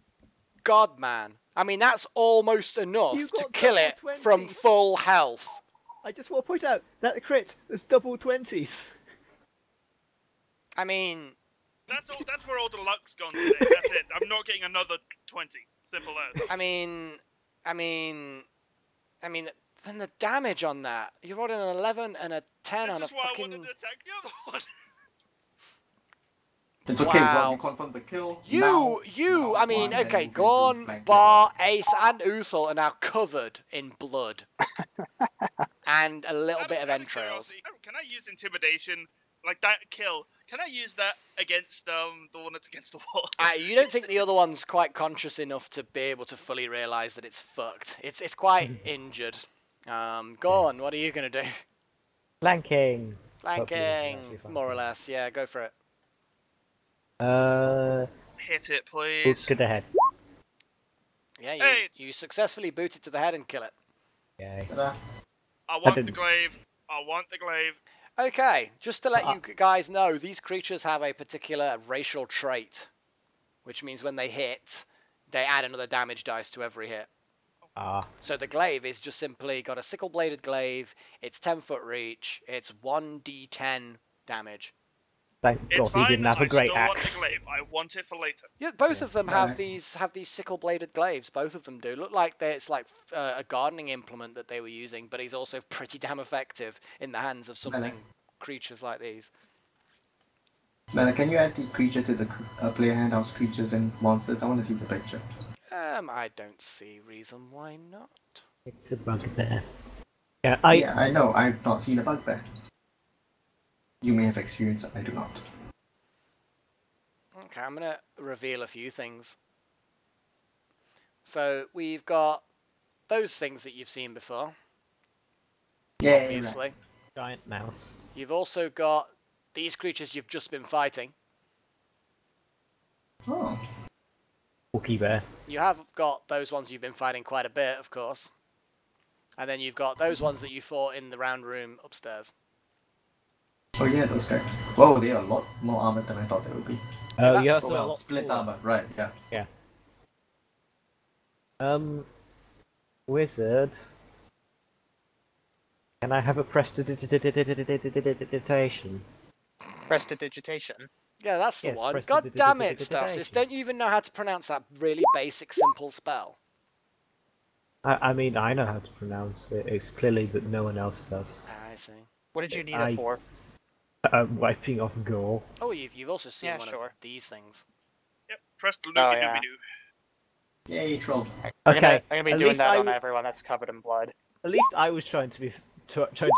God, man. I mean, that's almost enough You to got kill double it from 20s. full health. I just want to point out that the crit is double 20s. I mean, That's all. That's where all the luck's gone today. That's it. I'm not getting another 20. Simple as. I mean, then the damage on that. You rolled an 11 and a 10 This on a is why I fucking... wanted to attack the other one. It's okay, Wow. well, you confirm the kill. Now I mean, Guan and okay, you can Guan, flank Bar, Ace, and Uthal are now covered in blood. And a little bit of Out entrails. curiosity, can I use intimidation, like that kill? Can I use that against the one that's against the wall? You don't think the other one's quite conscious enough to be able to fully realise that it's fucked. It's quite injured. Go on, what are you gonna do? Flanking. Flanking, more or less. Yeah, go for it. Hit it, Boot please. to the head. Yeah, Hey! you successfully boot it to the head and kill it. Yay. Ta-da. I want the didn't- glaive. I want the glaive. Okay, just to let you guys know, these creatures have a particular racial trait, which means when they hit, they add another damage dice to every hit. Ah. So the glaive is just simply got a sickle-bladed glaive, it's 10-foot reach, it's 1d10 damage. Thank It's God fine. he didn't have I a great still want the axe. glaive. I want it for later. Yeah, both of them have Right. these sickle-bladed glaives. Both of them do look like it's like a gardening implement that they were using, but he's also pretty damn effective in the hands of something creatures like these. Mela, can you add the creature to the player handouts, creatures and monsters? I want to see the picture. I don't see reason why not. It's a bugbear. Yeah, Yeah, I know. I've not seen a bugbear. You may have experienced it, I do not. Okay, I'm gonna reveal a few things. So we've got those things that you've seen before, Yeah, obviously. giant mouse. You've also got these creatures you've just been fighting. Oh. Wookie bear. You have got those ones you've been fighting quite a bit, of course. And then you've got those ones that you fought in the round room upstairs. Oh yeah, those guys. Whoa, they are a lot more armored than I thought they would be. that's yeah, the so a Well, lot split cooler. armor, right, yeah. Wizard. Can I have a prestidigitation? Prestidigitation. Yeah, that's the Yes, one. press the God damn it, digitation. Stasis. Don't you even know how to pronounce that really basic, simple spell? I mean, I know how to pronounce it. It's clearly that no one else does. I see. What did you need I- it for? Wiping off gore. Oh, you've also seen Yeah, one sure. of these things. Yep. Press the Oh, loogie yeah. dooby doo. Yay, troll. Okay, I'm gonna be at doing least that I on w- everyone that's covered in blood. At least I was trying to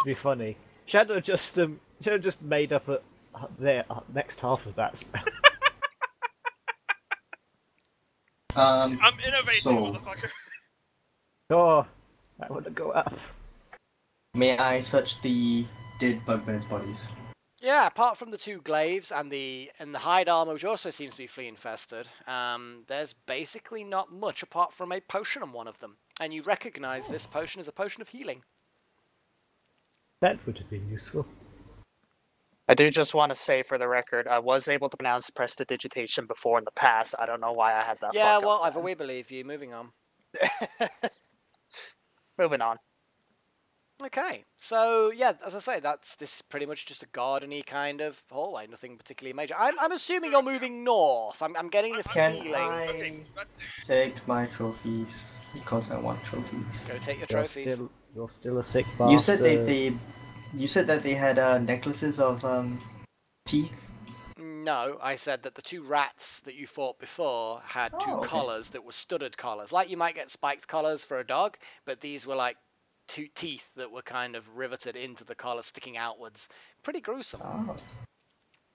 be funny. Shadow just made up the next half of that spell. I'm innovating, So- motherfucker. Oh, I want to go up. May I search the dead bugbear's bodies? Yeah, apart from the two glaives and the hide armor, which also seems to be flea infested, there's basically not much apart from a potion on one of them. And you recognize this potion as a potion of healing. That would have been useful. I do just want to say for the record, I was able to pronounce prestidigitation before in the past. I don't know why I had that. Yeah, fuck well, up we believe you. Moving on. then. Moving on. Okay, so yeah, as I say, this is pretty much just a garden-y kind of hallway, nothing particularly major. I'm assuming you're moving north. I'm getting the Can feeling. Okay, take my trophies because I want trophies? Go take your You're trophies. still a sick bastard. You said that they had necklaces of teeth. No, I said that the two rats that you fought before had two Oh, okay. collars that were studded collars. Like you might get spiked collars for a dog, but these were like two teeth that were kind of riveted into the collar, sticking outwards. Pretty gruesome. Oh.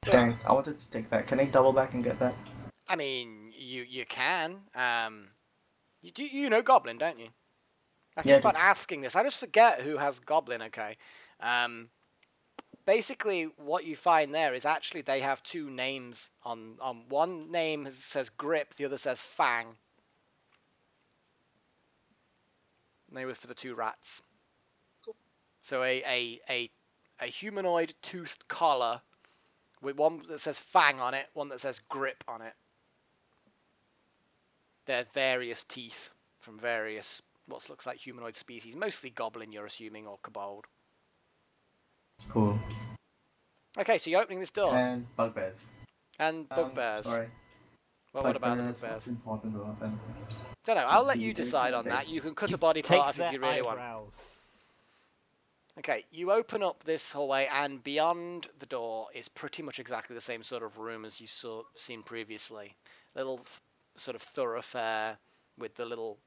Dang, I wanted to take that. Can I double back and get that? I mean, you can. You know Goblin, don't you? I Yeah, keep on asking this. I just forget who has Goblin. Okay. Basically, what you find there is actually they have two names on one name says Grip, the other says Fang. And they were for the two rats. Cool. So a humanoid toothed collar with one that says Fang on it, one that says Grip on it. They're various teeth from various what looks like humanoid species, mostly goblin, you're assuming, or kobold. Cool. Okay, so you're opening this door. And bugbears. And bugbears. Sorry. What about the What's bugbears? important about them? Don't know. I'll Let's let see, you there's decide on one that. there. You can cut a body part off if you really want. eyebrows. Okay, you open up this hallway, and beyond the door is pretty much exactly the same sort of room as you've seen previously. Little sort of thoroughfare with the little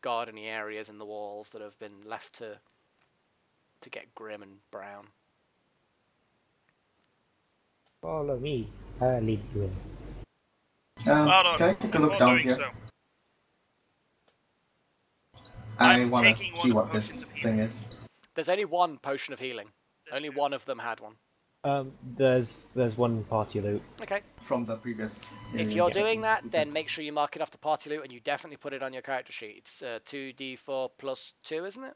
gardeny areas in the walls that have been left to get grim and brown. Follow me. I'll lead you in. Can I take a look before down doing here? so, I I'm want to taking see one what this potion of thing healing. is. There's only one potion of healing. There's Only two. one of them had one. There's one party loot. Okay. From the previous. If areas you're that doing we- that, we then did. make sure you mark it off the party loot, and you definitely put it on your character sheet. It's 2d4 plus 2, isn't it?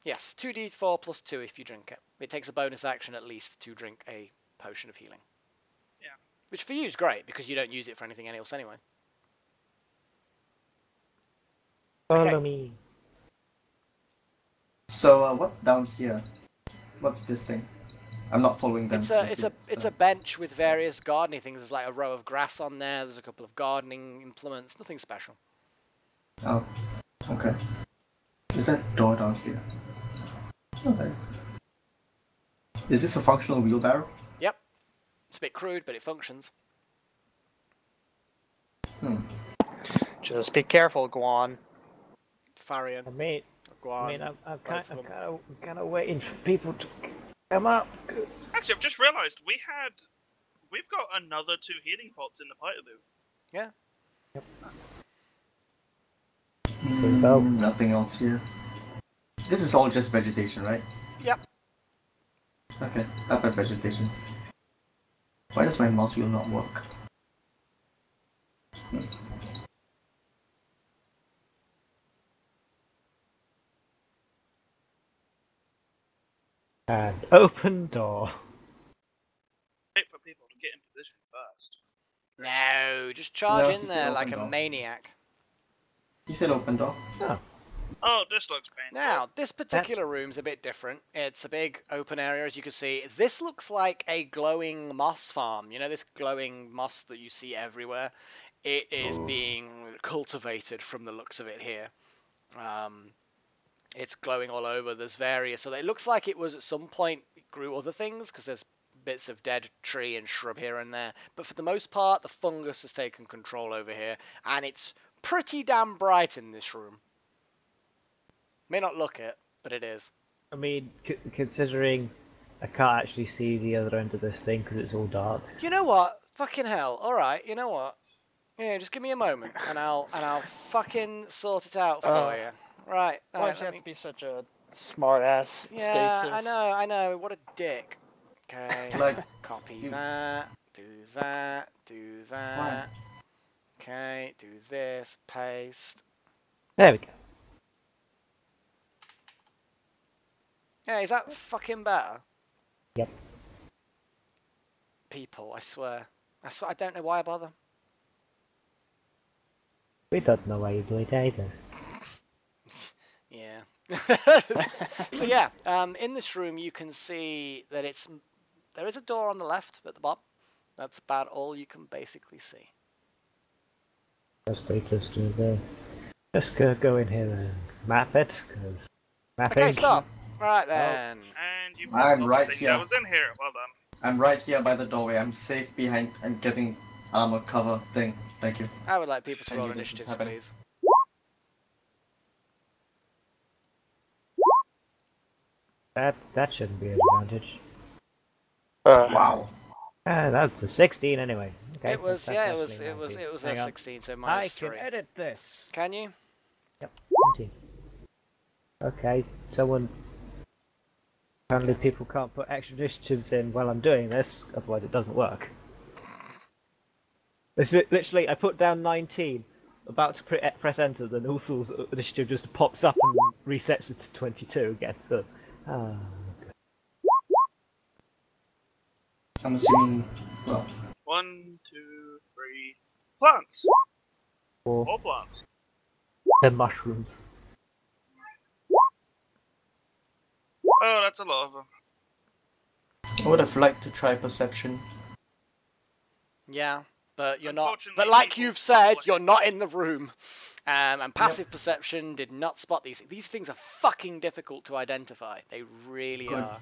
Yes, 2d4 plus 2 if you drink it. It takes a bonus action at least to drink a potion of healing. Yeah. Which for you is great, because you don't use it for anything else anyway. Follow me. So what's down here? What's this thing? I'm not following them. It's a bench with various gardening things. There's like a row of grass on there. There's a couple of gardening implements. Nothing special. Oh, okay. Is that door down here? Okay. Is this a functional wheelbarrow? Yep. It's a bit crude, but it functions. Just be careful, Guan. Farrien. I mean, Guan. I'm both of them. kind of waiting for people to come up. Actually, I've just realised we've got another 2 healing pots in the party loot. Yeah. Go. Nothing else here. This is all just vegetation, right? Yep. Okay, up at vegetation. Why does my mouse wheel not work? And open door. Wait for people to get in position first. No, just charge No, in he said there open like a door. maniac. He said open door. Oh, this looks painful. Now, this particular room's a bit different. It's a big open area, as you can see. This looks like a glowing moss farm. You know, this glowing moss that you see everywhere? It is being cultivated from the looks of it here. It's glowing all over. There's various... So it looks like it was at some point it grew other things, because there's bits of dead tree and shrub here and there. But for the most part, the fungus has taken control over here. And it's pretty damn bright in this room. May not look it, but it is. I mean, considering I can't actually see the other end of this thing because it's all dark. You know what? Fucking hell. All right. You know what? Yeah, just give me a moment, and I'll fucking sort it out for you. Right. All Why'd right. you Let have me... to be such a smart ass, Yeah, Stasis? I know. What a dick. Okay. Like, Copy you- that. Do that. Do that. Okay. Do this. Paste. There we go. Yeah, is that fucking better? Yep. People, I swear. I don't know why I bother. We don't know why you do it either. Yeah, So yeah, in this room you can see that there is a door on the left at the bottom. That's about all you can basically see. Let's do there. Let's go in here and map it, because mapping. Okay, stop. Right then. And you I'm missed right right here. I was in here. Well done. I'm right here by the doorway. I'm safe behind. I'm getting armor cover thing. Thank you. I would like people to I roll knew this was initiatives, happening. please. That shouldn't be an advantage. Wow. That's a 16 anyway. Okay, It was, that's yeah, it actually was 19. a Hang on. 16, so I minus can 3. edit this. Can you? Yep, 19. Okay, someone. Apparently, people can't put extra initiatives in while I'm doing this, otherwise it doesn't work. This is literally, I put down 19, about to press enter, then Uthal's initiative just pops up and resets it to 22 again. So, I'm assuming. Well, 1, 2, 3. Plants. 4, 4 plants. 10 mushrooms. Oh, that's a lot of them. I would have liked to try perception. Yeah, but you're not. Unfortunately, But like people you've said, like- you're not in the room. And passive perception did not spot these. These things are fucking difficult to identify. They really Good. are.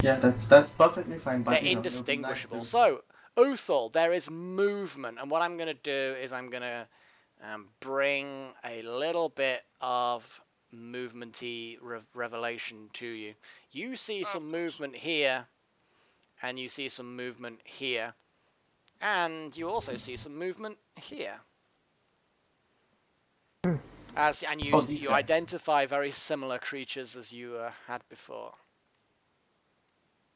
Yeah, that's perfectly fine. But They're you know, it'll be indistinguishable. nice to- So, Uthal, there is movement, and what I'm going to do is I'm going to bring a little bit of movementy revelation to you. You see some movement here, and you see some movement here, and you also see some movement here. And you these you guys. identify very similar creatures as you had before.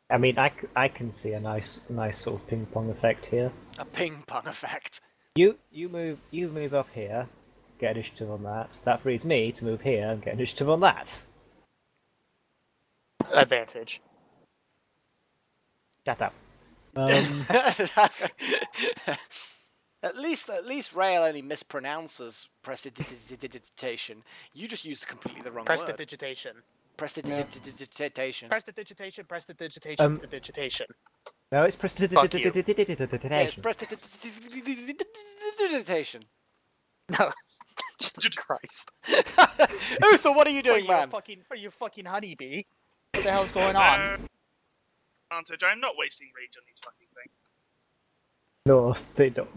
I mean, I can see a nice sort of ping pong effect here. A ping pong effect. You move up here, get initiative on that. That frees me to move here and get initiative on that. Advantage. Shut up. At least Rael only mispronounces prestidigitation. You just used completely the wrong word. Prestidigitation. Prestidigitation. Prestidigitation. Prestidigitation. Digitation. No, it's Fuck you. Yeah, it's prestidigitation. No. Jesus Christ. Uthal, what are you doing, man? Are you a fucking honeybee? What the hell's going on? Advantage. I'm not wasting rage on these fucking things. No, they don't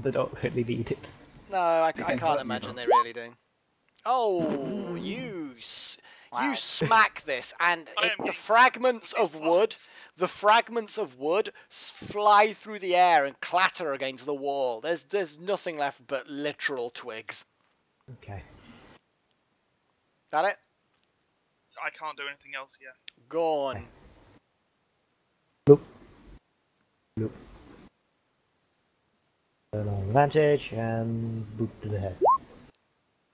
really need it. No, I They can't can hurt me, imagine though. they really do. Oh, you Wow. smack this, and I am the getting fragments of fucking wood, fucked. the fragments of wood fly through the air and clatter against the wall. There's nothing left but literal twigs. Okay. That it? I can't do anything else yet. Gone. Loop. Turn on advantage and boot to the head.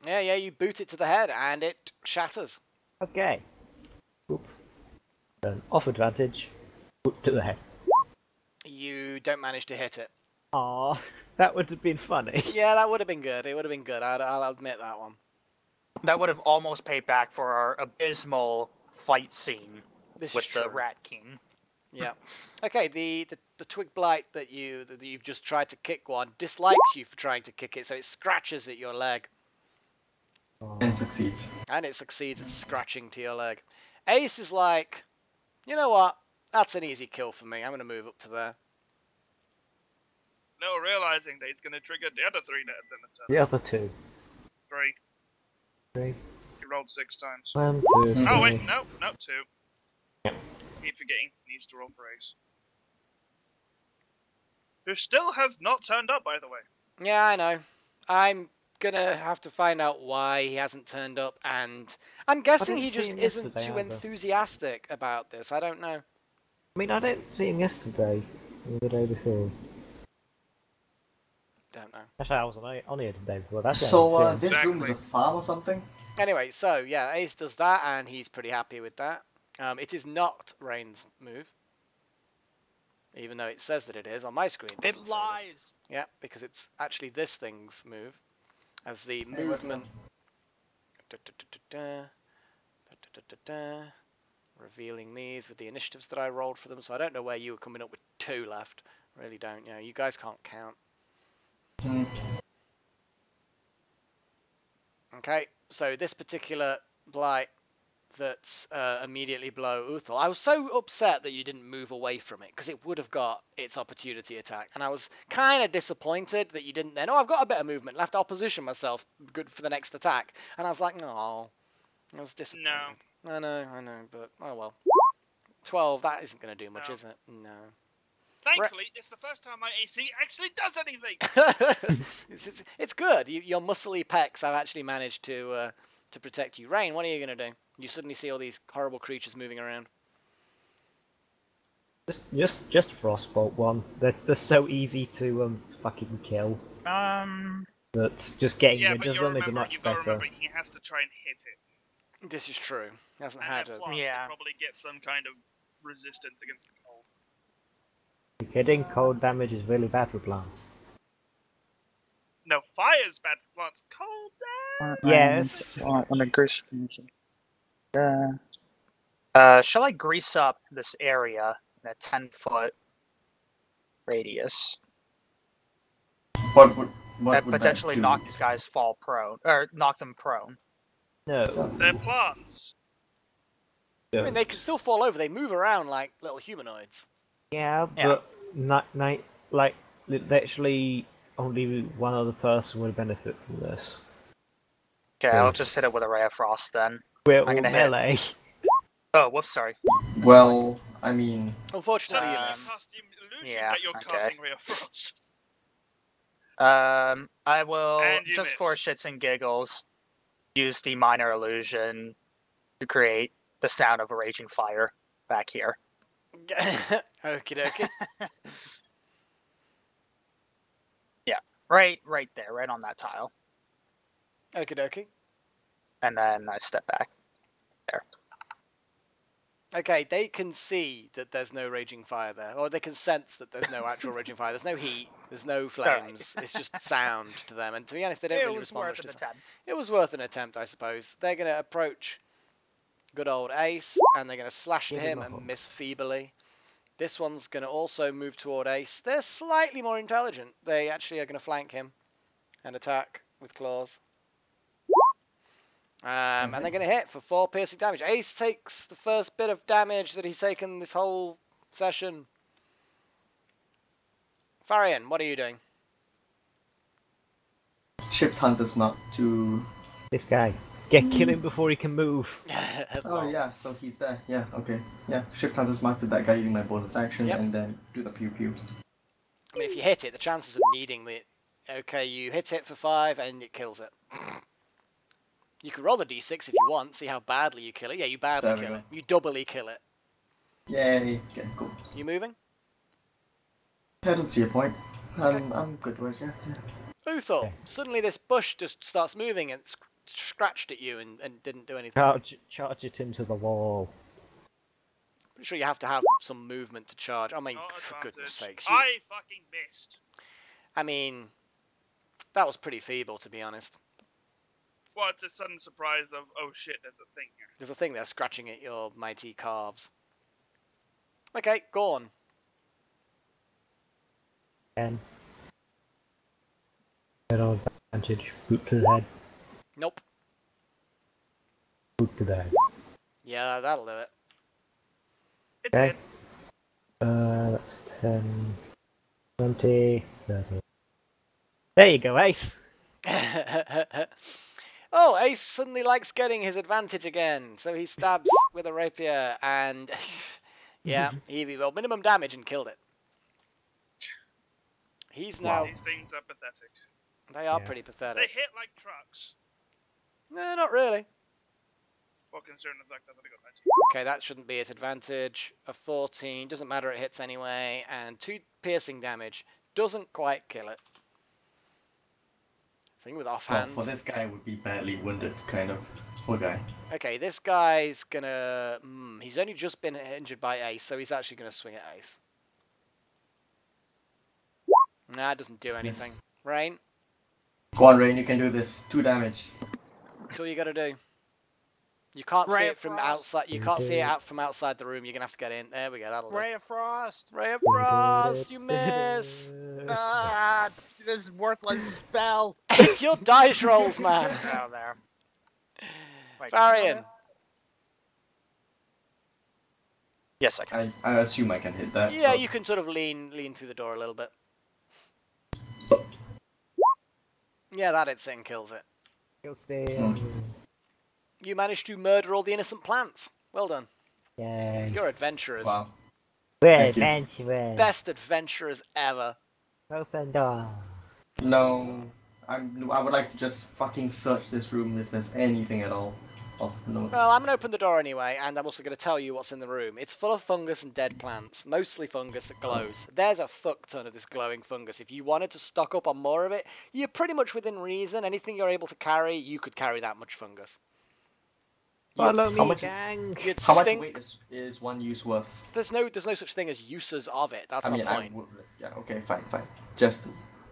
Yeah, you boot it to the head and it shatters. Okay. Boop. Turn off advantage. Boot to the head. You don't manage to hit it. Aww, that would have been funny. Yeah, that would have been good. It would have been good. I'll admit that one. That would have almost paid back for our abysmal fight scene This with is the true. Rat King. Yeah. Okay, the twig blight that you've just tried to kick one dislikes you for trying to kick it, so it scratches at your leg. And succeeds. And it succeeds at scratching to your leg. Ace is like, you know what? That's an easy kill for me. I'm gonna move up to there. No, realizing that he's going to trigger the other 3 deaths in the turn. The other two. 3. 3. He rolled 6 times. 1, 2, 3. Oh wait, no, 2. Yep. Keep forgetting he needs to roll for Ace. Who still has not turned up, by the way. Yeah, I know. I'm gonna have to find out why he hasn't turned up, and I'm guessing didn't he see just him isn't yesterday too either. enthusiastic about this. I don't know. I mean, I didn't see him yesterday. Or the day before. Don't know. Actually, I was on here the day before. That's why I So didn't see him. this room is a Exactly. farm or something? Anyway, so yeah, Ace does that, and he's pretty happy with that. It is not Rain's move, even though it says that it is on my screen. It doesn't say this. lies! Yeah, because it's actually this thing's move, as the Hey, what movement. Revealing these with the initiatives that I rolled for them, so I don't know where you were coming up with 2 left. Really don't. You know, you guys can't count. Okay, so this particular blight that's immediately below Uthal, I was so upset that you didn't move away from it, because it would have got its opportunity attack, and I was kind of disappointed that you didn't then. Oh, I've got a bit of movement left, I'll position myself good for the next attack, and I was like, no, I was disappointed. No. I know, but oh well. 12, that isn't going to do much, No. is it? No. Thankfully, it's the first time my AC actually does anything! It's good. Your muscly pecs have actually managed to protect you. Rain, what are you going to do? You suddenly see all these horrible creatures moving around. Just frostbolt one. They're so easy to fucking kill. That just getting rid of them is a much you've got to better. remember, he has to try and hit it. This is true. He hasn't And had then a... plus, Yeah. they probably get some kind of resistance against the cold. Hitting cold damage is really bad for plants. No, fire's bad for plants. Cold damage! Yes. On a grease. Shall I grease up this area in a 10-foot radius? What would Potentially that do? knock these guys fall prone, or knock them prone. No. They're plants. I mean, they can still fall over. They move around like little humanoids. Yeah, but literally only one other person would benefit from this. Okay, I'll just hit it with a ray of frost then. We're I'm all gonna hit. melee. Oh, whoops, sorry. Well, I mean, Unfortunately, you You miss. cast the illusion yeah, that you're okay. casting Ray of Frost. I will, And you just for miss. shits and giggles, use the minor illusion to create the sound of a raging fire back here. Okie dokie. Yeah, right there, right on that tile. Okie dokie. And then I step back. There. Okay, they can see that there's no raging fire there, or they can sense that there's no actual raging fire. There's no heat, there's no flames. It's just sound to them, and to be honest, they don't It really was respond much worth to an sound. attempt. It was worth an attempt, I suppose. They're going to approach good old Ace, and they're going to slash at Give him him a and hook. miss feebly. This one's going to also move toward Ace. They're slightly more intelligent. They actually are going to flank him and attack with claws. And they're going to hit for 4 piercing damage. Ace takes the first bit of damage that he's taken this whole session. Farrien, what are you doing? shift Hunter's Mark to... This guy. Kill him before he can move. Oh yeah, so he's there. Yeah, okay. Yeah, shift Hunter's Mark to that guy using my bonus action, Yep. and then do the pew pew. I mean, if you hit it, the chances of needing the... Okay, you hit it for 5 and it kills it. You can roll the d6 if you want, see how badly you kill it. Yeah, you badly There we kill go. it. You doubly kill it. Yay, get cool. You moving? I don't see a point. Okay. I'm good with it, yeah. Uthal, Okay. suddenly this bush just starts moving and scratched at you and didn't do anything. Charge it into the wall. Pretty sure you have to have some movement to charge. I mean, Not for advantage. goodness sakes. I fucking missed. I mean, that was pretty feeble, to be honest. Well, it's a sudden surprise of, oh shit, there's a thing here. There's a thing there scratching at your mighty calves. Okay, go on. 10. Better advantage. Boot to the head. Nope. Boot to the head. Yeah, that'll do it. It Okay. did. That's 10, 20, 30. There you go, Ace. Oh, Ace suddenly likes getting his advantage again, so he stabs with a rapier and yeah, he rolled minimum damage and killed it. He's now... These things are pathetic. They are Yeah. pretty They pathetic. hit like trucks. No, not really. Well, considering the fact that they got 19. Okay, that shouldn't be at advantage. A 14, doesn't matter, it hits anyway. And 2 piercing damage, doesn't quite kill it. Thing with Well, offhand. for this guy would be badly wounded, kind of. Poor guy. Okay, this guy's gonna... he's only just been injured by Ace, so he's actually gonna swing at Ace. Nah, it doesn't do anything. Rain, Go on, Rain, you can do this. 2 damage. that's all you gotta do. You can't see Ray it of from Frost. outside. You can't see it out from outside the room. You're gonna have to get in. There we go. That'll do. Ray of Frost. Ray of Frost. You miss. Ah, this worthless spell. It's your dice rolls, man. Oh, there. Wait, Farrien. Yes, I can. I assume I can hit that. Yeah, so. you can sort of lean through the door a little bit. Yeah, that hits it and kills it. You managed to murder all the innocent plants. Well done. Yay. You're adventurers. Wow. We're Thank you. adventurers. Best adventurers ever. Open door. No, I would like to just fucking search this room if there's anything at all. Oh, no. Well, I'm going to open the door anyway, and I'm also going to tell you what's in the room. It's full of fungus and dead plants, mostly fungus that glows. There's a fuck ton of this glowing fungus. If you wanted to stock up on more of it, you're pretty much within reason. Anything you're able to carry, you could carry that much fungus. Follow How me, much- gang. You'd How much stink. weight is one use worth? There's no such thing as uses of it. That's I my mean, point. yeah, okay, fine. Just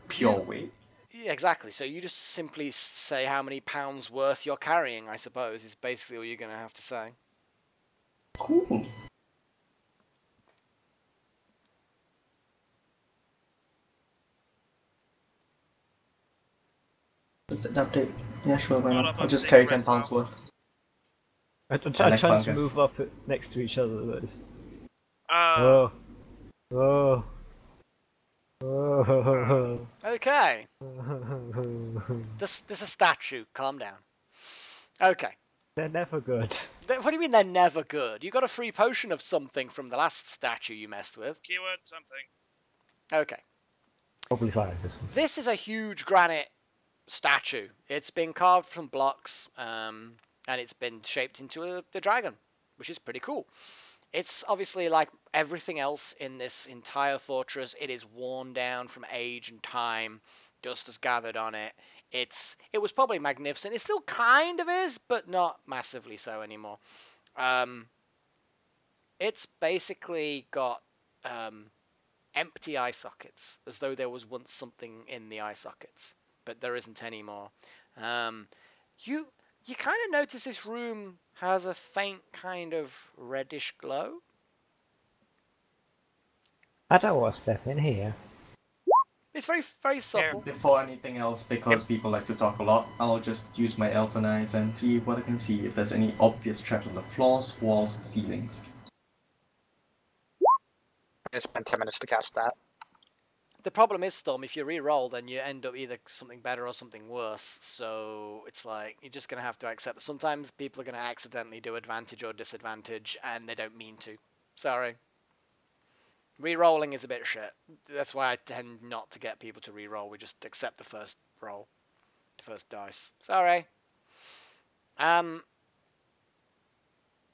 pure weight. Yeah, exactly. So you just simply say how many pounds worth you're carrying, I suppose, is basically all you're going to have to say. Cool. Does it update? Yeah, sure, why Not not? up I'll on just the carry red 10 pounds top. worth. I'm I like trying to fungus. move up next to each other. But it's... Uh, Oh. Oh. Okay. There's a statue. Calm down. Okay. They're never good. What do you mean they're never good? You got a free potion of something from the last statue you messed with. keyword something. Okay. Probably fire resistance. This is a huge granite statue. It's been carved from blocks, and it's been shaped into a dragon, which is pretty cool. It's obviously like everything else in this entire fortress. It is worn down from age and time. Dust has gathered on it. It was probably magnificent. It still kind of is, but not massively so anymore. It's basically got empty eye sockets, as though there was once something in the eye sockets, but there isn't anymore. You kind of notice this room has a faint kind of reddish glow. I don't want to step in here. It's very, very subtle. Before anything else, because people like to talk a lot, I'll just use my elfin eyes and see what I can see, if there's any obvious traps on the floors, walls, ceilings. I spent 10 minutes to cast that. The problem is, Storm, if you re-roll, then you end up either something better or something worse. So it's like, you're just going to have to accept that sometimes people are going to accidentally do advantage or disadvantage, and they don't mean to. Sorry. Re-rolling is a bit shit. That's why I tend not to get people to re-roll. We just accept the first roll. The first dice. Sorry.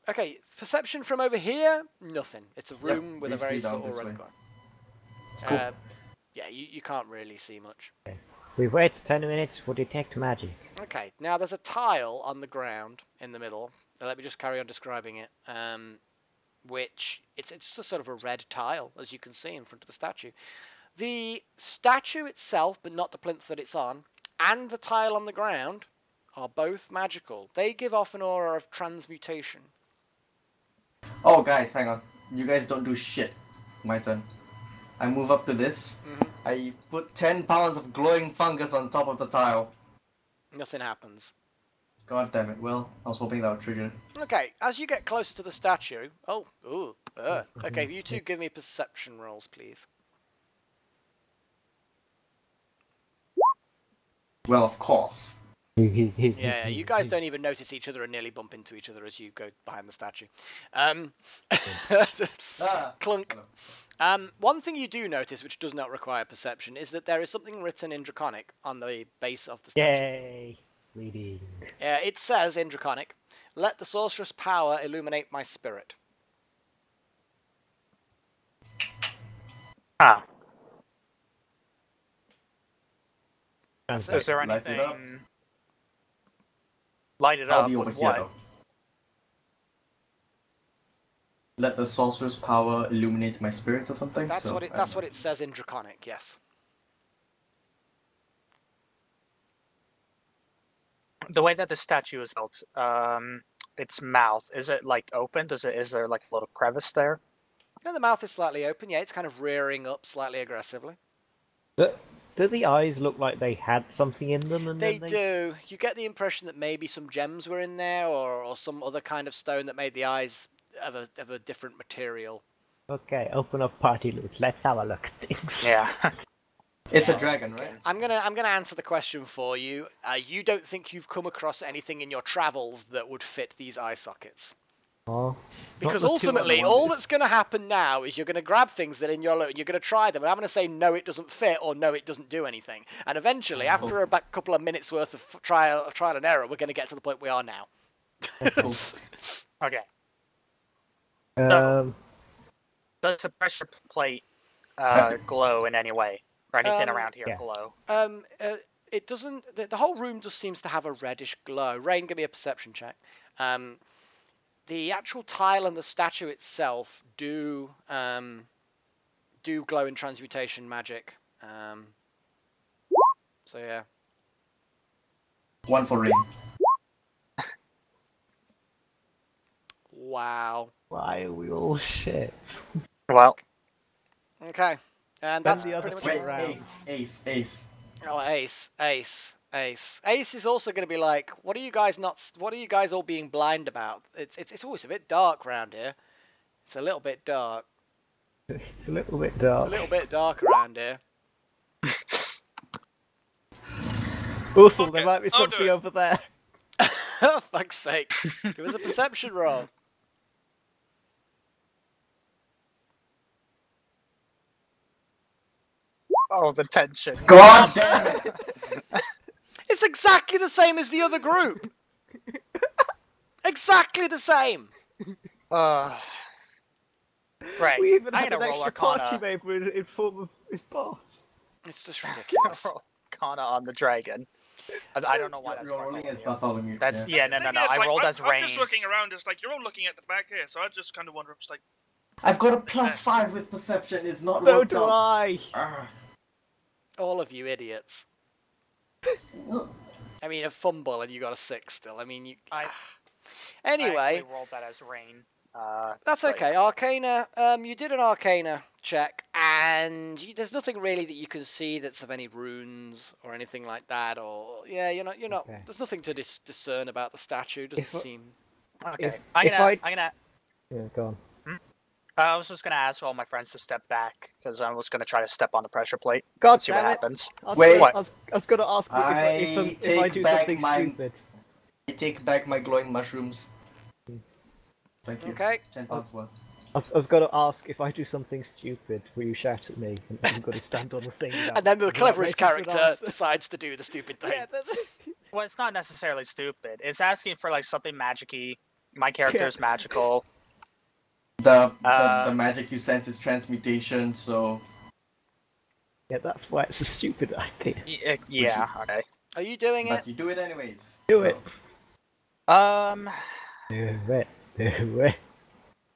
Okay, perception from over here? Nothing. It's a room with a very basically down subtle this red way. glow. Cool. Yeah, you can't really see much. We wait 10 minutes for detect magic. Okay, now there's a tile on the ground in the middle. Let me just carry on describing it. Which it's just a sort of a red tile, as you can see in front of the statue. The statue itself, but not the plinth that it's on, and the tile on the ground are both magical. They give off an aura of transmutation. Oh, guys, hang on. You guys don't do shit. My turn. I move up to this. I put 10 pounds of glowing fungus on top of the tile. Nothing happens. God damn it. Well, I was hoping that would trigger. Okay, as you get closer to the statue... Okay, you two give me perception rolls, please. Well, of course. Yeah, you guys don't even notice each other and nearly bump into each other as you go behind the statue. Clunk. One thing you do notice, which does not require perception, is that there is something written in Draconic on the base of the statue. Yay! Reading. It says in Draconic, "Let the sorceress power illuminate my spirit." Ah. That's Is it. there Light it up. anything... Light it I'll up be over with here, what? though. Let the sorcerer's power illuminate my spirit or something? That's So, what it. That's what it says in Draconic. Yes. The way that the statue is built, its mouth, is it like open? Is there like a little crevice there? Yeah, the mouth is slightly open. Yeah, it's kind of rearing up slightly aggressively. Do the eyes look like they had something in them? And They then do. You get the impression that maybe some gems were in there, or some other kind of stone that made the eyes of a different material. Okay, open up party loot. Let's have a look at things. Yeah. It's a dragon, right? I'm gonna answer the question for you. You don't think you've come across anything in your travels that would fit these eye sockets? Oh, Because not the two ultimately, other all ones. that's going to happen now is you're going to grab things that are in your loot and you're going to try them, and I'm going to say no, it doesn't fit, or no, it doesn't do anything. And eventually, after a couple of minutes worth of trial and error, we're going to get to the point we are now. Cool. Okay. Um, Does the pressure plate glow in any way? Or anything around here yeah. glow? It doesn't. The whole room just seems to have a reddish glow. Rain, give me a perception check. The actual tile and the statue itself do glow in transmutation magic. So yeah. 1 for Rain. Wow. why are we all shit? Well, Okay. And Then that's the other pretty much two it. rounds. Ace. Oh, ace. Ace is also going to be like, what are you guys all being blind about? It's always a bit dark around here. It's a little bit dark. It's a little bit It's dark. a little bit dark around here. Uthal, Okay, there might be I'll do something it. over there. Oh, fuck's sake. It was a perception roll. oh, the tension. God damn it! It's exactly the same as the other group. Exactly the same. Right. We even I'm had an gonna roll extra party Arcana. member in form of his boss. It's just ridiculous. Roll Arcana on the dragon. I don't know why that's You're rolling as Bartholomew. Bartholomew. That's yeah. no. Thing is, I like, rolled as I'm rain. just looking around, just like you're all looking at the back here, so I just kind of wonder if it's like. I've got a +5 with perception. It's not So worked do out. I. Ah. All of you idiots. I mean, a fumble and you got a 6 still. I mean, you. I Anyway, actually rolled that as rain. that's but okay. yeah. Arcana. You did an Arcana check, and there's nothing really that you can see that's of any runes or anything like that. Or yeah, you're not. Okay. There's nothing to discern about the statue. Doesn't If- seem. Okay. If I'm I- gonna. Yeah, go on. I was just gonna ask all my friends to step back because I was gonna try to step on the pressure plate. God and see what damn it. happens. I was Wait. Gonna, I was gonna ask you if I take do back something my- stupid. I take back my glowing mushrooms. Thank you. Okay. 10 pounds worth. I was gonna ask if I do something stupid, will you shout at me? And I'm gonna stand on the thing. And then the without cleverest waiting for an character answer. decides to do the stupid thing. Yeah, Well, it's not necessarily stupid. It's asking for like something magic-y. My character is magical. The magic you sense is transmutation, so yeah, that's why it's a stupid idea. Yeah. Okay. Are you doing it? but you do it anyways. Do so. it. Do it.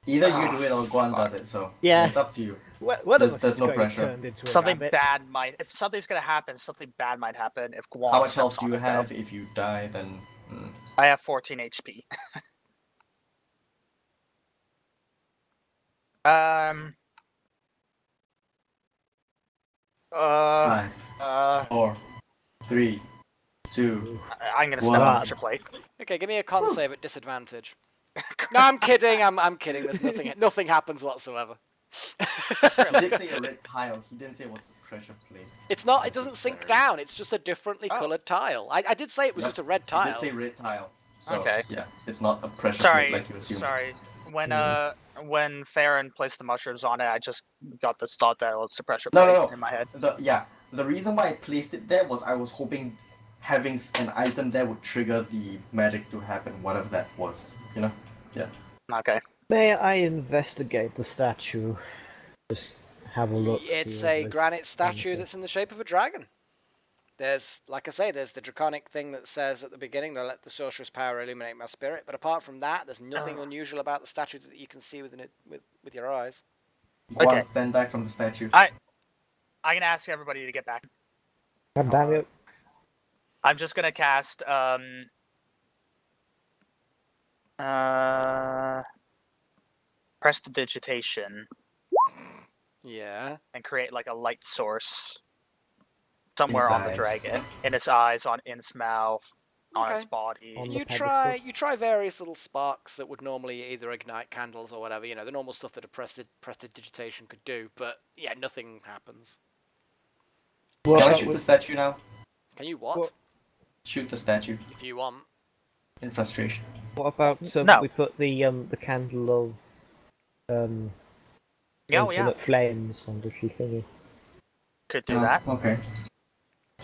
Either you do it or Guan does it, so Yeah. it's up to you. One There's- of us there's is no going pressure. turned into a Something rabbit. bad might. If something's gonna happen, something bad might happen. If Guan How much steps health do on you it, though. have? If you die, then I have 14 HP. Um. 5, Uh. 4, 3, 2. I'm gonna step Wow. on the pressure plate. Okay, give me a con save at disadvantage. No, I'm kidding. I'm kidding. There's nothing happens whatsoever. He did say a red tile. He didn't say it was a pressure plate. It's not. It doesn't sink down. It's just a differently Oh. coloured tile. I did say it was Yep. just a red He tile. did say red tile. So, Okay. yeah, it's not a pressure Sorry. plate like you assume. Sorry. When Farrien placed the mushrooms on it, I just got this thought that it was a pressure No, plate no, no. in my head. The reason why I placed it there was I was hoping having an item there would trigger the magic to happen, whatever that was. You know? Yeah. Okay. May I investigate the statue? Just have a look. It's see if a there's granite statue anything. that's in the shape of a dragon. There's, like I say, there's the draconic thing that says at the beginning, "They'll let the sorcerer's power illuminate my spirit." But apart from that, there's nothing unusual about the statue that you can see with your eyes. Guan, Okay. stand back from the statue. I'm gonna ask everybody to get back. God damn it. I'm just gonna cast Prestidigitation Yeah. and create like a light source somewhere Its on the eyes. dragon, in its eyes, in its mouth, on its Okay. body. On the You pedestal. try various little sparks that would normally either ignite candles or whatever, you know, the normal stuff that a prestidigitation could do, but yeah, nothing happens. Can I What shoot the statue now? Can you what? What? Shoot the statue If you want. in frustration. about No. we put the candle of Yeah, infinite flames on the thingy? could do that. Okay.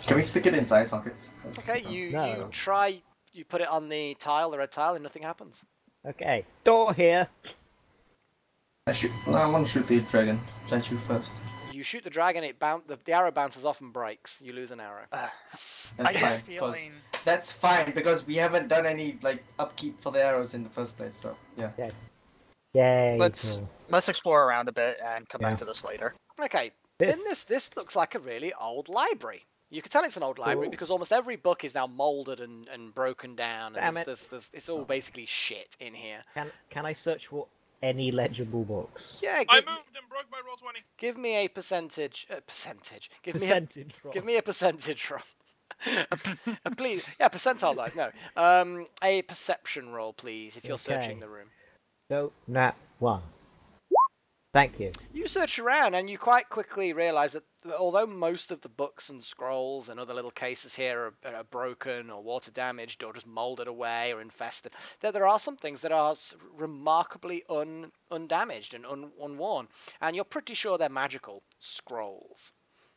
Can we stick it in eye sockets? Okay, you No. try, you put it on the tile, the red tile, and nothing happens. Okay, door here. I want to shoot the dragon statue first. You shoot the dragon, the arrow bounces off and breaks. You lose an arrow. I That's have a fine. feeling. That's fine because we haven't done any like upkeep for the arrows in the first place. So yeah. Yay. Let's explore around a bit and come back to this later. Okay, in this looks like a really old library. You can tell it's an old library Cool. because almost every book is now molded and broken down. And Damn it. it's all basically shit in here. Can I search for any legible books? Yeah, I moved and broke my roll 20. give me a percentage. Give Percentage roll. give me a percentage roll. Please, yeah, percentile dice. No, a perception roll, please, if you're searching Okay. the room. No, nat 1. Thank you. You search around and you quite quickly realise that although most of the books and scrolls and other little cases here are broken or water damaged or just moulded away or infested, that there are some things that are remarkably undamaged and unworn. And you're pretty sure they're magical scrolls.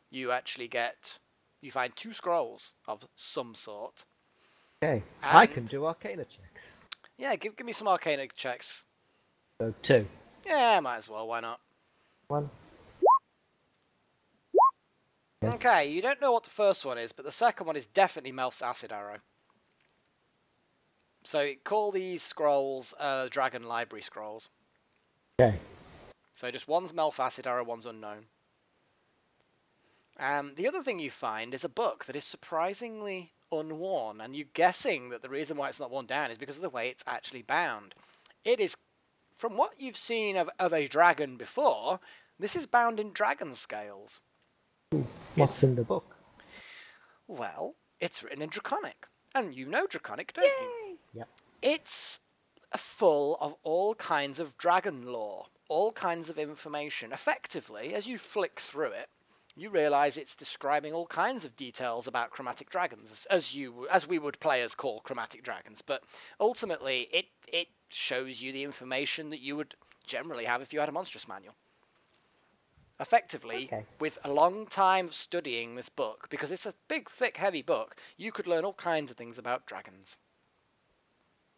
You find 2 scrolls of some sort. Okay. I And- can do arcana checks. Yeah, give me some arcana checks. So 2. Yeah, might as well, why not? 1. Okay, you don't know what the first one is, but the second one is definitely Melf's acid arrow. So call these scrolls Dragon Library scrolls. Okay. So just one's Melf acid arrow, one's unknown. The other thing you find is a book that is surprisingly unworn, and you're guessing that the reason why it's not worn down is because of the way it's actually bound. It is, from what you've seen of a dragon before, this is bound in dragon scales. What's in the book? Well, it's written in Draconic. And you know Draconic, don't you? Yep. It's full of all kinds of dragon lore, all kinds of information. Effectively, as you flick through it, you realise it's describing all kinds of details about chromatic dragons, as we would players call chromatic dragons. But ultimately, it shows you the information that you would generally have if you had a monstrous manual. Effectively, Okay. with a long time of studying this book, because it's a big, thick, heavy book, you could learn all kinds of things about dragons.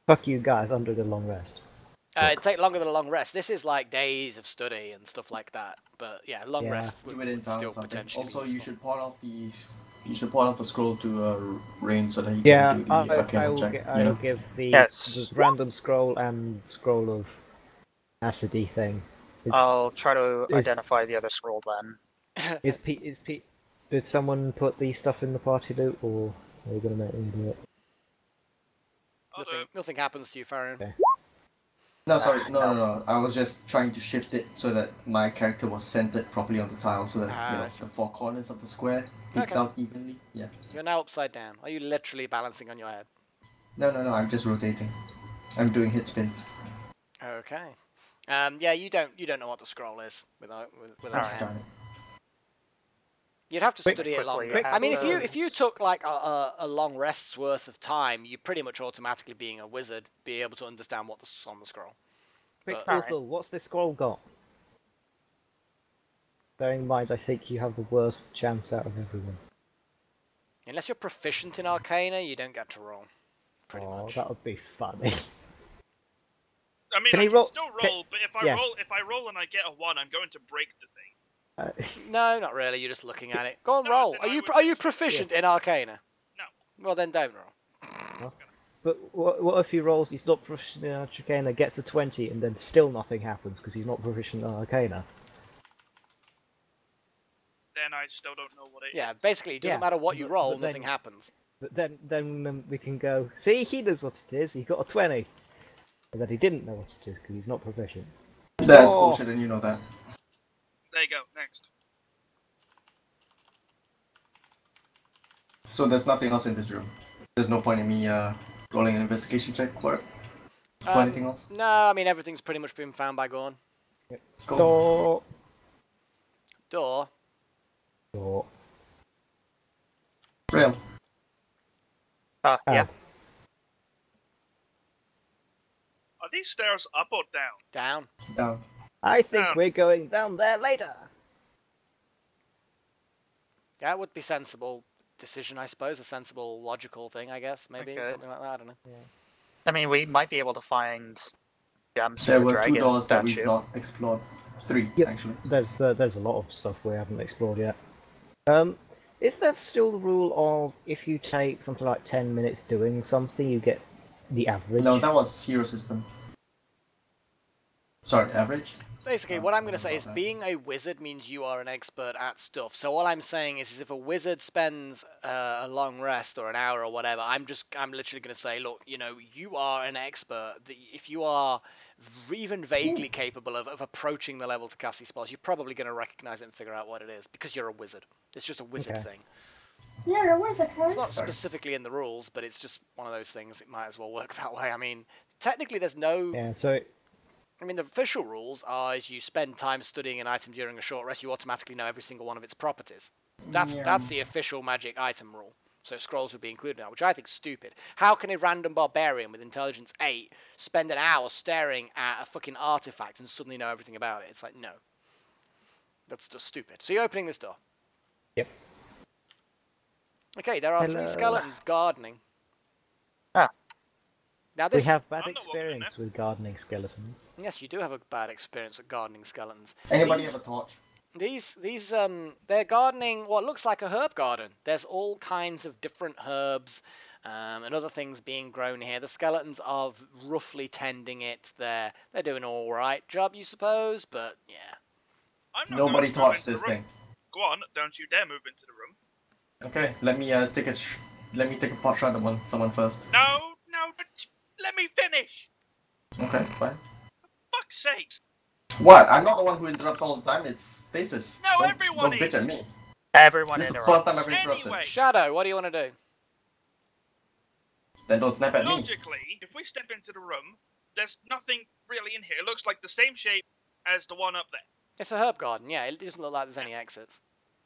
Fuck you guys, under the long rest. It'd take longer than a long rest. This is like days of study and stuff like that. But yeah, long Yeah. rest Do would it in town still or something. potentially Also, be you useful. should pawn off the scroll to Rain so that he Yeah, can do the I arcana will, check. I will give the, Yes. the random scroll and scroll of acidy thing. I'll try to Is- identify the other scroll then. Did someone put the stuff in the party loot, or are you gonna make them do it? Nothing happens to you, Farrien. Okay. No, sorry, no. I was just trying to shift it so that my character was centered properly on the tile, so that I see. the 4 corners of the square peeks Okay. out evenly. Yeah. You're now upside down. Are you literally balancing on your head? No, I'm just rotating. I'm doing hit spins. Okay. Yeah, you don't know what the scroll is with a Alright. 10. Got it. You'd have to Quick- study it quickly, longer. I mean, have if you took like a long rest's worth of time, you pretty much automatically, being a wizard, be able to understand what's on the scroll. Quick, But- Alright. Uthal, what's this scroll got? Bearing in mind, I think you have the worst chance out of everyone. Unless you're proficient in Arcana, you don't get to roll. Pretty Oh, much. that would be funny. I mean, Can I he can roll- still can- roll, but if yeah. I roll and I get a 1, I'm going to break the thing. No, not really. You're just looking at it. Go on, No, roll. as in Are I you would are you think so. proficient in Arcana? No. Well, then don't roll. But what if he rolls, he's not proficient in Arcana, gets a 20, and then still nothing happens because he's not proficient in Arcana? Then I still don't know what it is. Yeah, basically, it doesn't Yeah, matter what you roll, but then- nothing happens. But then we can go, see, he knows what it is, he got a 20. And that he didn't know what it is because he's not proficient. That's Oh. bullshit, and you know that. There you go. Next. So there's nothing else in this room. There's no point in me rolling an investigation check for it. For anything else? No, I mean everything's pretty much been found by Guan. Cool. Door. Door. Door. Rael. Yeah. Are these stairs up or down? Down. Down. I think we're going down there later. That would be sensible decision, I suppose. A sensible, logical thing, I guess. Maybe Okay. something like that. I don't know. I mean, we might be able to find gems There for were dragon 2 doors that we've statue. not explored. 3, Yep. actually. There's a lot of stuff we haven't explored yet. Is that still the rule of if you take something like 10 minutes doing something, you get the average? No, that was hero system. Sorry, average? Basically, Oh, what I'm I going to don't say know is about that. being a wizard means you are an expert at stuff. So all I'm saying is if a wizard spends a long rest or an hour or whatever, I'm literally going to say, look, you know, you are an expert. If you are even vaguely capable of approaching the level to cast these spells, you're probably going to recognize it and figure out what it is because you're a wizard. It's just a wizard Okay. thing. You're a wizard, huh? It's not Sorry. specifically in the rules, but it's just one of those things. It might as well work that way. I mean, technically there's no... Yeah, so I mean, the official rules are as you spend time studying an item during a short rest, you automatically know every single one of its properties. That's the official magic item rule. So scrolls would be included now, which I think is stupid. How can a random barbarian with intelligence 8 spend an hour staring at a fucking artifact and suddenly know everything about it? It's like, no. That's just stupid. So you're opening this door. Yep. Okay, there are 3 Hello. skeletons gardening. Ah. Now we this... have bad I'm not walking in experience with gardening skeletons. Yes, you do have a bad experience with gardening skeletons. Anybody These- have a torch? These they're gardening what looks like a herb garden. There's all kinds of different herbs and other things being grown here. The skeletons are roughly tending it. They're doing an all right job, you suppose, but yeah. I'm not Nobody going to move touched into this the room. thing. Go on, don't you dare move into the room. Okay, let me take a pot shot at someone first. No, but let me finish. Okay, fine. Fuck's sake. What? I'm not the one who interrupts all the time. It's Stases. No, Don't- everyone don't bitch is. at me. Everyone This is the interrupts. first time I've been interrupted. Anyway. Shadow, what do you want to do? Then don't snap at me. Logically, if we step into the room, there's nothing really in here. It looks like the same shape as the one up there. It's a herb garden, yeah. It doesn't look like there's any exits.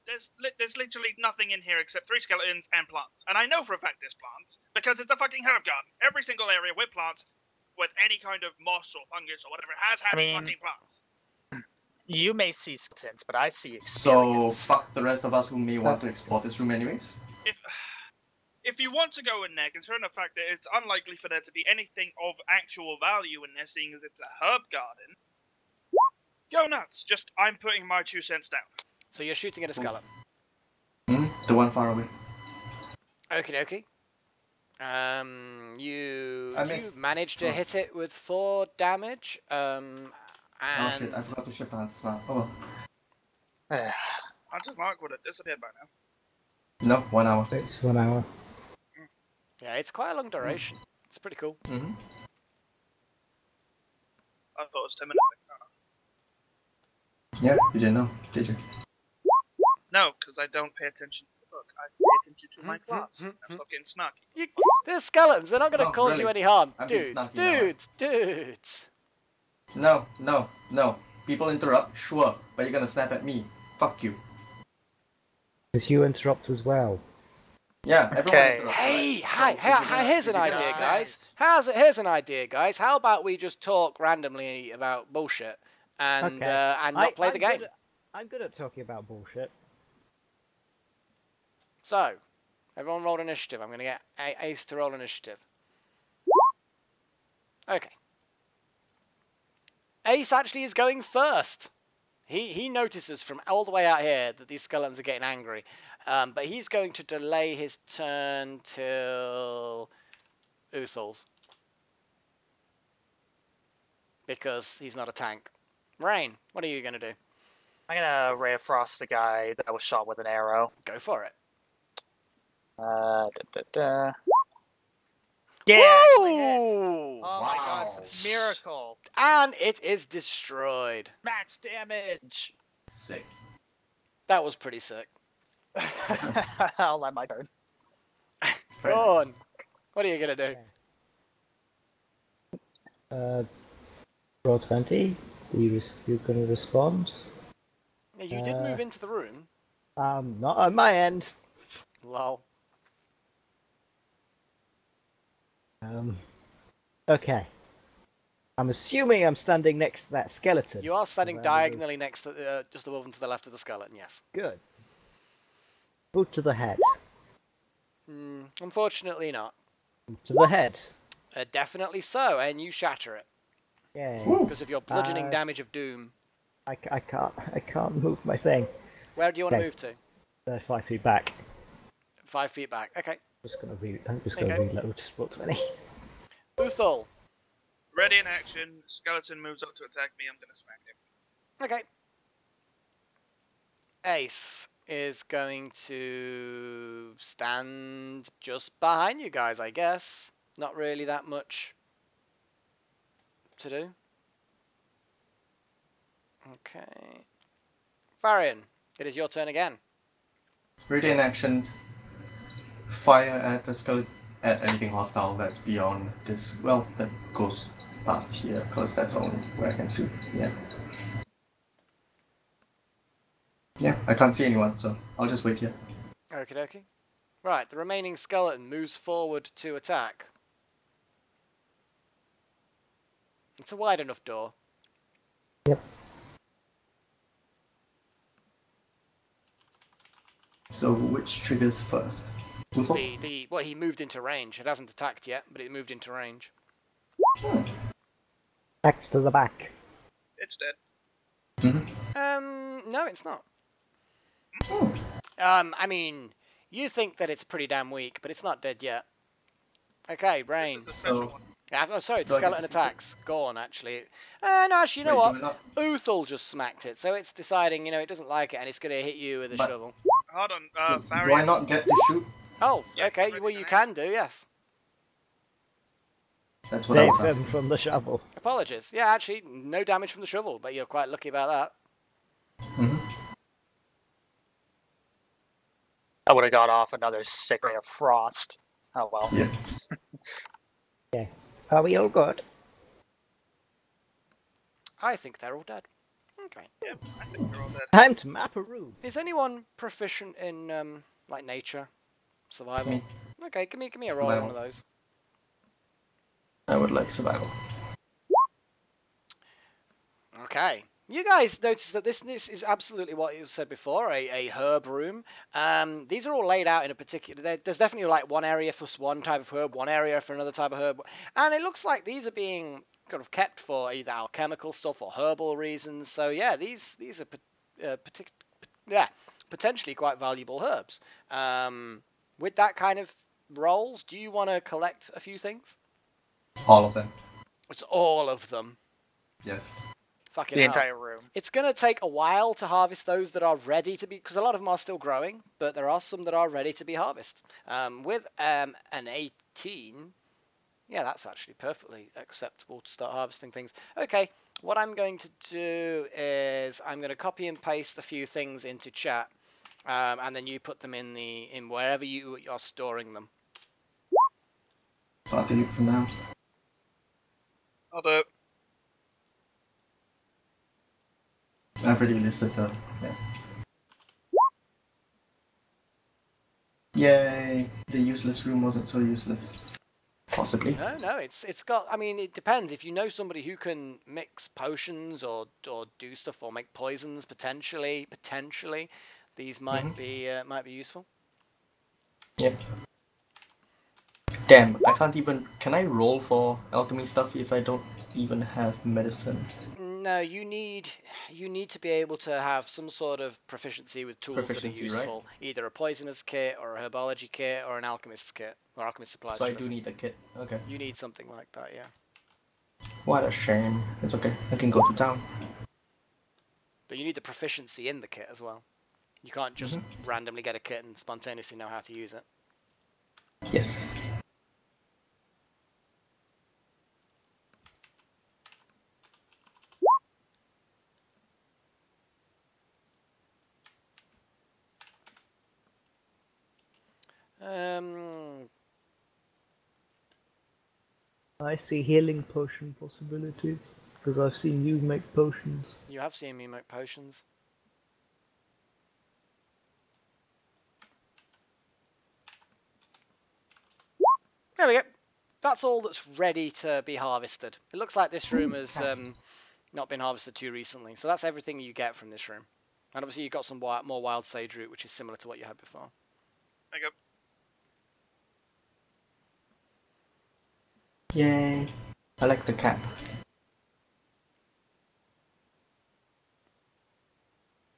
There's literally nothing in here except 3 skeletons and plants. And I know for a fact there's plants, because it's a fucking herb garden. Every single area with plants, with any kind of moss or fungus or whatever, has had fucking plants. You may see skeletons, but I see So experience. fuck the rest of us who may want to explore this room anyways. If you want to go in there, considering the fact that it's unlikely for there to be anything of actual value in there, seeing as it's a herb garden, go nuts. Just, I'm putting my 2 cents down. So you're shooting at a skeleton. The one far away. Okie dokie. You missed. managed to hit it with 4 damage. And Oh shit, I forgot to shift hands now. Oh well. I just mark would have disappeared by now. No, 1 hour. It's 1 hour. yeah, it's quite a long duration. It's pretty cool. Mm-hmm. I thought it was 10 minutes. Yeah, you didn't know, did you? No, because I don't pay attention to the book. I pay attention to my class. I'm fucking snarky. They're skeletons. They're not going to No, cause you really. any harm. I'm being Dudes, snarky now. dudes. No. People interrupt, sure, but you're gonna snap at me. Fuck you. Because you interrupt as well. Yeah, everyone Okay. interrupts. Hey, right? hi, here's if an you're gonna idea, snap- guys. Here's an idea, guys. How about we just talk randomly about bullshit and Okay. not play the game? I'm good at talking about bullshit. So, everyone roll initiative. I'm going to get Ace to roll initiative. Okay. Ace actually is going first. He notices from all the way out here that these skeletons are getting angry. But he's going to delay his turn till Uthal's. Because he's not a tank. Rain, what are you going to do? I'm gonna Ray of Frost the guy that was shot with an arrow. Go for it. Yeah, actually hits. Woo! Oh my god, Wow. Miracle. And it is destroyed. Max damage. Sick. That was pretty sick. I'll let my turn. Very Go nice. on. What are you gonna do? Roll 20. You're gonna respond? Yeah, you did move into the room. Not on my end. Lol. Okay. I'm assuming I'm standing next to that skeleton. You are standing Around diagonally next to, just above and to the left of the skeleton, yes. Good. Boot to the head. Unfortunately not. Boot to the head. Definitely so, and you shatter it. Yay. Because of your bludgeoning damage of doom. I can't move my thing. Where do you want to Okay. move to? 5 feet back. 5 feet back. Okay. I'm just gonna reload. Roll 20. Uthal. Ready in action. Skeleton moves up to attack me. I'm gonna smack him. Okay. Ace is going to stand just behind you guys, I guess. Not really that much to do. Okay. Farrien, it is your turn again. Ready in action. Fire at the skeleton, at anything hostile that's beyond this. Well, that goes past here, because that's only where I can see. Yeah. Yeah, I can't see anyone, so I'll just wait here. Okie dokie. Right, the remaining skeleton moves forward to attack. It's a wide enough door. Yep. So which triggers first? Uthal? Well, he moved into range. It hasn't attacked yet, but it moved into range. Back to the back. It's dead. Mm-hmm. No, it's not. Oh. I mean, you think that it's pretty damn weak, but it's not dead yet. Okay, Rain. This is a special So- one. Oh, sorry, the Do I get skeleton to- attacks. Go on, actually. No, actually, you know Wait, what? do I not- Uthal just smacked it, so it's deciding, it doesn't like it, and it's going to hit you with a But- shovel. Hold on, Do I Farrien. not get to shoot? Oh, Yes, okay, ready well, to you act. can do, yes. That's what I Save was them asking. from the shovel. Apologies. Yeah, actually, no damage from the shovel, but you're quite lucky about that. Mm-hmm. I would have got off another sick ray of frost. Oh well. Yeah. Are we all good? I think they're all dead. Okay. Yeah, I think they're all dead. Time to map a room. Is anyone proficient in, like, nature? Survival? Me. Okay, give me a roll on one of Survival. those. I would like survival. Okay. You guys notice that this is absolutely what you said before, a herb room. These are all laid out in a particular... There's definitely like one area for one type of herb, one area for another type of herb. And it looks like these are being kind of kept for either alchemical stuff or herbal reasons. So yeah, these are potentially quite valuable herbs. With that kind of rolls, do you want to collect a few things? All of them. It's all of them. Yes. Fucking The hell. entire room. It's going to take a while to harvest those that are ready to be, because a lot of them are still growing, but there are some that are ready to be harvested. With an 18, yeah, that's actually perfectly acceptable to start harvesting things. Okay, what I'm going to do is I'm going to copy and paste a few things into chat, and then you put them in wherever you are storing them. I'll delete for now. I'll do it. I've already listed the. Yeah. Yay! The useless room wasn't so useless. Possibly. No, it's got. I mean, it depends. If you know somebody who can mix potions or do stuff or make poisons, potentially, these might be useful. Yep. Damn! I can't even. Can I roll for alchemy stuff if I don't even have medicine? No, you need to be able to have some sort of proficiency with tools that are Proficiency, useful. Either a poisoner's kit or a herbology kit or an alchemist's kit or alchemist supplies. So I should do say. need a kit. Okay. You need something like that, yeah. What a shame. It's okay. I can go to town. But you need the proficiency in the kit as well. You can't just randomly get a kit and spontaneously know how to use it. Yes. I see healing potion possibilities, because I've seen you make potions. You have seen me make potions. There we go. That's all that's ready to be harvested. It looks like this room has not been harvested too recently. So that's everything you get from this room. And obviously you've got some more wild sage root, which is similar to what you had before. There you go. Yay. I like the cap.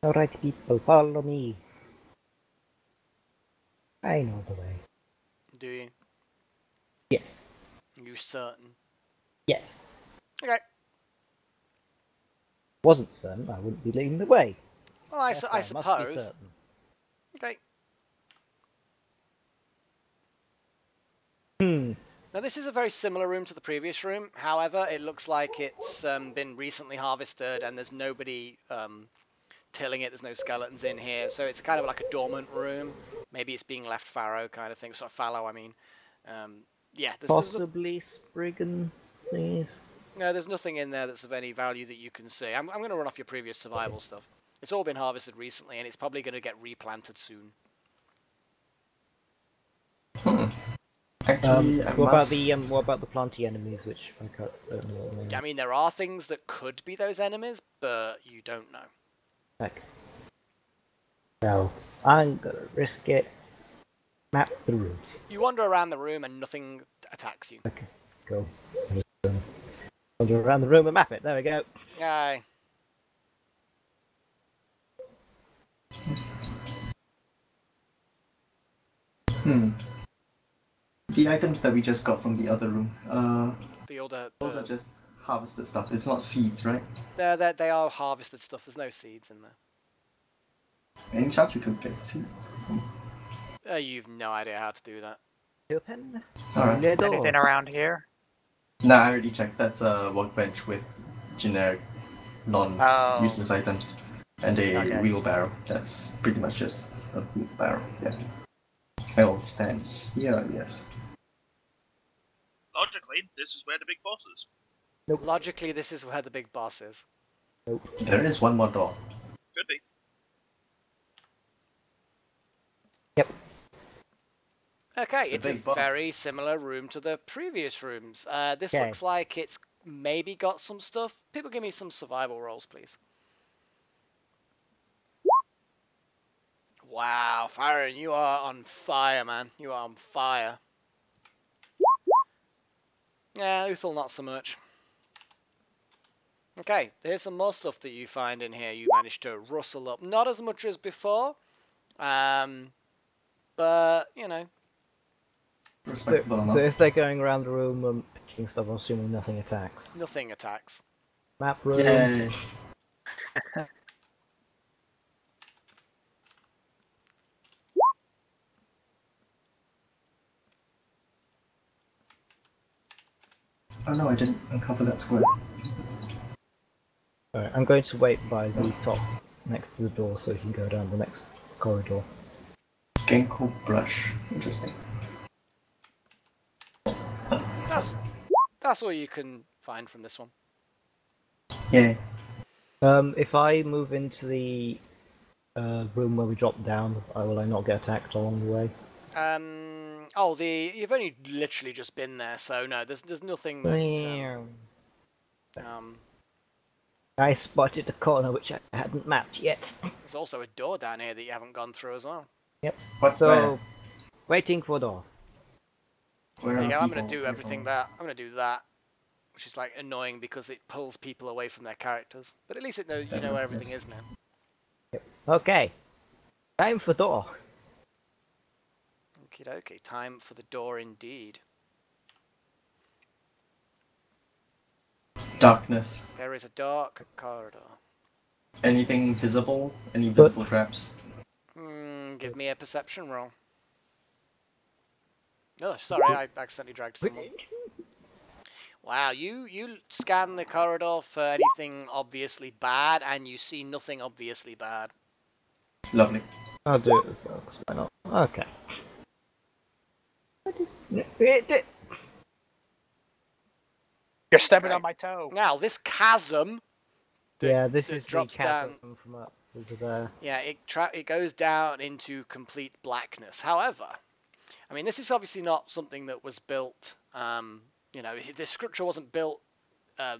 Alright, people, follow me. I know the way. Do you? Yes. You certain? Yes. Okay. Wasn't certain, I wouldn't be leading the way. Well, I Must be suppose. certain. Okay. Now this is a very similar room to the previous room. However, it looks like it's been recently harvested and there's nobody tilling it. There's no skeletons in here. So it's kind of like a dormant room. Maybe it's being left fallow kind of thing. Sort of fallow, I mean. Yeah. Possibly Spriggan things. No, there's nothing in there that's of any value that you can see. I'm going to run off your previous survival stuff. It's all been harvested recently and it's probably going to get replanted soon. Actually, what about the planty enemies, which I don't know what they mean. I mean, there are things that could be those enemies, but you don't know. Heck. So, I'm gonna risk it. Map the room. You wander around the room and nothing attacks you. Okay, go. Wander around the room and map it. There we go. Aye. The items that we just got from the other room, those are just harvested stuff. It's not seeds, right? They are harvested stuff. There's no seeds in there. Any chance we could get seeds? You've no idea how to do that. Open. Alright. Anything around here? Nah, I already checked. That's a workbench with generic, non-useless items. And a wheelbarrow. That's pretty much just a wheelbarrow, yeah. I'll stand here, yes. Logically, this is where the big boss is. Nope. Logically, this is where the big boss is. Nope. There is one more door. Could be. Yep. Okay, it's a big boss. very similar room to the previous rooms. This Okay. looks like it's maybe got some stuff. People give me some survival rolls, please. Wow, Farrien, you are on fire, man. You are on fire. Yeah, Uthal, not so much. Okay, here's some more stuff that you find in here. You managed to rustle up. Not as much as before. But, you know. Respectable enough. So if they're going around the room and picking stuff, I'm assuming nothing attacks. Nothing attacks. Map room. Yay. Oh no, I didn't uncover that square. Alright, I'm going to wait by the top next to the door so you can go down the next corridor. Ginkgo brush. Interesting. That's all you can find from this one. Yay. If I move into the room where we drop down, will I not get attacked along the way? You've only literally just been there, so no, there's nothing that, I spotted a corner which I hadn't mapped yet. there's also a door down here that you haven't gone through as well. Yep. What's So, waiting for door. There you go, I'm gonna do everything that. I'm gonna do that. Which is like annoying because it pulls people away from their characters. But at least it knows you know where everything is now. Yep. Okay. Time for door. Okie dokie, time for the door indeed. Darkness. There is a dark corridor. Anything visible? Any visible traps? Give me a perception roll. Oh, sorry, I accidentally dragged someone. Wow, you scan the corridor for anything obviously bad, and you see nothing obviously bad. Lovely. I'll do it as well, 'cause why not? Okay. You're stepping on my toe. Now, this chasm... this that is the drops chasm down... from up over there. Yeah, it goes down into complete blackness. However, I mean, this is obviously not something that was built... this structure wasn't built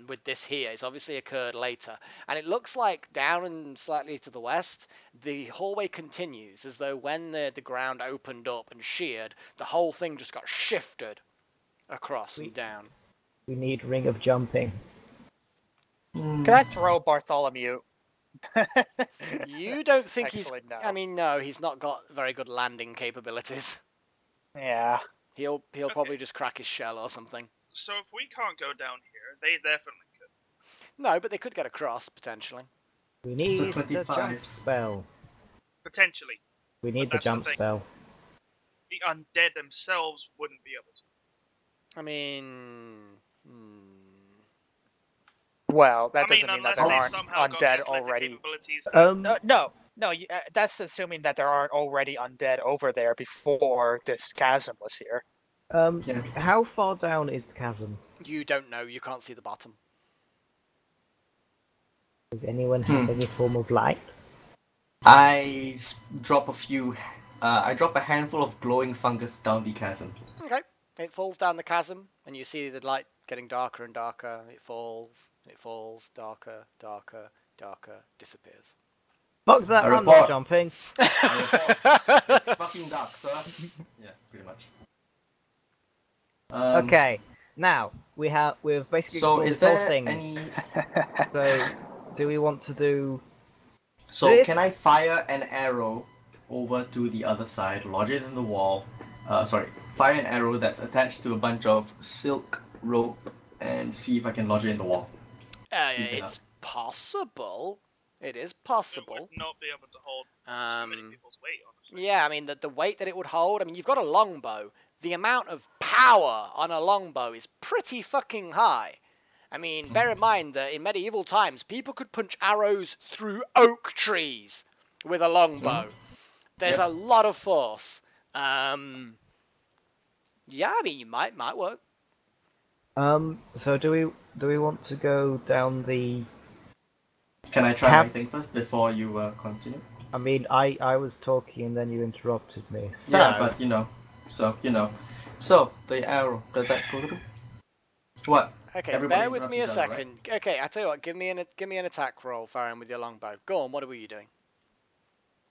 with this here. It's obviously occurred later. And it looks like down and slightly to the west, the hallway continues, as though when the ground opened up and sheared, the whole thing just got shifted across and down. We need ring of jumping. Can I throw Bartholomew? You don't think Actually, he's... no. I mean, no, he's not got very good landing capabilities. Yeah. He'll probably just crack his shell or something. So if we can't go down here, they definitely could. No, but they could get across, potentially. We need the 25. jump spell. Potentially. We need But the that's the jump thing. spell. The undead themselves wouldn't be able to. I mean... Well, that I mean, doesn't mean that unless there they aren't somehow got the undead athletic already. capabilities. No. That's assuming that there aren't already undead over there before this chasm was here. Yeah. How far down is the chasm? You don't know. You can't see the bottom. Does anyone have any form of light? I drop a handful of glowing fungus down the chasm. Okay. It falls down the chasm, and you see the light getting darker and darker. It falls, darker, darker, darker, disappears. Fuck that, A I'm not report. jumping. It's fucking dark, sir. Yeah, pretty much. Okay, now we've basically So explored is this whole there thing. any? So, do we want to do? So This- can I fire an arrow over to the other side, lodge it in the wall? Fire an arrow that's attached to a bunch of silk rope and see if I can lodge it in the wall. Keep it It's up. possible. It is It possible. would not be able to hold too many people's weight, honestly. Yeah, I mean, the weight that it would hold, I mean, you've got a longbow. The amount of power on a longbow is pretty fucking high. I mean, bear in mind that in medieval times, people could punch arrows through oak trees with a longbow. There's Yep. a lot of force. Yeah, I mean, you might work. So do we want to go down the? Can I try my thing first before you continue? I mean, I was talking and then you interrupted me. So, Yeah, but So the arrow, does that go through? What? Okay, Everybody bear with me a interrupts each other, second. Okay, I tell you what, give me an attack roll, Farrien, with your longbow. Go on, what were you doing?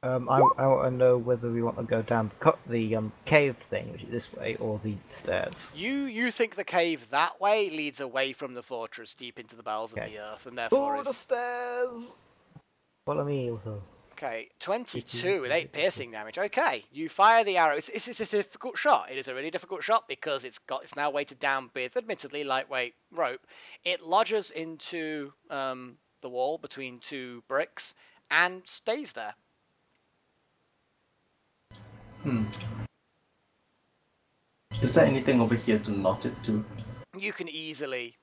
I want to know whether we want to go down the cave thing, which is this way, or the stairs. You think the cave that way leads away from the fortress, deep into the bowels of the earth, and therefore the is... stairs! Follow me, Uthal. Okay, 22 with 8 piercing damage. Okay, you fire the arrow. It's a difficult shot. It is a really difficult shot because it's now weighted down with, admittedly, lightweight rope. It lodges into the wall between two bricks and stays there. Is there anything over here to knot it to? You can easily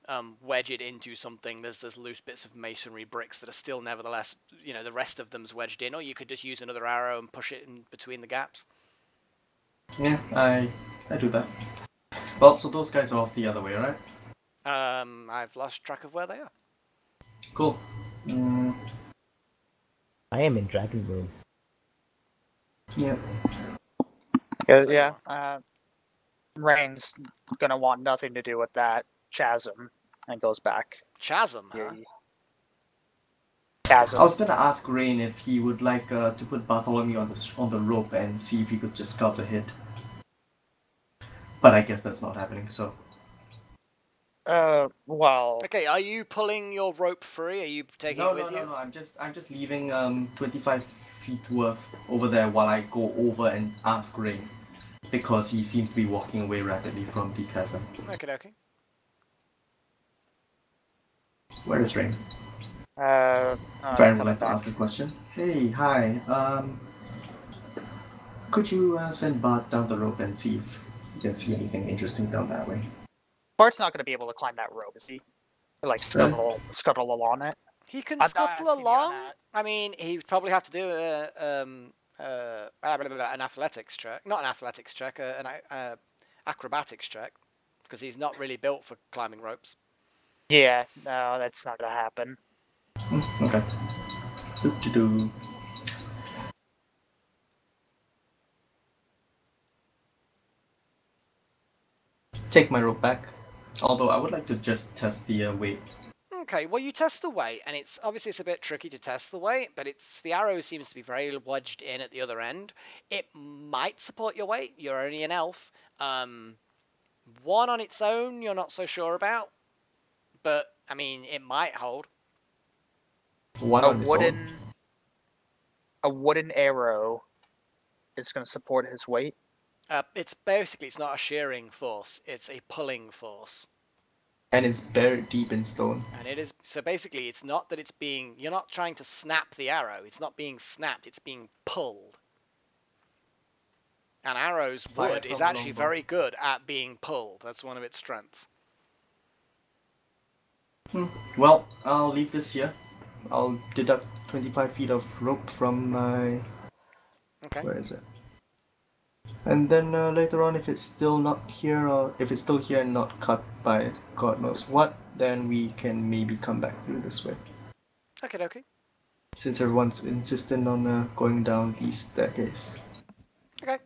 wedge it into something. There's loose bits of masonry bricks that are still, nevertheless, the rest of them's wedged in, or you could just use another arrow and push it in between the gaps. Yeah, I do that. Well, so those guys are off the other way, right? I've lost track of where they are. Cool. I am in Dragon Room. Yeah. Rain's gonna want nothing to do with that chasm and goes back. Chasm, huh? Chasm. I was gonna ask Rain if he would like to put Bartholomew on the rope and see if he could just scout ahead. But I guess that's not happening. So. Well. Okay, are you pulling your rope free? Are you taking it with you? No. I'm just leaving 25 feet worth over there while I go over and ask Rain, because he seems to be walking away rapidly from the chasm. Okay. Where is Rain? Farrien would like to ask a question. Hey, hi. Could you send Bart down the rope and see if you can see anything interesting down that way? Bart's not going to be able to climb that rope, is he? Like scuttle along it. He can I'm not scuttle asking you along. that. I mean, he'd probably have to do an athletics check. Not an athletics check, an acrobatics check, because he's not really built for climbing ropes. Yeah, no, that's not gonna happen. Okay. Do. Take my rope back. Although I would like to just test the weight. Okay, well you test the weight, and it's a bit tricky to test the weight, but the arrow seems to be very wedged in at the other end. It might support your weight. You're only an elf. One on its own, you're not so sure about, but I mean, it might hold. One on its own. A wooden arrow is going to support his weight. It's not a shearing force; it's a pulling force. And it's buried deep in stone. And it is so basically, it's not that you're not trying to snap the arrow. It's not being snapped. It's being pulled. And arrow's wood is actually very good at being pulled. That's one of its strengths. Well, I'll leave this here. I'll deduct 25 feet of rope from my... Okay. Where is it? And then later on, if it's still not here, or if it's still here and not cut by God knows what, then we can maybe come back through this way. Okay. Since everyone's insistent on going down the staircase. Okay.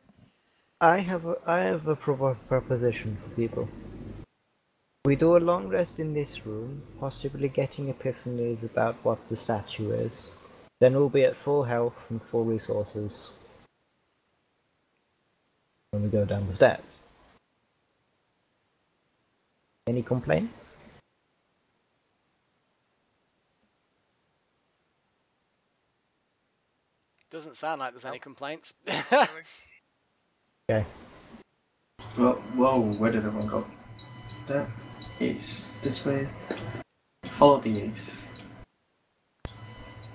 I have a proposition for people. We do a long rest in this room, possibly getting epiphanies about what the statue is. Then we'll be at full health and full resources when we go down the stairs. Any complaint? Doesn't sound like there's any complaints. Okay. Well, whoa, where did everyone go? That ace. This way. Follow the ace.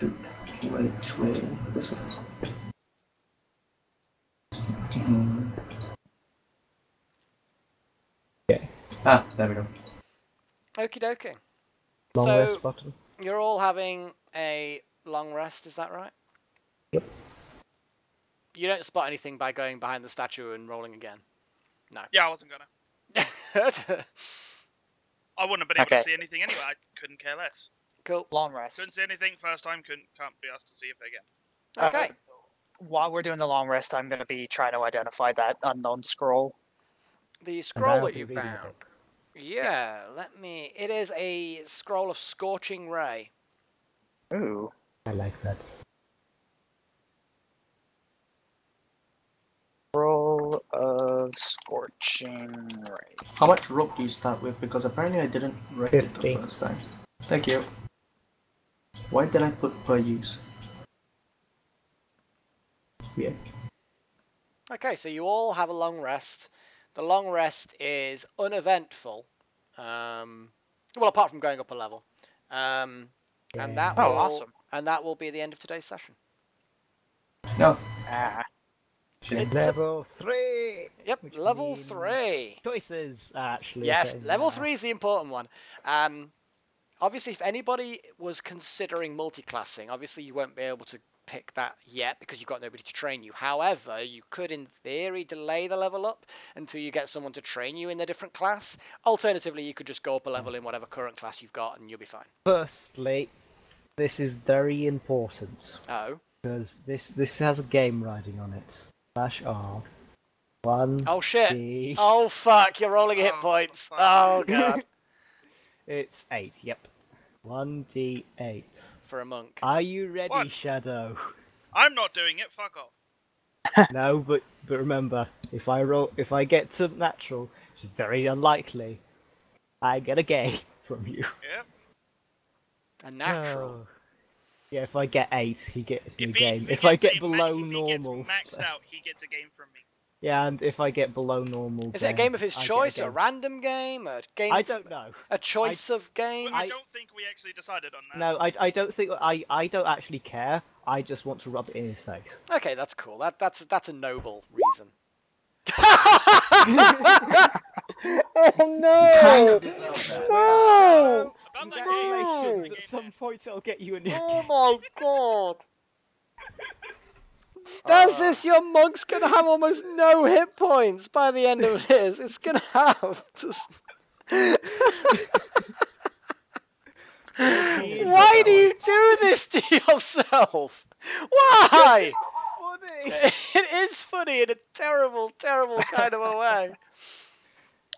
Which way? This way. Okay. Ah, there we go. Okie dokie. Long So- rest button. You're all having a long rest, is that right? Yep. You don't spot anything by going behind the statue and rolling again? No. Yeah, I wasn't gonna. I wouldn't have been able to see anything anyway. I couldn't care less. Cool. Long rest. Couldn't see anything first time. Can't be asked to see it again. Okay. While we're doing the long rest, I'm going to be trying to identify that unknown scroll. The scroll I'll that be you reading found. it. Yeah, it is a scroll of Scorching Ray. Ooh. I like that. Scroll of Scorching Ray. How much rope do you start with? Because apparently I didn't write it the 50. first time. Thank you. Why did I put per use? Yeah. Okay, so you all have a long rest. The long rest is uneventful. Well, apart from going up a level. And that will, awesome. And that will be the end of today's session. No. Ah. Shit. Level 3! Yep, Which level means 3. Choices, actually. Yes, saying level now. 3 is the important one. Obviously, if anybody was considering multiclassing, obviously you won't be able to pick that yet because you've got nobody to train you. However, you could, in theory, delay the level up until you get someone to train you in a different class. Alternatively, you could just go up a level in whatever current class you've got and you'll be fine. Firstly, this is very important. Oh. Because this has a game riding on it. /R. 1. Oh, shit. D. Oh, fuck. You're rolling hit Oh, points. fuck. Oh, God. It's 8, yep. 1d8. For a monk. Are you ready, What? Shadow? I'm not doing it. Fuck off. No, but remember, if I get to natural, which is very unlikely, I get a game from you. Yeah. A natural. Oh. Yeah, if I get 8, he gets me a If game. he If I gets get a below if he normal, gets maxed out, he gets a game from me. yeah, and if I get below normal, Is it a then game of his I get choice? A game. random game? A game? I don't know. A choice of game? I don't think we actually decided on that. No, I don't think I don't actually care. I just want to rub it in his face. Okay, that's cool. That's a noble reason. Oh no! No! About that Congratulations! game, At some point, I'll get you a new. Oh my god! Stasis, your monk's gonna have almost no hit points by the end of this. It's gonna have just. Why do you do this to yourself? Why? Funny. It is funny in a terrible, terrible kind of a way.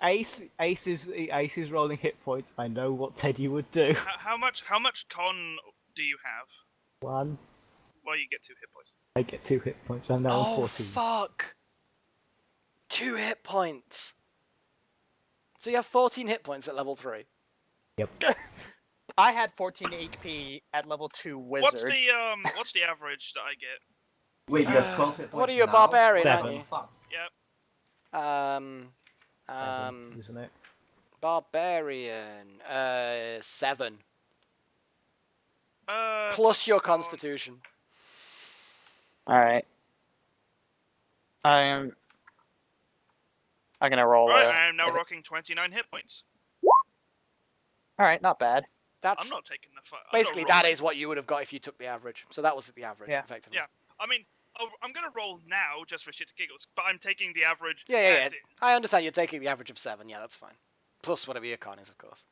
Ace is rolling hit points. I know what Teddy would do. How much con do you have? 1. Well, you get 2 hit points. I get 2 hit points. I'm now on 14. Fuck! 2 hit points. So you have 14 hit points at level 3. Yep. I had 14 HP at level 2 wizard. What's the average that I get? Wait, you have 12 hit points. What are you, a now? barbarian, 7. aren't you? Fuck. Yep. Isn't it? Barbarian. 7. Uh, Plus your constitution. Alright. I'm gonna roll right, I am now it. rocking 29 hit points. Alright, not bad. That's I'm not taking the fight. basically that is what you would have got if you took the average. So that was the average, Yeah. effectively. Yeah. I mean, I'm gonna roll now just for shits and giggles, but I'm taking the average. Yeah. as is. I understand you're taking the average of 7. Yeah, that's fine. Plus whatever your con is, of course.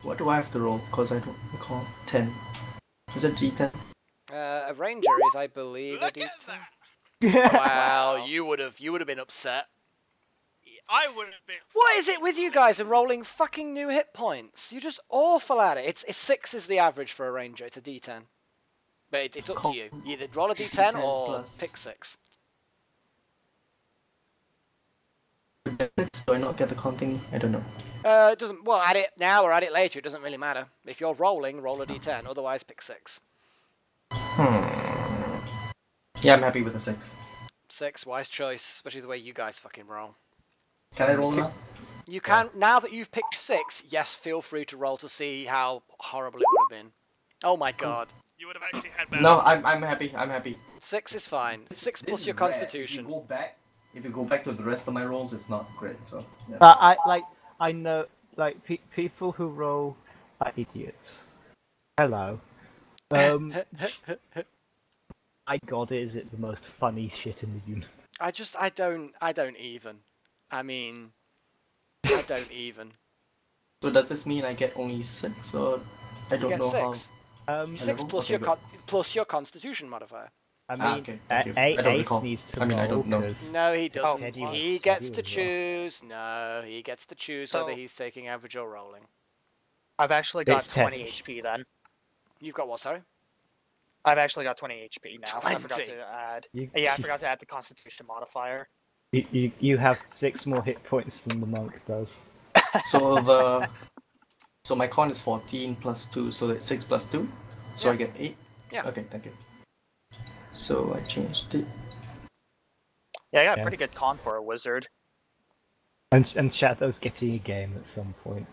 What do I have to roll? Because I don't recall. 10. Is it D10? A ranger is, I believe, Look a at D10. that! Wow, you would have been upset. I would have been. What is it with you guys and rolling fucking new hit points? You're just awful at it. It's 6 is the average for a ranger. It's a D10. But it's up to you. You either roll a D10 D10 or plus. pick 6. Do I not get the con thingy? I don't know. It doesn't. Well, add it now or add it later. It doesn't really matter. If you're rolling, roll a D10. Otherwise, pick 6. Yeah, I'm happy with the 6. 6, wise choice. Especially the way you guys fucking roll. Can I roll now? You can now that you've picked 6. Yes, feel free to roll to see how horrible it would have been. Oh my god. You would have actually had better. No, I'm happy. I'm happy. 6 is fine. 6 This plus is your rare. constitution. If you go back to the rest of my rolls, it's not great. So. Yeah. I know people who roll are idiots. Hello. My god, is it the most funny shit in the universe? I don't even. I mean, I don't even. So does this mean I get only 6, or I You don't get know 6. how? 6 plus Okay, your good. plus your constitution modifier. I mean, okay, thank you. I don't Ace recall. needs to I mean, I roll, don't know. 'cause- No, he doesn't. Teddy He was- gets Teddy to was wrong. choose. No, he gets to choose So- whether he's taking average or rolling. I've actually got It's 20 10. HP then. You've got what, sorry? I've actually got 20 HP now. I forgot 20. to add. You, Yeah, I forgot to add the Constitution modifier. you have 6 more hit points than the monk does. So my con is 14 plus 2, so it's 6 plus 2. So Yeah. I get 8. Yeah. Okay, thank you. So I changed it. Yeah, I got Yeah. pretty good con for a wizard. And Shadow's getting a game at some point.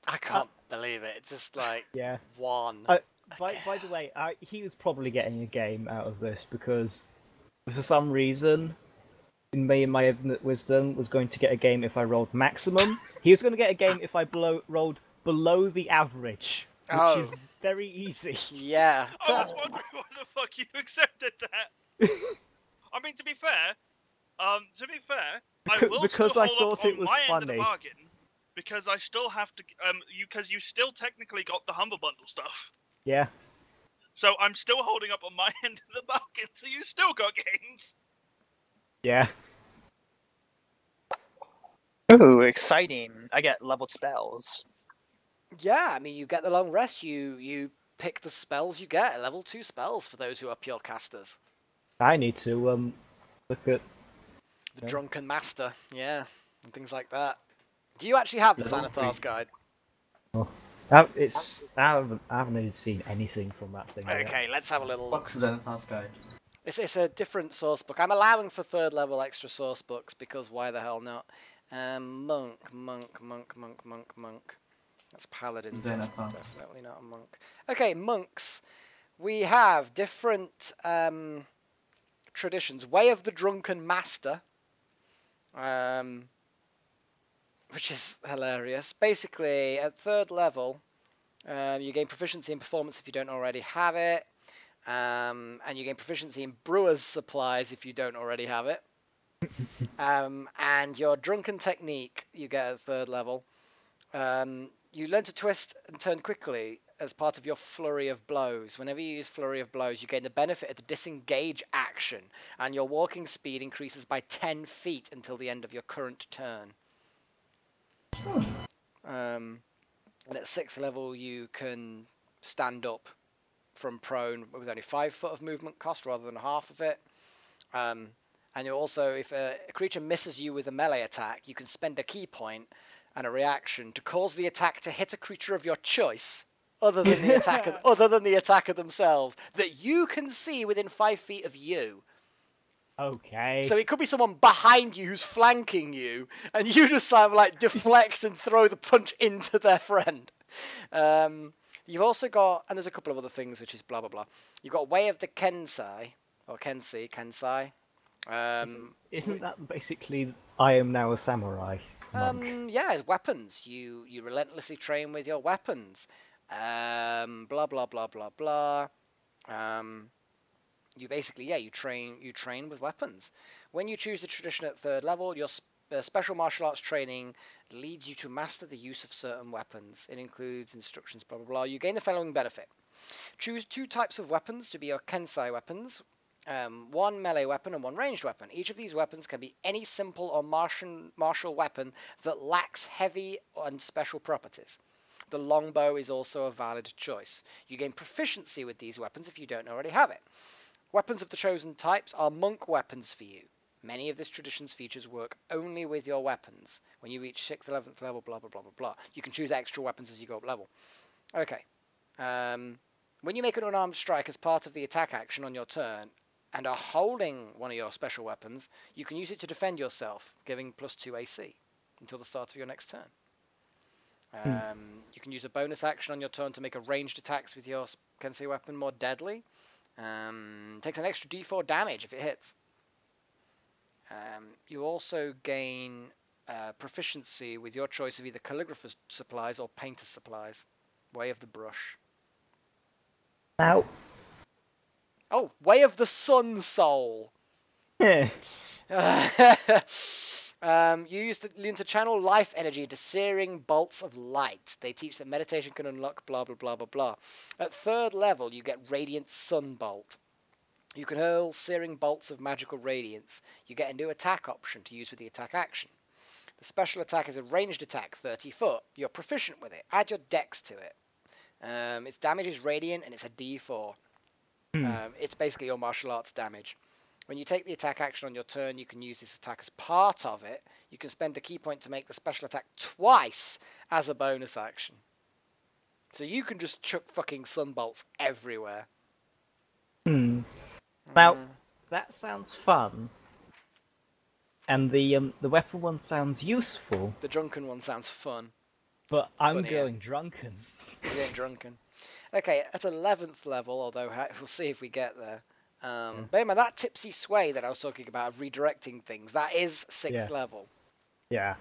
I can't believe it. It's just like Yeah. 1. By the way, he was probably getting a game out of this because, for some reason, me and my infinite wisdom was going to get a game if I rolled maximum. He was going to get a game if I rolled below the average, which is very easy. Yeah. I was wondering why the fuck you accepted that. I mean, to be fair, I will Because still I hold thought up it on was my end of the funny. bargain, because I still have to, because you still technically got the Humble Bundle stuff. Yeah. So I'm still holding up on my end of the bargain, so you still got games. Yeah. Ooh, exciting. I get leveled spells. Yeah, I mean, you get the long rest. You pick the spells you get. Level 2 spells for those who are pure casters. I need to look at. The Yeah. Drunken Master, yeah, and things like that. Do you actually have the Level Thanathar's 3. Guide? I haven't even seen anything from that thing. yet. Okay, let's have a little look. What's Xenothar's Guide? It's a different source book. I'm allowing for 3rd level extra source books because why the hell not? Monk. That's paladins. That's Xenophar. definitely not a monk. Okay, monks. We have different traditions. Way of the Drunken Master, which is hilarious. Basically, at 3rd level, you gain proficiency in performance if you don't already have it. And you gain proficiency in brewer's supplies if you don't already have it. And your drunken technique you get at 3rd level. You learn to twist and turn quickly as part of your flurry of blows. Whenever you use flurry of blows, you gain the benefit of the disengage action, and your walking speed increases by 10 feet until the end of your current turn. And at 6th level, you can stand up from prone with only 5 foot of movement cost rather than half of it. And you also, if a creature misses you with a melee attack, you can spend a key point and a reaction to cause the attack to hit a creature of your choice, other than the attacker themselves, that you can see within 5 feet of you. Okay. So it could be someone behind you who's flanking you, and you just like deflect and throw the punch into their friend. You've also got, and there's a couple of other things, which is blah blah blah. You've got Way of the Kensai, or Kensai. Isn't that basically I am now a samurai? Yeah, weapons. You relentlessly train with your weapons. Blah blah blah blah blah. You basically, you train with weapons. When you choose the tradition at 3rd level, your special martial arts training leads you to master the use of certain weapons. It includes instructions, blah blah blah. You gain the following benefit. Choose 2 types of weapons to be your Kensai weapons. 1 melee weapon and 1 ranged weapon. Each of these weapons can be any simple or martial weapon that lacks heavy and special properties. The longbow is also a valid choice. You gain proficiency with these weapons if you don't already have it. Weapons of the chosen types are monk weapons for you. Many of this tradition's features work only with your weapons. When you reach 6th, 11th level, blah blah blah blah blah. You can choose extra weapons as you go up level. Okay. When you make an unarmed strike as part of the attack action on your turn, and are holding one of your special weapons, you can use it to defend yourself, giving +2 AC until the start of your next turn. You can use a bonus action on your turn to make a ranged attacks with your Kensei weapon more deadly. Takes an extra D4 damage if it hits. You also gain proficiency with your choice of either calligrapher's supplies or painter's supplies. Way of the brush. Now. Oh, Way of the Sun Soul. Yeah. You learn to channel life energy into searing bolts of light. They teach that meditation can unlock blah blah blah blah blah. At 3rd level, you get Radiant Sunbolt. You can hurl searing bolts of magical radiance. You get a new attack option to use with the attack action. The special attack is a ranged attack, 30 foot. You're proficient with it. Add your dex to it. Its damage is radiant and it's a D4. It's basically your martial arts damage. When you take the attack action on your turn, you can use this attack as part of it. You can spend a key point to make the special attack twice as a bonus action. So you can just chuck fucking sunbolts everywhere. Now, that sounds fun. And the weapon one sounds useful. The drunken one sounds fun. But I'm going drunken. You're going drunken. Okay, at 11th level, although we'll see if we get there. Bear in mind, that tipsy sway that I was talking about of redirecting things, that is 6th level. Yeah.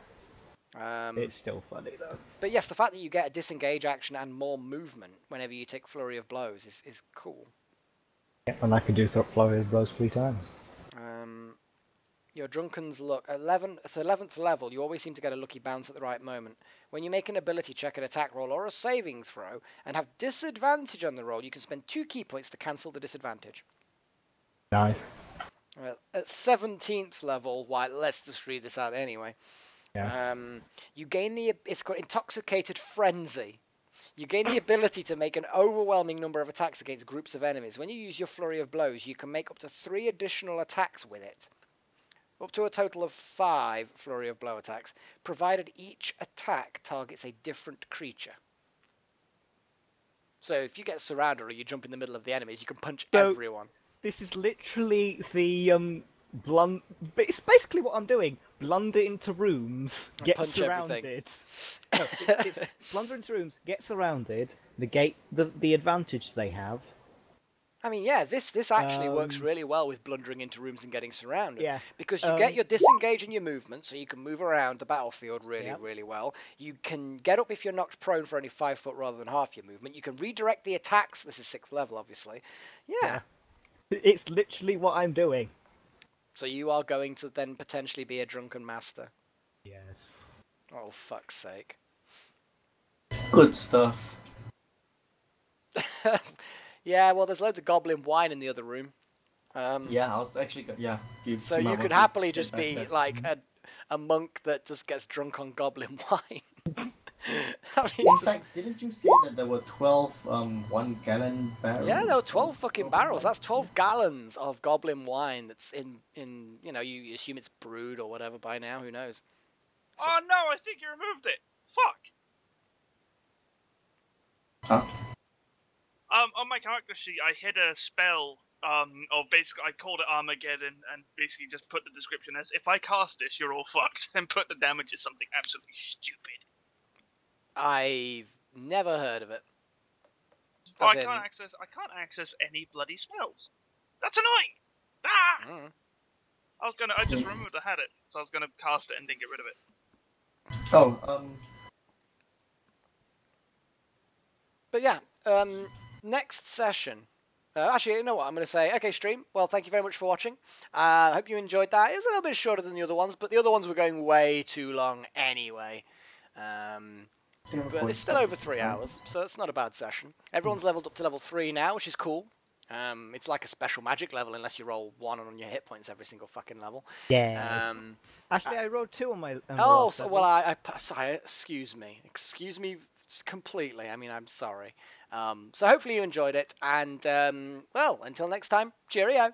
It's still funny, though. But yes, the fact that you get a disengage action and more movement whenever you take flurry of blows is cool. Yeah, and I can do flurry of blows 3 times. Your drunken's luck. At 11th level, you always seem to get a lucky bounce at the right moment. When you make an ability check, an attack roll, or a saving throw, and have disadvantage on the roll, you can spend 2 key points to cancel the disadvantage. Nice. At 17th level, let's just read this out anyway. Yeah. You gain it's called Intoxicated Frenzy. You gain the ability to make an overwhelming number of attacks against groups of enemies. When you use your flurry of blows, you can make up to 3 additional attacks with it. Up to a total of 5 flurry of blow attacks, provided each attack targets a different creature. So if you get surrounded or you jump in the middle of the enemies, you can punch everyone. This is literally the it's basically what I'm doing. Blunder into rooms, get surrounded. No, it's blunder into rooms, get surrounded, negate the advantage they have. I mean, yeah, this actually works really well with blundering into rooms and getting surrounded. Yeah. Because you get your disengage in your movement, so you can move around the battlefield really well. You can get up if you're knocked prone for only 5 foot rather than half your movement. You can redirect the attacks. This is 6th level, obviously. Yeah. It's literally what I'm doing. So you are going to then potentially be a drunken master. Yes. Oh, fuck's sake. Good stuff. Yeah, well, there's loads of goblin wine in the other room. Yeah, I was actually yeah. So might you want could to happily get just back be there. like a monk that just gets drunk on goblin wine. I mean, In just- fact, didn't you say that there were 12 1-gallon barrels? yeah, there were 12 fucking Goblin barrels. wine? That's 12 gallons of goblin wine. That's in you know, you assume it's brewed or whatever by now. Who knows? Oh no, I think you removed it. Fuck. Huh? On my character sheet, I hid a spell. Or basically, I called it Armageddon, and basically just put the description as, if I cast this, you're all fucked, and put the damage as something absolutely stupid. I've never heard of it. Oh, As I in- can't access any bloody spells. That's annoying. Ah! Mm. I just remembered I had it, so I was gonna cast it and then get rid of it. Oh, But yeah, next session. Actually, you know what I'm going to say? Okay, stream. Well, thank you very much for watching. I hope you enjoyed that. It was a little bit shorter than the other ones, but the other ones were going way too long anyway. But it's still over 3 hours, so that's not a bad session. Everyone's leveled up to level 3 now, which is cool. It's like a special magic level unless you roll 1 on your hit points every single fucking level. Yeah. Actually, I rolled 2 on my. Oh, so, well, sorry, excuse me completely. I mean, I'm sorry. So hopefully you enjoyed it, and well, until next time, cheerio.